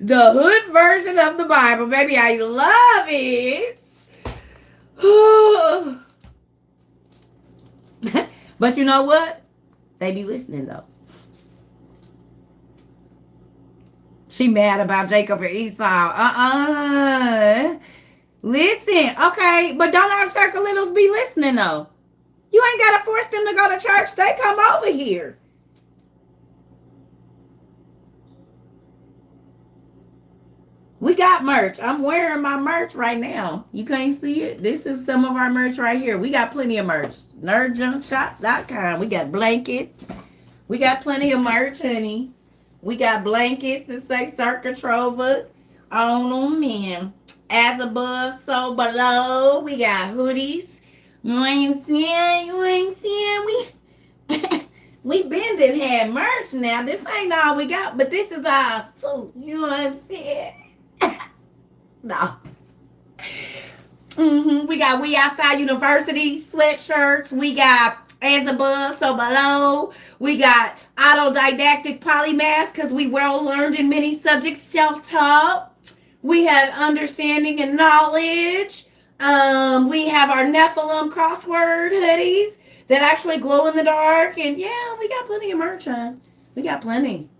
The hood version of the Bible. Baby, I love it. But you know what? They be listening, though. She mad about Jacob and Esau. Listen, okay, but don't our circle littles be listening, though? You ain't got to force them to go to church. They come over here. We got merch. I'm wearing my merch right now. You can't see it. This is some of our merch right here. We got plenty of merch. NerdJunkShop.com. We got blankets. We got plenty of merch, honey. We got blankets that say Circa Trova on them, and as above, so below. We got hoodies. You ain't seeing. We been did had merch now. This ain't all we got, but this is ours too. You know what I'm saying? No. We got We Outside University sweatshirts. We got As Above, So Below. We got Autodidactic Polymath because we well learned in many subjects, self-taught. We have Understanding and Knowledge. We have our Nephilim crossword hoodies that actually glow in the dark. And yeah, we got plenty of merch, huh? We got plenty.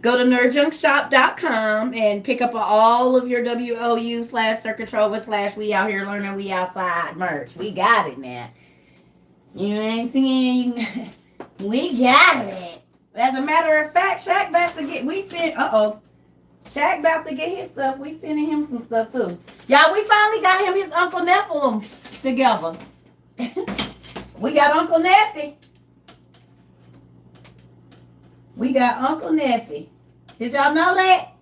Go to nerdjunkshop.com and pick up all of your WOU/Circa Trova/ We Out Here Learning We Outside merch. We got it now. You ain't seeing. We got it. As a matter of fact, Shaq about to get. Shaq about to get his stuff. We sending him some stuff too. Y'all, we finally got him his Uncle Nephilim together. We got Uncle Nephi. We got Uncle Nephi. Did y'all know that?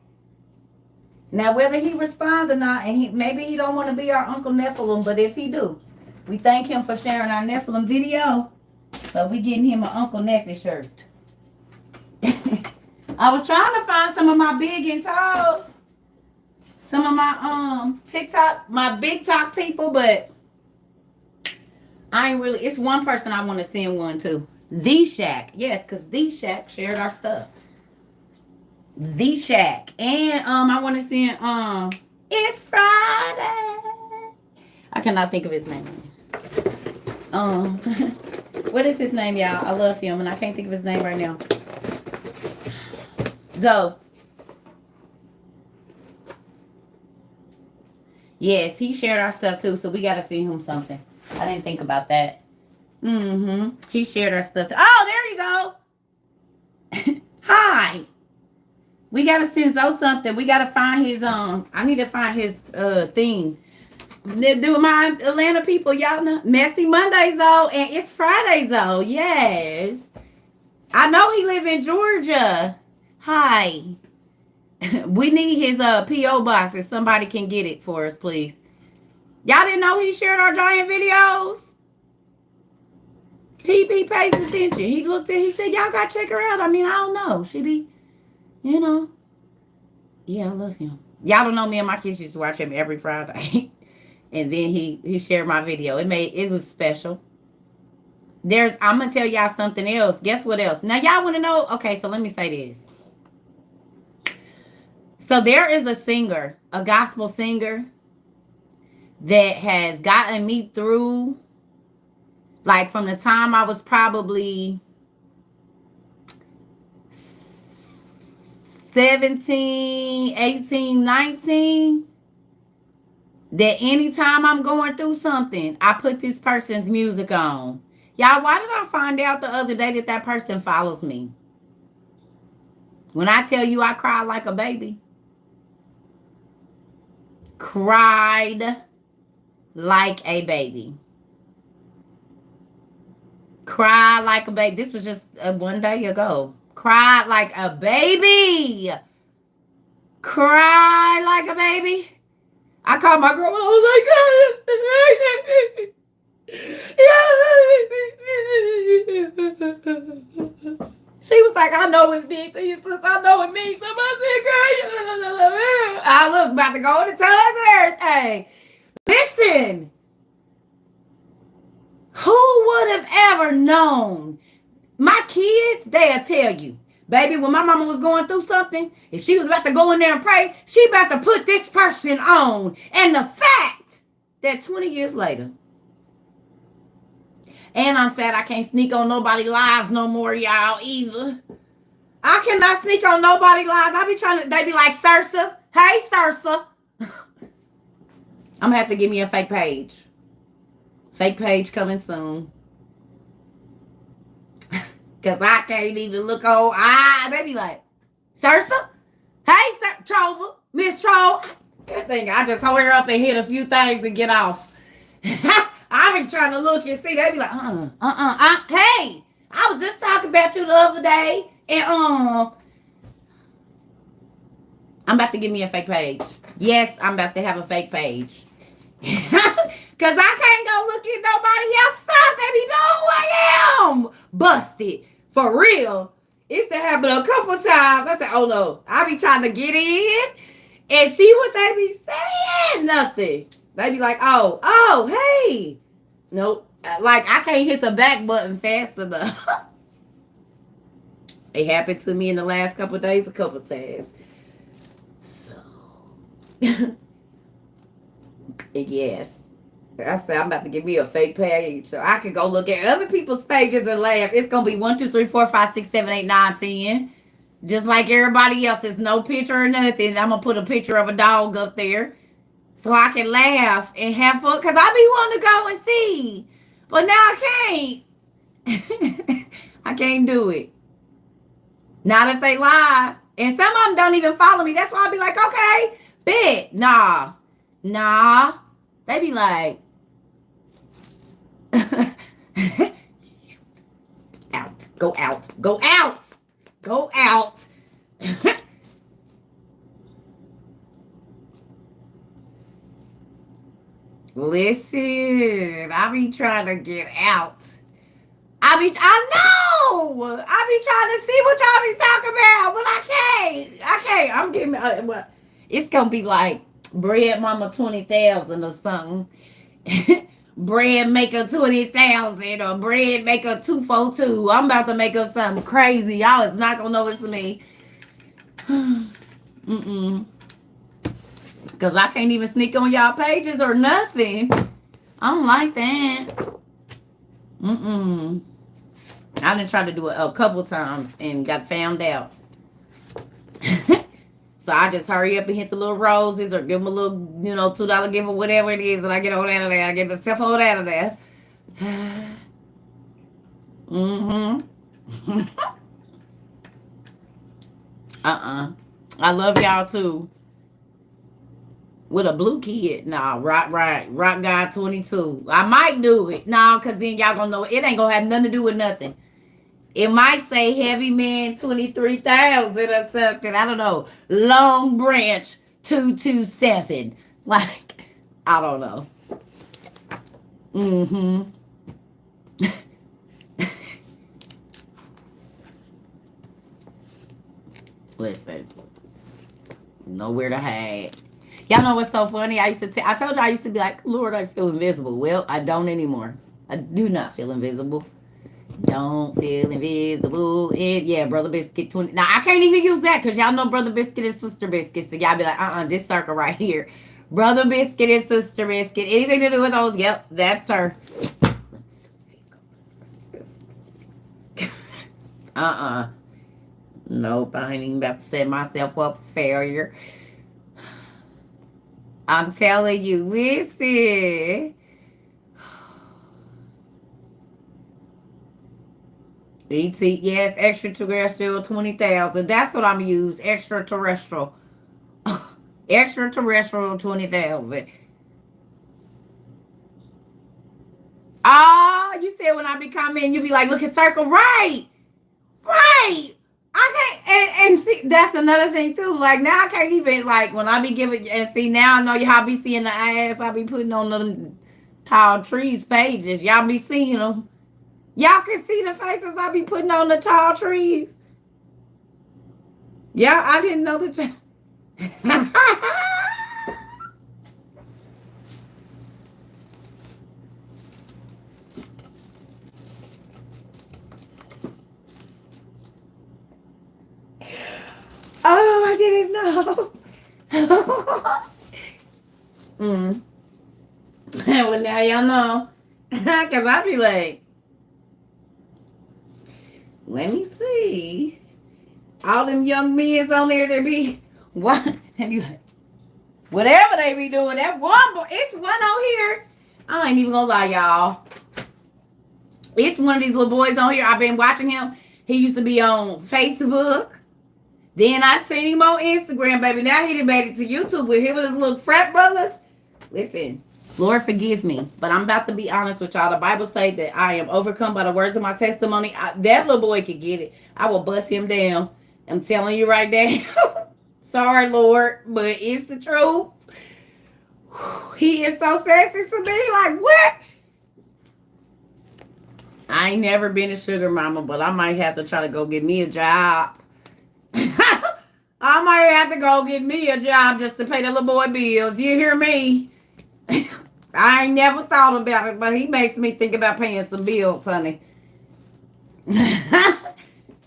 Now, whether he responds or not, and maybe he don't want to be our Uncle Nephilim, but if he do, we thank him for sharing our Nephilim video. So we getting him an Uncle Nephi shirt. I was trying to find some of my big and talls, some of my TikTok, my big talk people, but I ain't really. It's one person I want to send one to. The Shack, yes, because The Shack shared our stuff. The Shack, and I want to send It's Friday. I cannot think of his name. What is his name, y'all? I love him, and I can't think of his name right now. So, yes, he shared our stuff too, so we got to send him something. I didn't think about that. He shared our stuff. Oh, there you go. Hi. We got to send Zoe something. We got to find his, I need to find his, thing. Do my Atlanta people, y'all know? Messy Mondays, though, and it's Fridays, though. Yes. I know he live in Georgia. Hi. We need his P.O. box if somebody can get it for us, please. Y'all didn't know he shared our giant videos? He pays attention. He looked at he said, y'all got to check her out. I mean, I don't know. She be, you know. Yeah, I love him. Y'all don't know me and my kids used to watch him every Friday. And then he shared my video. It was special. I'm going to tell y'all something else. Guess what else? Now, y'all want to know? Okay, so let me say this. So there is a singer, a gospel singer, that has gotten me through, like, from the time I was probably 17, 18, 19, that anytime I'm going through something, I put this person's music on. Y'all, why did I find out the other day that person follows me? When I tell you I cried like a baby. Cried like a baby. Cried like a baby. This was just one day ago. Cried like a baby. Cried like a baby. I called my girl and I was like, she was like, I know it's big to you, sis. I know it means so much. I look about to go in the tubs and everything. Listen. Who would have ever known? My kids, they'll tell you. Baby, when my mama was going through something, if she was about to go in there and pray, she about to put this person on. And the fact that 20 years later, and I'm sad I can't sneak on nobody's lives no more, y'all, either. I cannot sneak on nobody's lives. I be trying to, they be like, Sirsa, hey, Sirsa. I'm going to have to give me a fake page. Fake page coming soon. Because I can't even look on. They be like, Sirsa? Hey, Trover, Miss Troll. That thing, I just hold her up and hit a few things and get off. I be trying to look and see. They be like, hey, I was just talking about you the other day. And, I'm about to give me a fake page. Yes, I'm about to have a fake page. Because I can't go look at nobody else's stuff. They be know who I am. Busted. For real. It's happened a couple times. I said, oh no. I be trying to get in and see what they be saying. Nothing. They be like, oh, hey. Nope. Like, I can't hit the back button fast enough. It happened to me in the last couple of days a couple of times. So, yes. I said, I'm about to give me a fake page so I can go look at other people's pages and laugh. It's going to be 1, 2, 3, 4, 5, 6, 7, 8, 9, 10. Just like everybody else. There's no picture or nothing. I'm going to put a picture of a dog up there so I can laugh and have fun. Because I be wanting to go and see. But now I can't. I can't do it. Not if they live. And some of them don't even follow me. That's why I be like, okay, bet. Nah. They be like, Go out. Listen, I be trying to get out. I know. I be trying to see what y'all be talking about, but I can't. I'm getting, well, it's gonna be like bread mama 20,000 or something. Bread maker 20,000 or bread maker 242. I'm about to make up something crazy. Y'all is not gonna know it's me. Mm-mm. Cause I can't even sneak on y'all pages or nothing. I don't like that. Mm-mm. I done tried to do it a couple times and got found out. So I just hurry up and hit the little roses or give them a little, $2 gift or whatever it is, and I get all out of there. I get myself all out of there. Mm-hmm. I love y'all too. With a blue kid. Nah, Rock Guy 22. I might do it. Nah, because then y'all gonna know it ain't gonna have nothing to do with nothing. It might say Heavy Man 23,000 or something. I don't know. Long Branch 227. Like, I don't know. Mm-hmm. Listen. Nowhere to hide. Y'all know what's so funny? I told you I used to be like, Lord, I feel invisible. Well, I don't anymore. I do not feel invisible. Don't feel invisible. Yeah, Brother Biscuit 20. Now, I can't even use that because y'all know Brother Biscuit is Sister Biscuit. So y'all be like, this circle right here. Brother Biscuit is Sister Biscuit. Anything to do with those? Yep, that's her. Nope, I ain't even about to set myself up for failure. I'm telling you, listen. ET, yes, extraterrestrial 20,000. That's what I'm use. Extraterrestrial. Extraterrestrial 20,000. You said when I be commenting, you be like, look at circle. Right. I can't, and see, that's another thing too. Like now I can't even, like when I be giving, and see now I know y'all be seeing the ass I be putting on the tall trees pages. Y'all be seeing them. Y'all can see the faces I be putting on the tall trees. Yeah, I didn't know that. Oh, I didn't know. Well, now y'all know. Because I be like, let me see. All them young men on there, they be, what? And you like, whatever they be doing, that one boy, it's one on here. I ain't even gonna lie, y'all. It's one of these little boys on here. I've been watching him. He used to be on Facebook. Then I seen him on Instagram, baby. Now he done made it to YouTube with him and his little frat brothers. Listen, Lord forgive me, but I'm about to be honest with y'all. The Bible says that I am overcome by the words of my testimony. That little boy could get it. I will bust him down. I'm telling you right now. Sorry, Lord, but it's the truth. He is so sexy to me. Like, what? I ain't never been a sugar mama, but I might have to try to go get me a job. I might have to go get me a job just to pay the little boy bills. You hear me? I ain't never thought about it, but he makes me think about paying some bills, honey.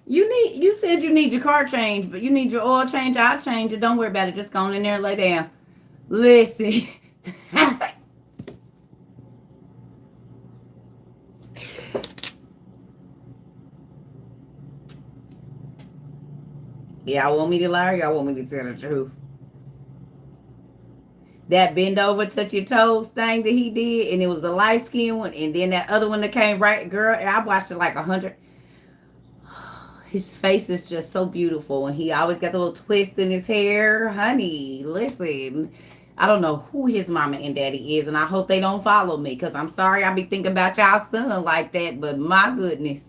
You said you need your car changed, but you need your oil change. I'll change it. Don't worry about it. Just go on in there and lay down. Listen. Y'all want me to lie or y'all want me to tell the truth? That bend over, touch your toes thing that he did, and it was the light skin one, and then that other one that came right, girl, I watched it like 100. His face is just so beautiful, and he always got the little twist in his hair. Honey, listen, I don't know who his mama and daddy is, and I hope they don't follow me, because I'm sorry I be thinking about y'all son like that, but my goodness.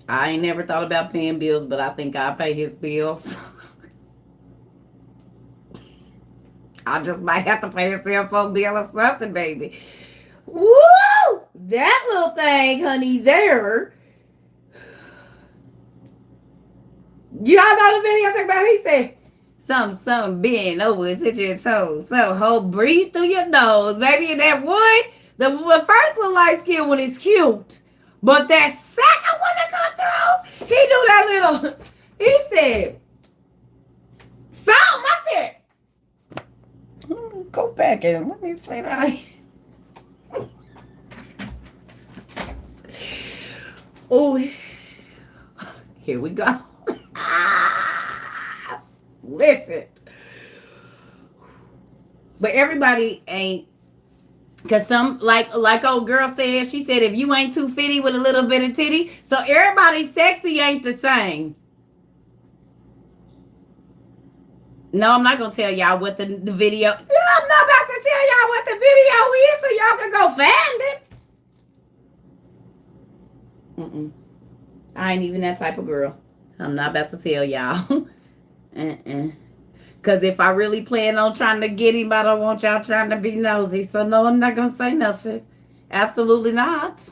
I ain't never thought about paying bills, but I think I'll pay his bills. I just might have to pay a cell phone bill or something, baby. Woo! That little thing, honey, there. Y'all know the video I'm talking about? He said, something bend over, touch your toes. So hold, breathe through your nose. Baby, and that one, the first little light skin one is cute. But that second one that come through, he do that little, he said, I said, go back and let me say that. Oh, here we go. Listen. But everybody ain't, because some, like old girl said, she said, if you ain't too fitty with a little bit of titty, so everybody sexy ain't the same. No, I'm not going to tell y'all what the video, I'm not about to tell y'all what the video is so y'all can go find it. I ain't even that type of girl. I'm not about to tell y'all. Because if I really plan on trying to get him, I don't want y'all trying to be nosy. So no, I'm not going to say nothing. Absolutely not.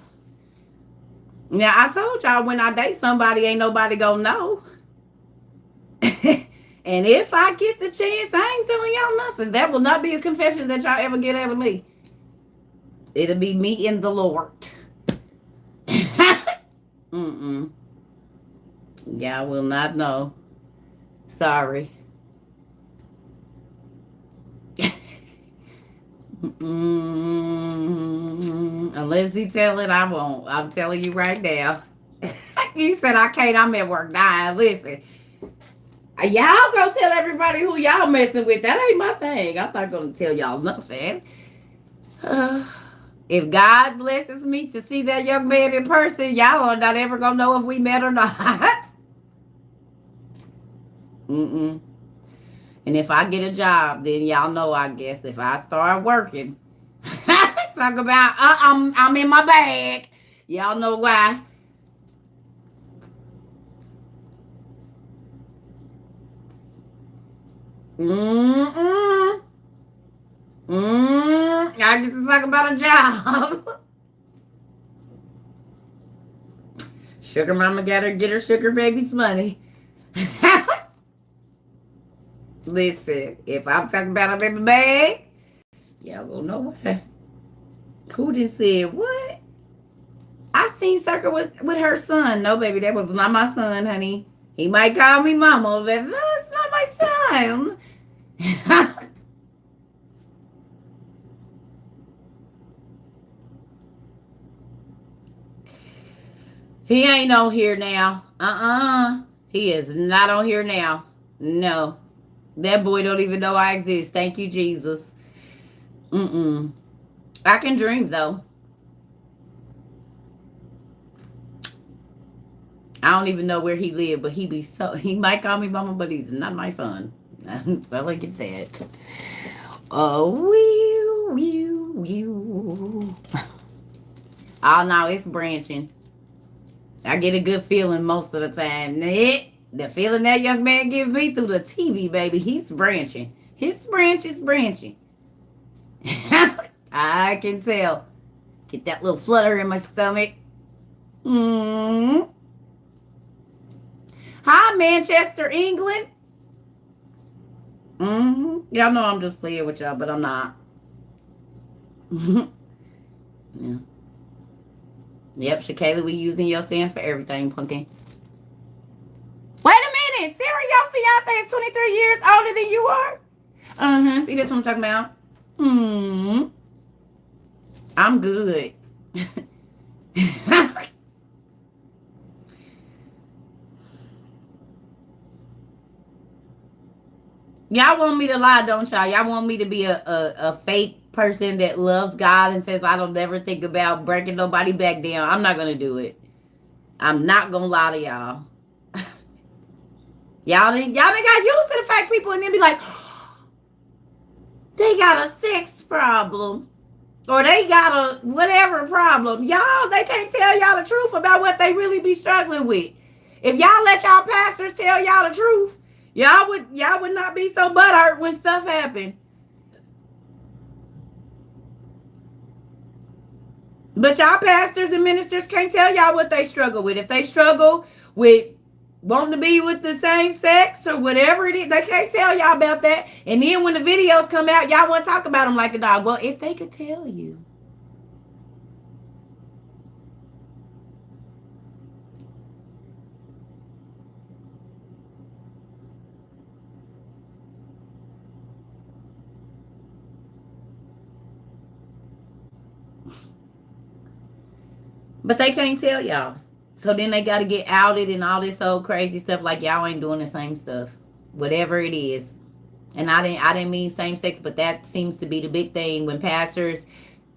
Now, I told y'all when I date somebody, ain't nobody going to know. And if I get the chance, I ain't telling y'all nothing. That will not be a confession that y'all ever get out of me. It'll be me and the Lord. Y'all will not know. Sorry. Unless he tell it, I won't. I'm telling you right now. You said I can't. I'm at work dying. Listen. Y'all go tell everybody who y'all messing with. That ain't my thing. I'm not going to tell y'all nothing. If God blesses me to see that young man in person, y'all are not ever going to know if we met or not. And if I get a job, then y'all know, I guess, if I start working. Talk about, I'm in my bag. Y'all know why. I get to talk about a job. Sugar mama got her, get her sugar baby's money. Listen, if I'm talking about a baby bag, y'all gonna know why. Who just said what? I seen Circa with her son. No, baby, that was not my son, honey. He might call me mama, but no, it's not my son. He ain't on here now. He is not on here now. No. That boy don't even know I exist. Thank you, Jesus. I can dream, though. I don't even know where he live, but he might call me mama, but he's not my son. So look at that. Oh, oh no, it's branching. I get a good feeling most of the time. The feeling that young man gives me through the TV, baby, he's branching. His branch is branching. I can tell. Get that little flutter in my stomach. Hi, Manchester, England. Y'all know I'm just playing with y'all, but I'm not. Yeah. Yep, Shakayla, we using your sand for everything, pumpkin. Wait a minute. Sarah, your fiance is 23 years older than you are? See, this what I'm talking about? I'm good. Y'all want me to lie, don't y'all? Y'all want me to be a fake person that loves God and says I don't never think about breaking nobody back down. I'm not going to do it. I'm not going to lie to y'all. Y'all done got used to the fact people and then be like, they got a sex problem. Or they got a whatever problem. Y'all, they can't tell y'all the truth about what they really be struggling with. If y'all let y'all pastors tell y'all the truth, y'all would not be so butthurt when stuff happened. But y'all pastors and ministers can't tell y'all what they struggle with. If they struggle with wanting to be with the same sex or whatever it is, they can't tell y'all about that. And then when the videos come out, y'all want to talk about them like a dog. Well, if they could tell you. But they can't tell y'all. So then they got to get outed and all this old crazy stuff like y'all ain't doing the same stuff. Whatever it is. And I didn't mean same sex, but that seems to be the big thing when pastors,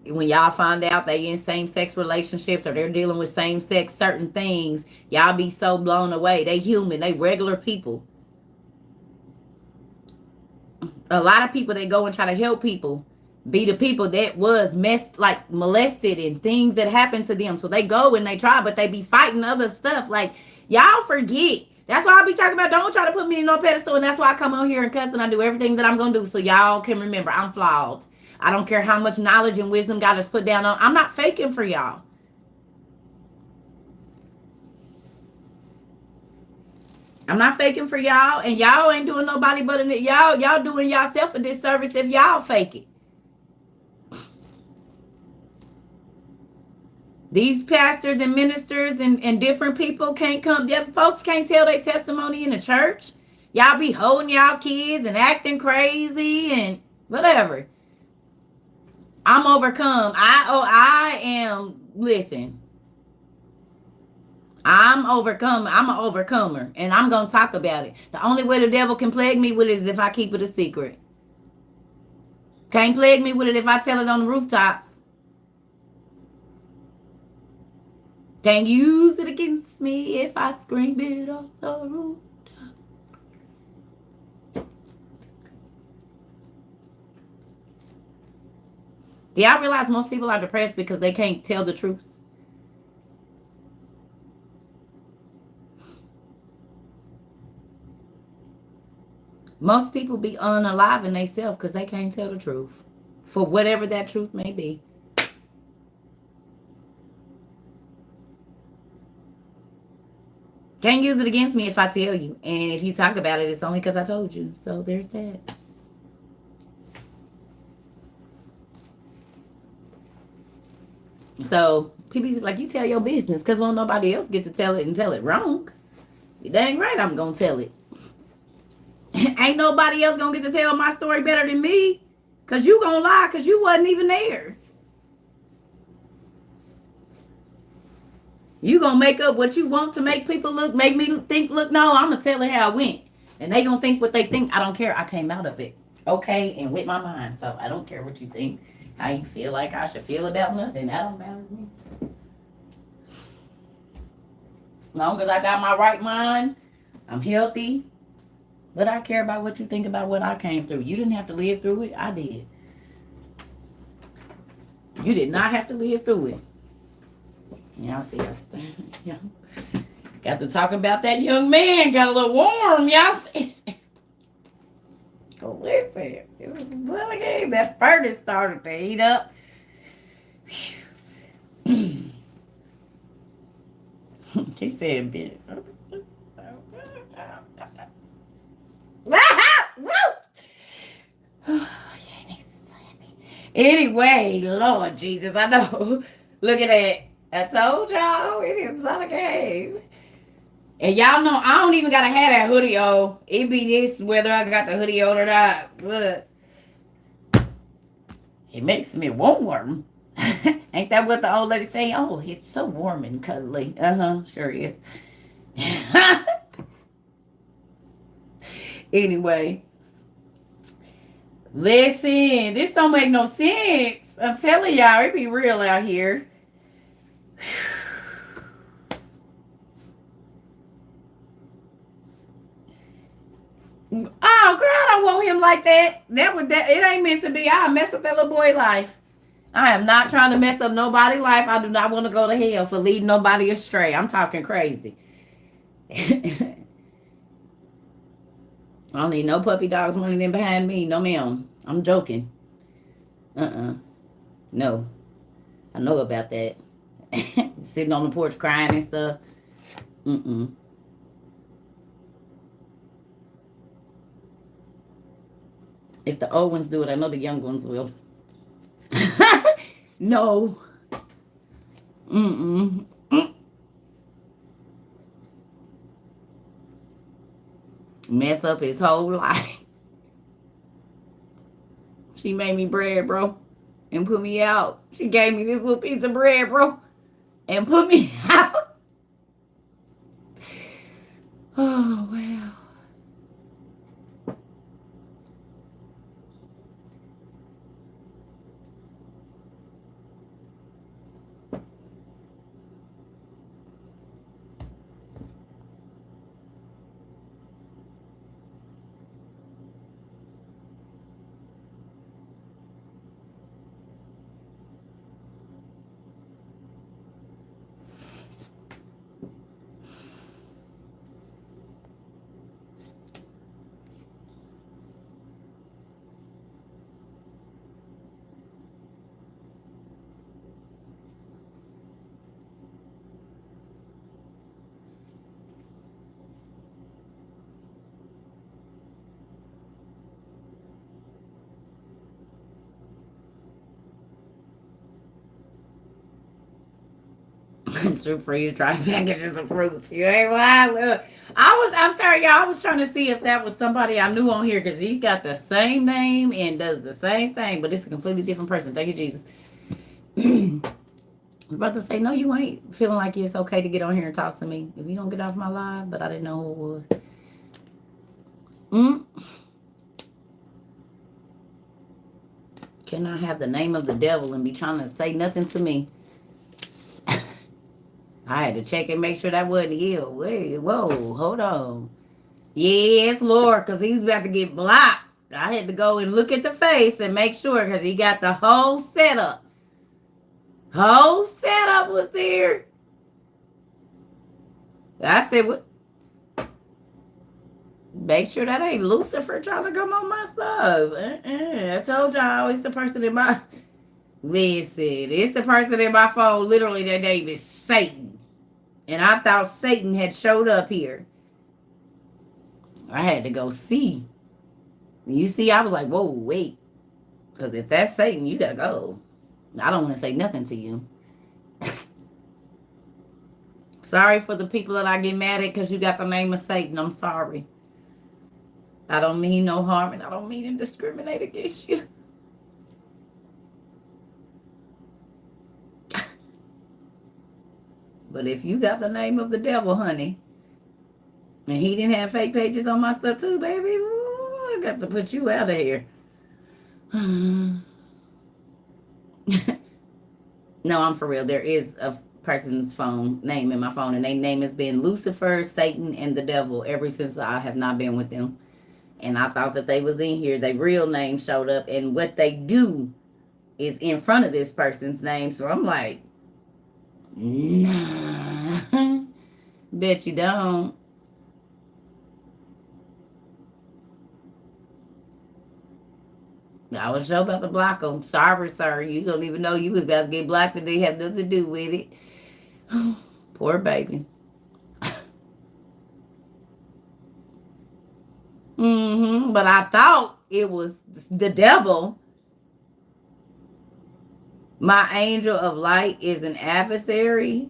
when y'all find out they in same sex relationships or they're dealing with same sex certain things, y'all be so blown away. They human, they regular people. A lot of people that go and try to help people be the people that was molested and things that happened to them. So they go and they try, but they be fighting other stuff. Like, y'all forget. That's why I be talking about, don't try to put me in no pedestal. And that's why I come on here and cuss and I do everything that I'm going to do. So y'all can remember I'm flawed. I don't care how much knowledge and wisdom God has put down on. I'm not faking for y'all. I'm not faking for y'all. And y'all ain't doing nobody but y'all doing yourself a disservice if y'all fake it. These pastors and ministers and different people can't come. Folks can't tell their testimony in the church. Y'all be holding y'all kids and acting crazy and whatever. I'm overcome. I am, listen. I'm overcome. I'm an overcomer. And I'm going to talk about it. The only way the devil can plague me with it is if I keep it a secret. Can't plague me with it if I tell it on the rooftops. Can't use it against me if I scream it off the roof. Do y'all realize most people are depressed because they can't tell the truth? Most people be unalive in themselves because they can't tell the truth. For whatever that truth may be. Can't use it against me if I tell you. And if you talk about it, it's only because I told you. So there's that. So people be like, you tell your business because won't nobody else get to tell it and tell it wrong. You dang right I'm going to tell it. Ain't nobody else going to get to tell my story better than me because you going to lie because you wasn't even there. You gonna make up what you want to make people look, make me think, look, no, I'm gonna tell it how it went. And they gonna think what they think. I don't care. I came out of it. Okay, and with my mind. So I don't care what you think, how you feel like I should feel about nothing. That don't matter to me. As long as I got my right mind, I'm healthy. But I care about what you think about what I came through. You didn't have to live through it. I did. You did not have to live through it. Y'all see us. Yeah. Got to talk about that young man. Got a little warm. Y'all see. Oh, listen. It was a little game. That furnace started to heat up. She said, bitch. Anyway, Lord Jesus, I know. Look at that. I told y'all it is not a game. And y'all know I don't even gotta have that hoodie on. It be this whether I got the hoodie on or not. Look. It makes me warm. Ain't that what the old lady say? Oh, it's so warm and cuddly. Sure is. Anyway. Listen, this don't make no sense. I'm telling y'all, it be real out here. Oh, girl, I don't want him like that. It ain't meant to be. I'll mess up that little boy life. I am not trying to mess up nobody's life. I do not want to go to hell for leading nobody astray. I'm talking crazy. I don't need no puppy dogs running in behind me. No, ma'am. I'm joking. No. I know about that. Sitting on the porch crying and stuff. Mm-mm. If the old ones do it, I know the young ones will. No. Mm-mm. Mess up his whole life. She made me bread, bro, and put me out. She gave me this little piece of bread, bro, and put me out. Oh, wow. Two freeze dried packages of fruits. You ain't lying. Look. I'm sorry, y'all. I was trying to see if that was somebody I knew on here because he got the same name and does the same thing, but it's a completely different person. Thank you, Jesus. I was about to say, no, you ain't feeling like it's okay to get on here and talk to me. If you don't get off my live, but I didn't know who it was. Can I have the name of the devil and be trying to say nothing to me? I had to check and make sure that wasn't healed. Wait, whoa, hold on. Yes, Lord, because he's about to get blocked. I had to go and look at the face and make sure because he got the whole setup. Whole setup was there. I said, what? Make sure that ain't Lucifer trying to come on my stuff. I told y'all it's the person in my... Listen, it's the person in my phone. Literally, their name is Satan. And I thought Satan had showed up here. I had to go see. You see, I was like, whoa, wait. Because if that's Satan, you got to go. I don't want to say nothing to you. Sorry for the people that I get mad at because you got the name of Satan. I'm sorry. I don't mean no harm and I don't mean to discriminate against you. But if you got the name of the devil, honey, and he didn't have fake pages on my stuff too, baby, ooh, I got to put you out of here. No, I'm for real. There is a person's phone name in my phone, and their name has been Lucifer, Satan, and the devil ever since I have not been with them. And I thought that they was in here. Their real name showed up, and what they do is in front of this person's name. So I'm like, nah, bet you don't. I was sure about to block them. Sorry, sir. You don't even know you was about to get blocked and they have nothing to do with it. Poor baby. But I thought it was the devil. My angel of light is an adversary.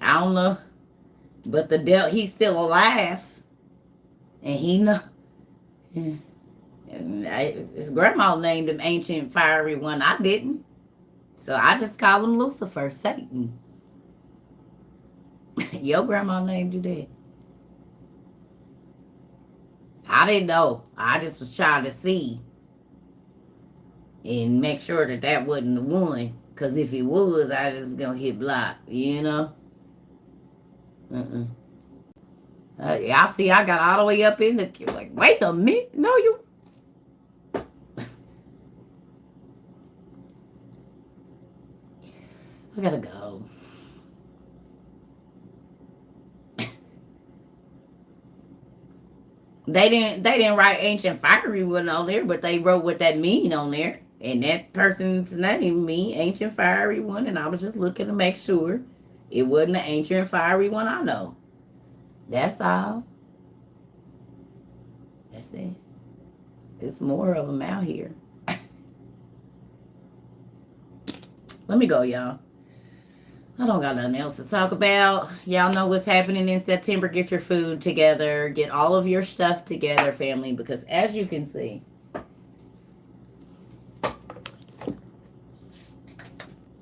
I don't know. But the devil, he's still alive. And he know. His grandma named him Ancient Fiery One. I didn't. So I just call him Lucifer, Satan. Your grandma named you that. I didn't know. I just was trying to see. And make sure that that wasn't the one. Because if it was, I just going to hit block. You know? Y'all see, I got all the way up in the queue. Like, wait a minute. No, you. I gotta go. They didn't write ancient fiery one on there, but they wrote what that mean on there. And that person's name mean ancient fiery one, and I was just looking to make sure it wasn't the ancient fiery one I know. That's all. That's it. There's more of them out here. Let me go, y'all. I don't got nothing else to talk about. Y'all know what's happening in September. Get your food together. Get all of your stuff together, family, because as you can see,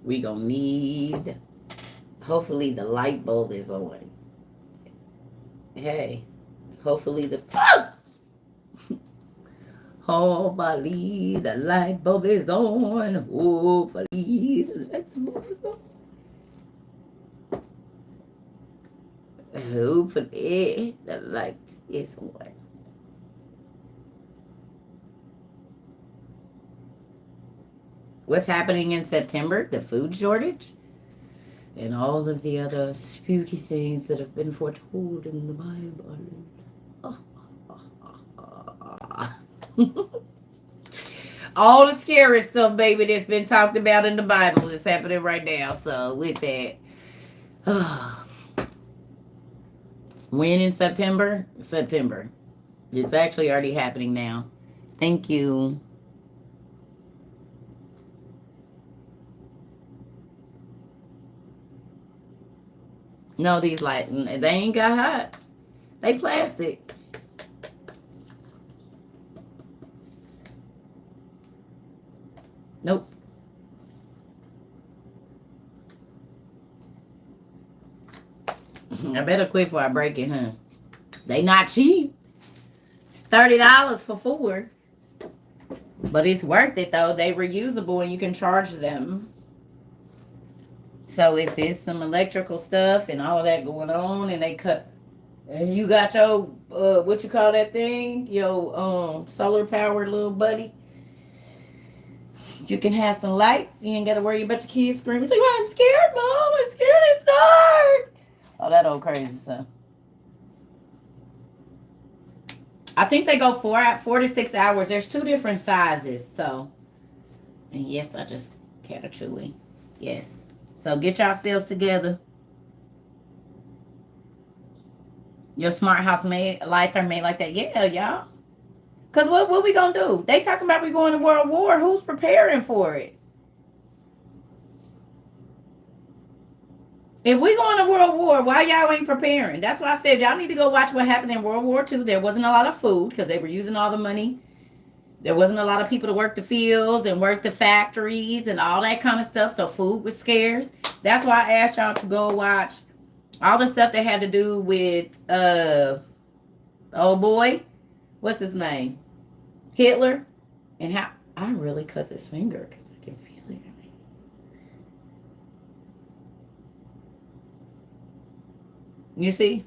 we gonna need, hopefully the light bulb is on. Hey, hopefully the, hopefully the light bulb is on. Hopefully the light bulb is on. Hopefully the light is on. What's happening in September? The food shortage? And all of the other spooky things that have been foretold in the Bible. All the scary stuff, baby, that's been talked about in the Bible is happening right now. So with that, when in September? September. It's actually already happening now. Thank you. No, these lights, they ain't got hot. They plastic. Nope. I better quit before I break it, huh? They not cheap. It's $30 for 4. But it's worth it, though. They reusable and you can charge them. So if it's some electrical stuff and all that going on and they cut, and you got your, what you call that thing? Your solar powered little buddy. You can have some lights. You ain't got to worry about your kids screaming. Like, I'm scared, Mom. I'm scared it's dark. All that old crazy stuff. I think they go 4 to 6 hours. There's 2 different sizes. So, and yes, I just had a chewy. Yes. So get yourselves together. Your smart house lights are made like that. Yeah, y'all. Because what we going to do? They talking about we going to World War. Who's preparing for it? If we going to World War, why y'all ain't preparing? That's why I said y'all need to go watch what happened in World War II. There wasn't a lot of food because they were using all the money. There wasn't a lot of people to work the fields and work the factories and all that kind of stuff. So food was scarce. That's why I asked y'all to go watch all the stuff that had to do with, oh boy, what's his name? Hitler. And how, I really cut this finger because I can feel it. You see?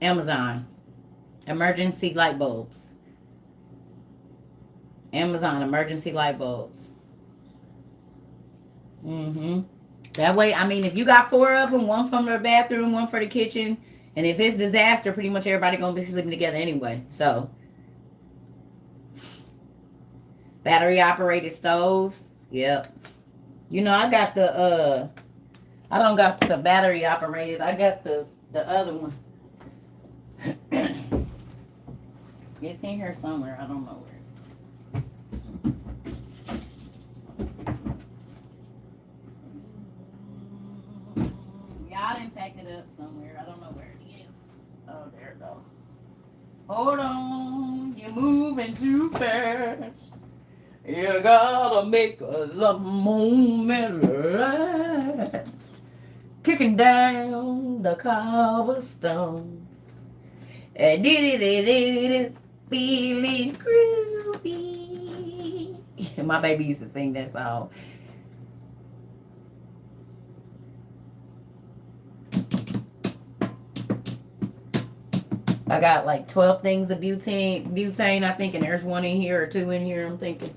Amazon. Emergency light bulbs. Amazon emergency light bulbs. That way, I mean, if you got 4 of them, 1 from the bathroom, 1 for the kitchen, and if it's disaster, pretty much everybody gonna be sleeping together anyway. So, battery operated stoves. Yep. You know, I got the I don't got the battery operated. I got the other one. It's in here somewhere. I don't know where. I done packed it up somewhere. I don't know where it is. Oh, there it goes. Hold on. You're moving too fast. You gotta make the moment last. Kicking down the cobblestone. Feeling groovy. My baby used to sing that song. I got like 12 things of butane, I think, and there's 1 in here or 2 in here, I'm thinking.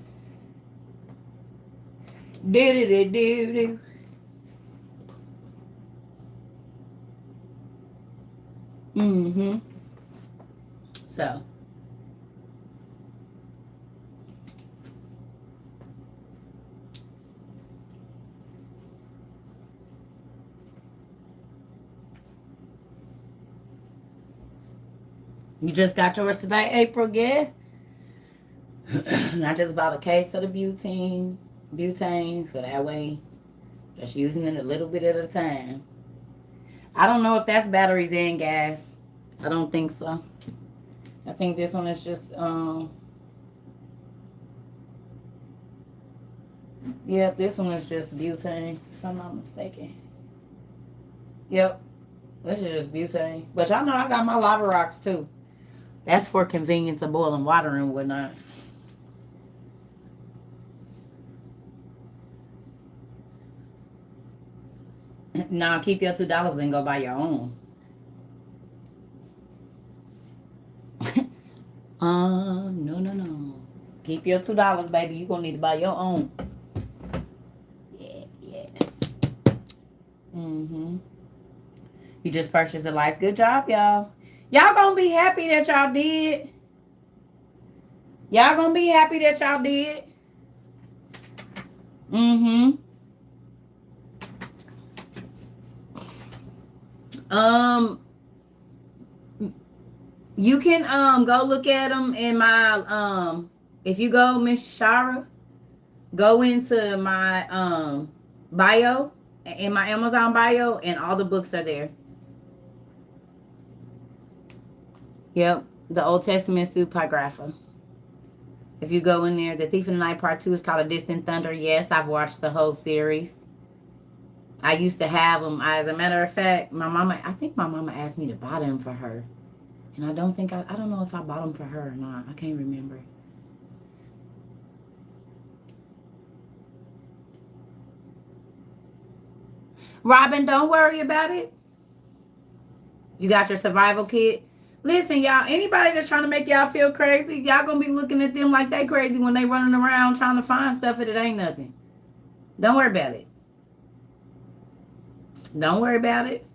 Do-do-do-do-do. Mm-hmm. So. You just got yours today, April, yeah? And I just bought a case of the butane, so that way, just using it a little bit at a time. I don't know if that's batteries and gas. I don't think so. I think this one is just, yep, this one is just butane, if I'm not mistaken. Yep, this is just butane. But y'all know I got my lava rocks too. That's for convenience of boiling water and whatnot. Now keep your $2 and go buy your own. No. Keep your $2, baby. You gonna need to buy your own. Yeah. You just purchased a lights. Good job, y'all. Y'all gonna be happy that y'all did. Y'all gonna be happy that y'all did. You can go look at them in my if you go, Miss Shara, go into my bio, in my Amazon bio, and all the books are there. Yep, the Old Testament Supagrapha. If you go in there, The Thief in the Night Part 2 is called A Distant Thunder. Yes, I've watched the whole series. I used to have them. As a matter of fact, I think my mama asked me to buy them for her. And I don't know if I bought them for her or not. I can't remember. Robin, don't worry about it. You got your survival kit. Listen, y'all, anybody that's trying to make y'all feel crazy, y'all gonna be looking at them like they crazy when they running around trying to find stuff and it ain't nothing. Don't worry about it. Don't worry about it.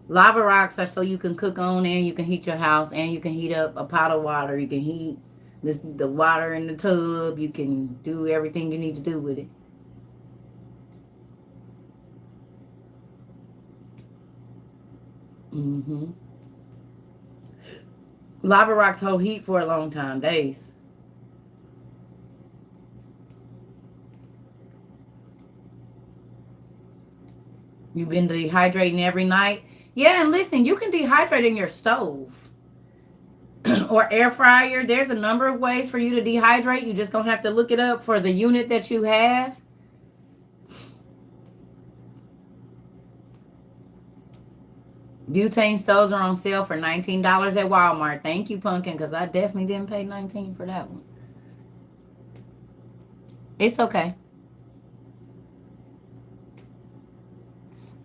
Lava rocks are so you can cook on and you can heat your house and you can heat up a pot of water. You can heat the water in the tub. You can do everything you need to do with it. Lava rocks hold heat for a long time, days. You've been dehydrating every night? Yeah, and listen, you can dehydrate in your stove or air fryer. There's a number of ways for you to dehydrate. You just gonna have to look it up for the unit that you have. Butane stoves are on sale for $19 at Walmart. Thank you, Pumpkin, because I definitely didn't pay $19 for that one. It's okay.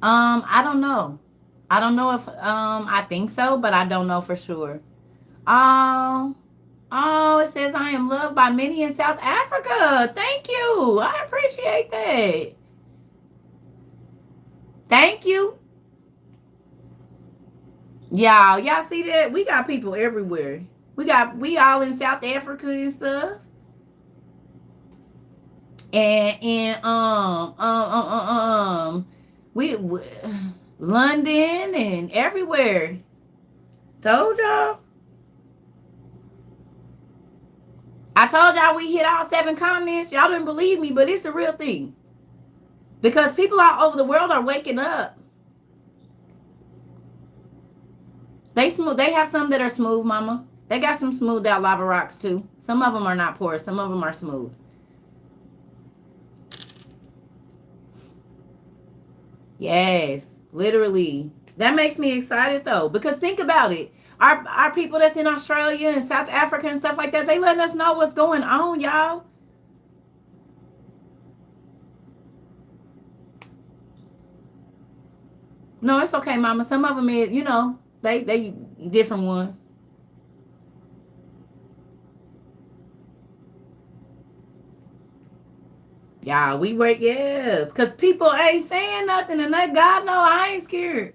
I don't know. I don't know if I think so, but I don't know for sure. Oh, it says I am loved by many in South Africa. Thank you. I appreciate that. Thank you. Y'all see that? We got people everywhere. We all in South Africa and stuff. And we London and everywhere. Told y'all. I told y'all we hit all 7 continents. Y'all didn't believe me, but it's the real thing. Because people all over the world are waking up. They have some that are smooth, mama. They got some smoothed out lava rocks too. Some of them are not porous. Some of them are smooth. Yes, literally. That makes me excited though, because think about it. Our people that's in Australia and South Africa and stuff like that, they letting us know what's going on, y'all. No, it's okay, mama. Some of them is, they different ones. Y'all, we work, yeah. Because people ain't saying nothing and let God know I ain't scared.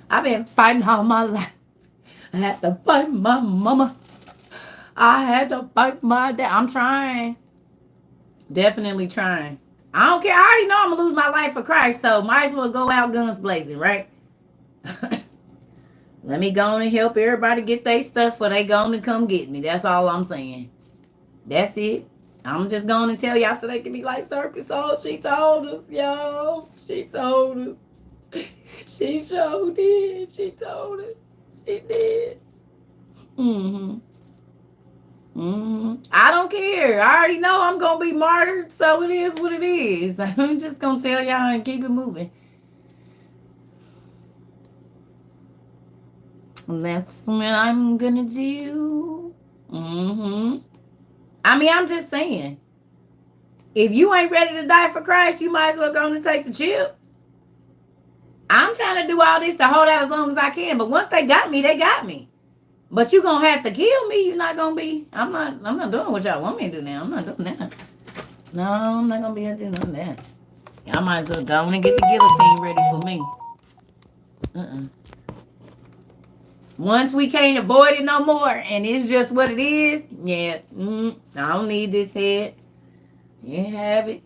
I've been fighting all my life. I had to fight my mama. I had to fight my dad. I'm trying. Definitely trying. I don't care. I already know I'm gonna lose my life for Christ, so might as well go out guns blazing, right? Let me go on and help everybody get their stuff before they go on and come get me. That's all I'm saying. That's it. I'm just going to tell y'all so they can be like, Circus. Oh, she told us, yo. She told us. She sure did. She told us. She did. I don't care. I already know I'm going to be martyred, so it is what it is. I'm just going to tell y'all and keep it moving. That's what I'm going to do. I mean, I'm just saying. If you ain't ready to die for Christ, you might as well go on and take the chip. I'm trying to do all this to hold out as long as I can. But once they got me, they got me. But you gonna have to kill me. You're not gonna be. I'm not doing what y'all want me to do now. I'm not doing that. No, I'm not gonna be able to do none of that. Y'all might as well go on and get the guillotine ready for me. Once we can't avoid it no more, and it's just what it is, yeah. I don't need this head. You have it.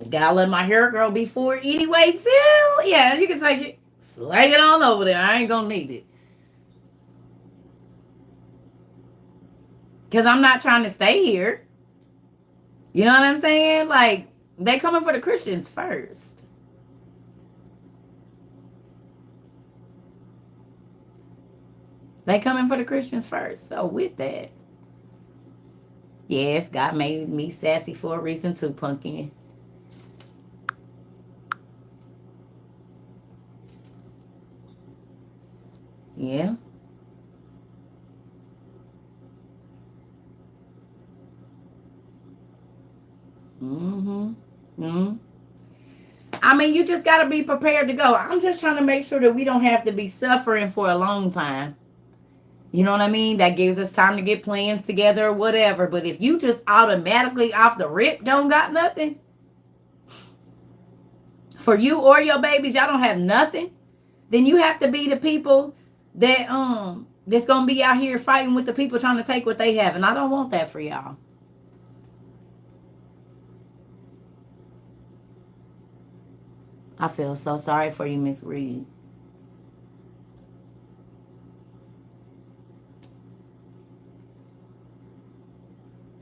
Gotta let my hair grow before anyway, too. Yeah, you can take it. Slang it on over there. I ain't gonna need it. Because I'm not trying to stay here. You know what I'm saying? Like, they coming for the Christians first. They coming for the Christians first. So with that, yes, God made me sassy for a reason too, Pumpkin. Yeah. I mean, you just got to be prepared to go. I'm just trying to make sure that we don't have to be suffering for a long time. You know what I mean? That gives us time to get plans together or whatever. But if you just automatically off the rip don't got nothing, for you or your babies, y'all don't have nothing, then you have to be the people that that's gonna be out here fighting with the people trying to take what they have. And I don't want that for y'all. I feel so sorry for you, Miss Reed.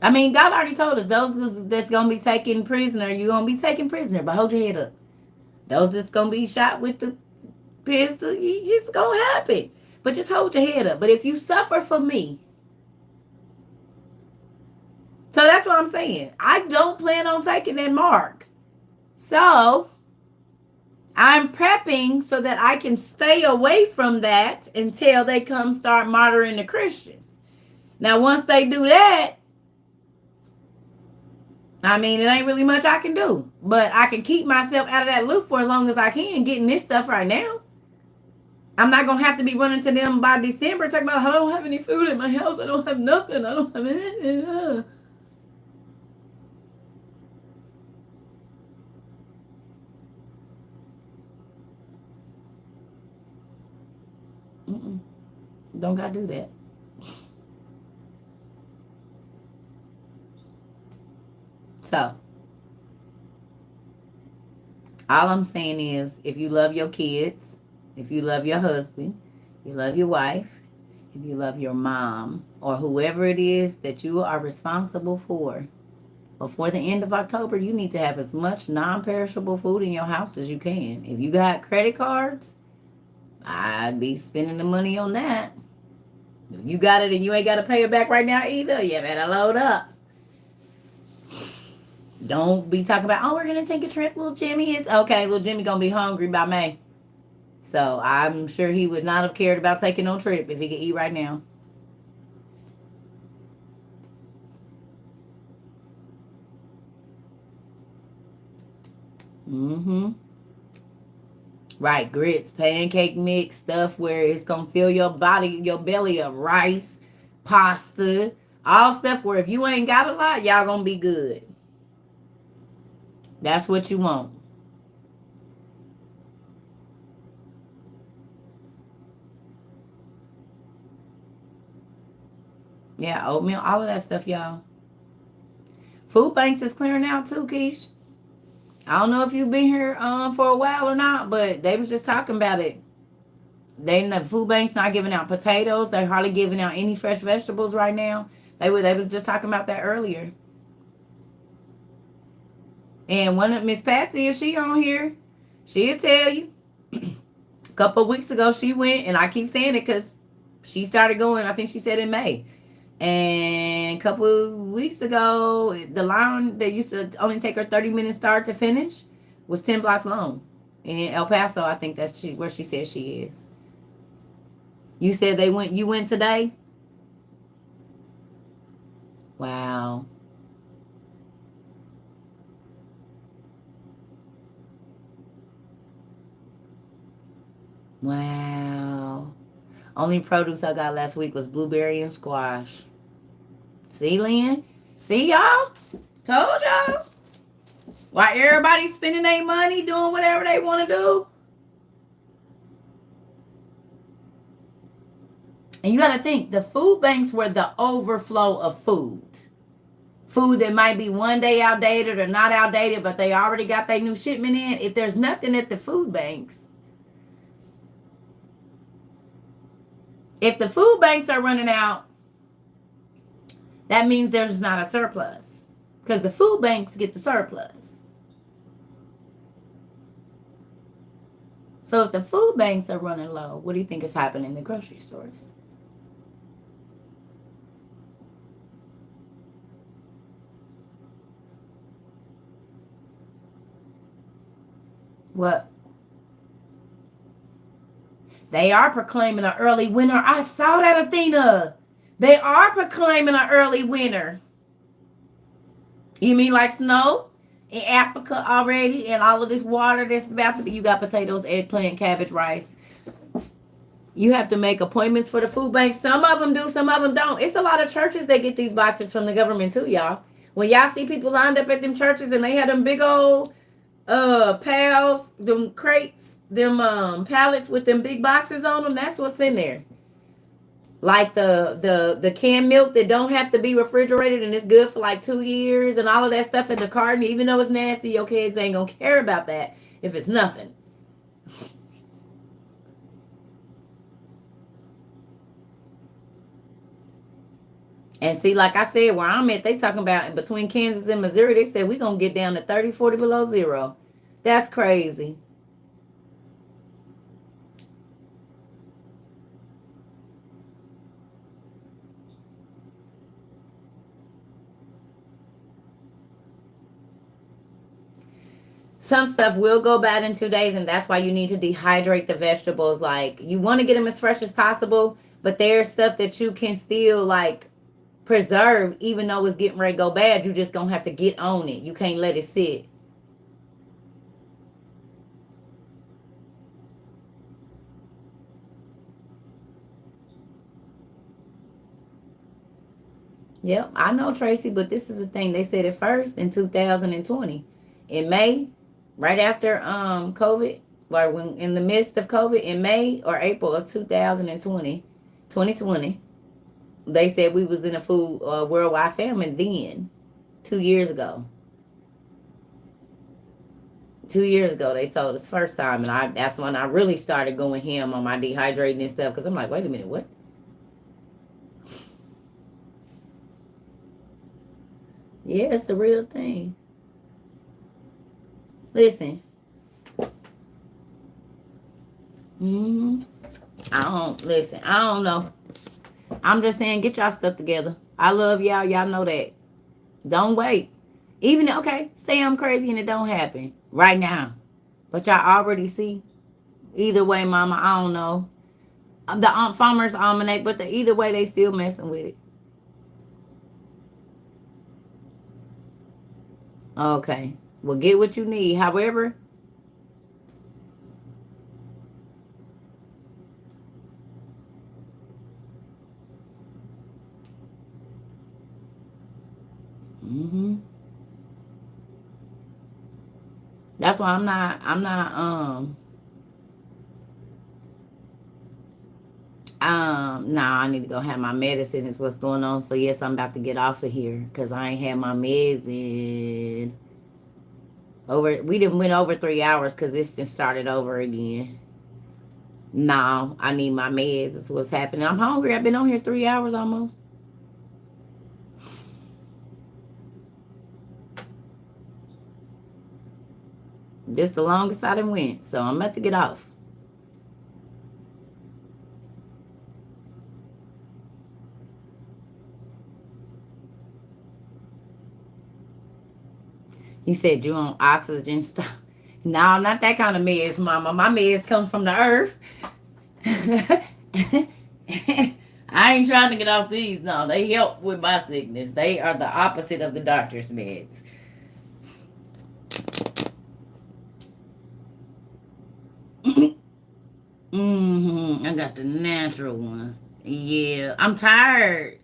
I mean, God already told us those that's gonna be taken prisoner, you're gonna be taken prisoner, but hold your head up. Those that's gonna be shot with the pistol, it's gonna happen. But just hold your head up. But if you suffer for me, so that's what I'm saying. I don't plan on taking that mark. So I'm prepping so that I can stay away from that until they come start martyring the Christians. Now, once they do that, I mean, it ain't really much I can do. But I can keep myself out of that loop for as long as I can, getting this stuff right now. I'm not going to have to be running to them by December talking about, I don't have any food in my house. I don't have nothing. I don't have anything. Don't got to do that. So, all I'm saying is, if you love your kids, if you love your husband, you love your wife, if you love your mom, or whoever it is that you are responsible for, before the end of October, you need to have as much non-perishable food in your house as you can. If you got credit cards, I'd be spending the money on that. If you got it and you ain't got to pay it back right now either, you better load up. Don't be talking about, oh, we're going to take a trip, little Jimmy. It's okay, little Jimmy going to be hungry by May. So I'm sure he would not have cared about taking no trip if he could eat right now. Right, grits, pancake mix, stuff where it's going to fill your body, your belly of rice, pasta, all stuff where if you ain't got a lot, y'all going to be good. That's what you want. Yeah, oatmeal, all of that stuff, y'all. Food banks is clearing out too, Keish. I don't know if you've been here for a while or not, but they was just talking about it. The food banks not giving out potatoes. They're hardly giving out any fresh vegetables right now. They was just talking about that earlier. And one of Miss Patsy, if she on here, she'll tell you. A couple of weeks ago, she went, and I keep saying it because she started going. I think she said in May. And a couple of weeks ago, the line that used to only take her 30 minutes start to finish was 10 blocks long. In El Paso, I think that's where she says she is. You said you went today? Wow. Wow. Only produce I got last week was blueberry and squash. See, Lynn? See, y'all? Told y'all. Why everybody's spending their money doing whatever they want to do? And you got to think, the food banks were the overflow of food. Food that might be one day outdated or not outdated, but they already got their new shipment in. If there's nothing at the food banks, if the food banks are running out, that means there's not a surplus. Because the food banks get the surplus. So if the food banks are running low, what do you think is happening in the grocery stores? What? They are proclaiming an early winter. I saw that, Athena. They are proclaiming an early winter. You mean like snow in Africa already, and all of this water that's about to be? You got potatoes, eggplant, cabbage, rice. You have to make appointments for the food bank. Some of them do, some of them don't. It's a lot of churches that get these boxes from the government too, y'all. When y'all see people lined up at them churches and they have them big old pals, them crates, them pallets with them big boxes on them, that's what's in there. Like the canned milk that don't have to be refrigerated and it's good for like 2 years and all of that stuff in the carton. Even though it's nasty, your kids ain't gonna care about that if it's nothing. And see, like I said, where I'm at, they talking about between Kansas and Missouri, they said we're going to get down to 30, 40 below zero. That's crazy. Some stuff will go bad in 2 days, and that's why you need to dehydrate the vegetables. Like, you want to get them as fresh as possible, but there's stuff that you can still, like, preserve, even though it's getting ready to go bad. You just gonna have to get on it. You can't let it sit. Yep, I know, Tracy, but this is the thing. They said it first in 2020. In May, right after COVID, or when in the midst of COVID, in May or April of 2020, they said we was in a food worldwide famine then, 2 years ago. 2 years ago, they told us first time, and that's when I really started going ham on my dehydrating and stuff, because I'm like, wait a minute, what? Yeah, it's a real thing. Listen. I don't know. I'm just saying, get y'all stuff together. I love y'all. Y'all know that. Don't wait. Even, okay, say I'm crazy and it don't happen right now. But y'all already see. Either way, mama, I don't know. The Farmer's Almanac, but either way, they still messing with it. Okay. Well, get what you need. However, that's why I'm not Nah, I need to go have my medicine is what's going on. So yes, I'm about to get off of here because I ain't had my meds in we didn't went over 3 hours because this just started over again. No, I need my meds is what's happening. I'm hungry. I've been on here 3 hours almost. This the longest I done went. So I'm about to get off. You said you on oxygen stuff. No, not that kind of meds, mama. My meds come from the earth. I ain't trying to get off these. No, they help with my sickness. They are the opposite of the doctor's meds. I got the natural ones. Yeah, I'm tired.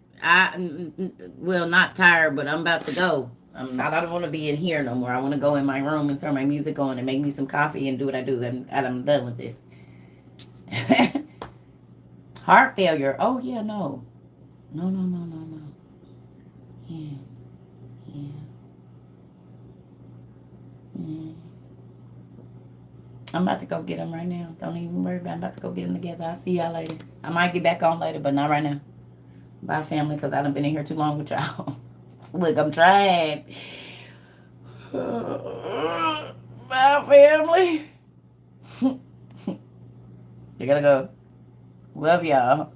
Well, not tired, but I'm about to go. I don't want to be in here no more. I want to go in my room and turn my music on and make me some coffee and do what I do. I'm done with this. Heart failure. Oh yeah, no. No. Yeah. I'm about to go get them right now. Don't even worry about it. I'm about to go get them together. I'll see y'all later. I might get back on later, but not right now. Bye, family, because I done been in here too long with y'all. Look, I'm trying. Bye, family. You gotta go. Love y'all.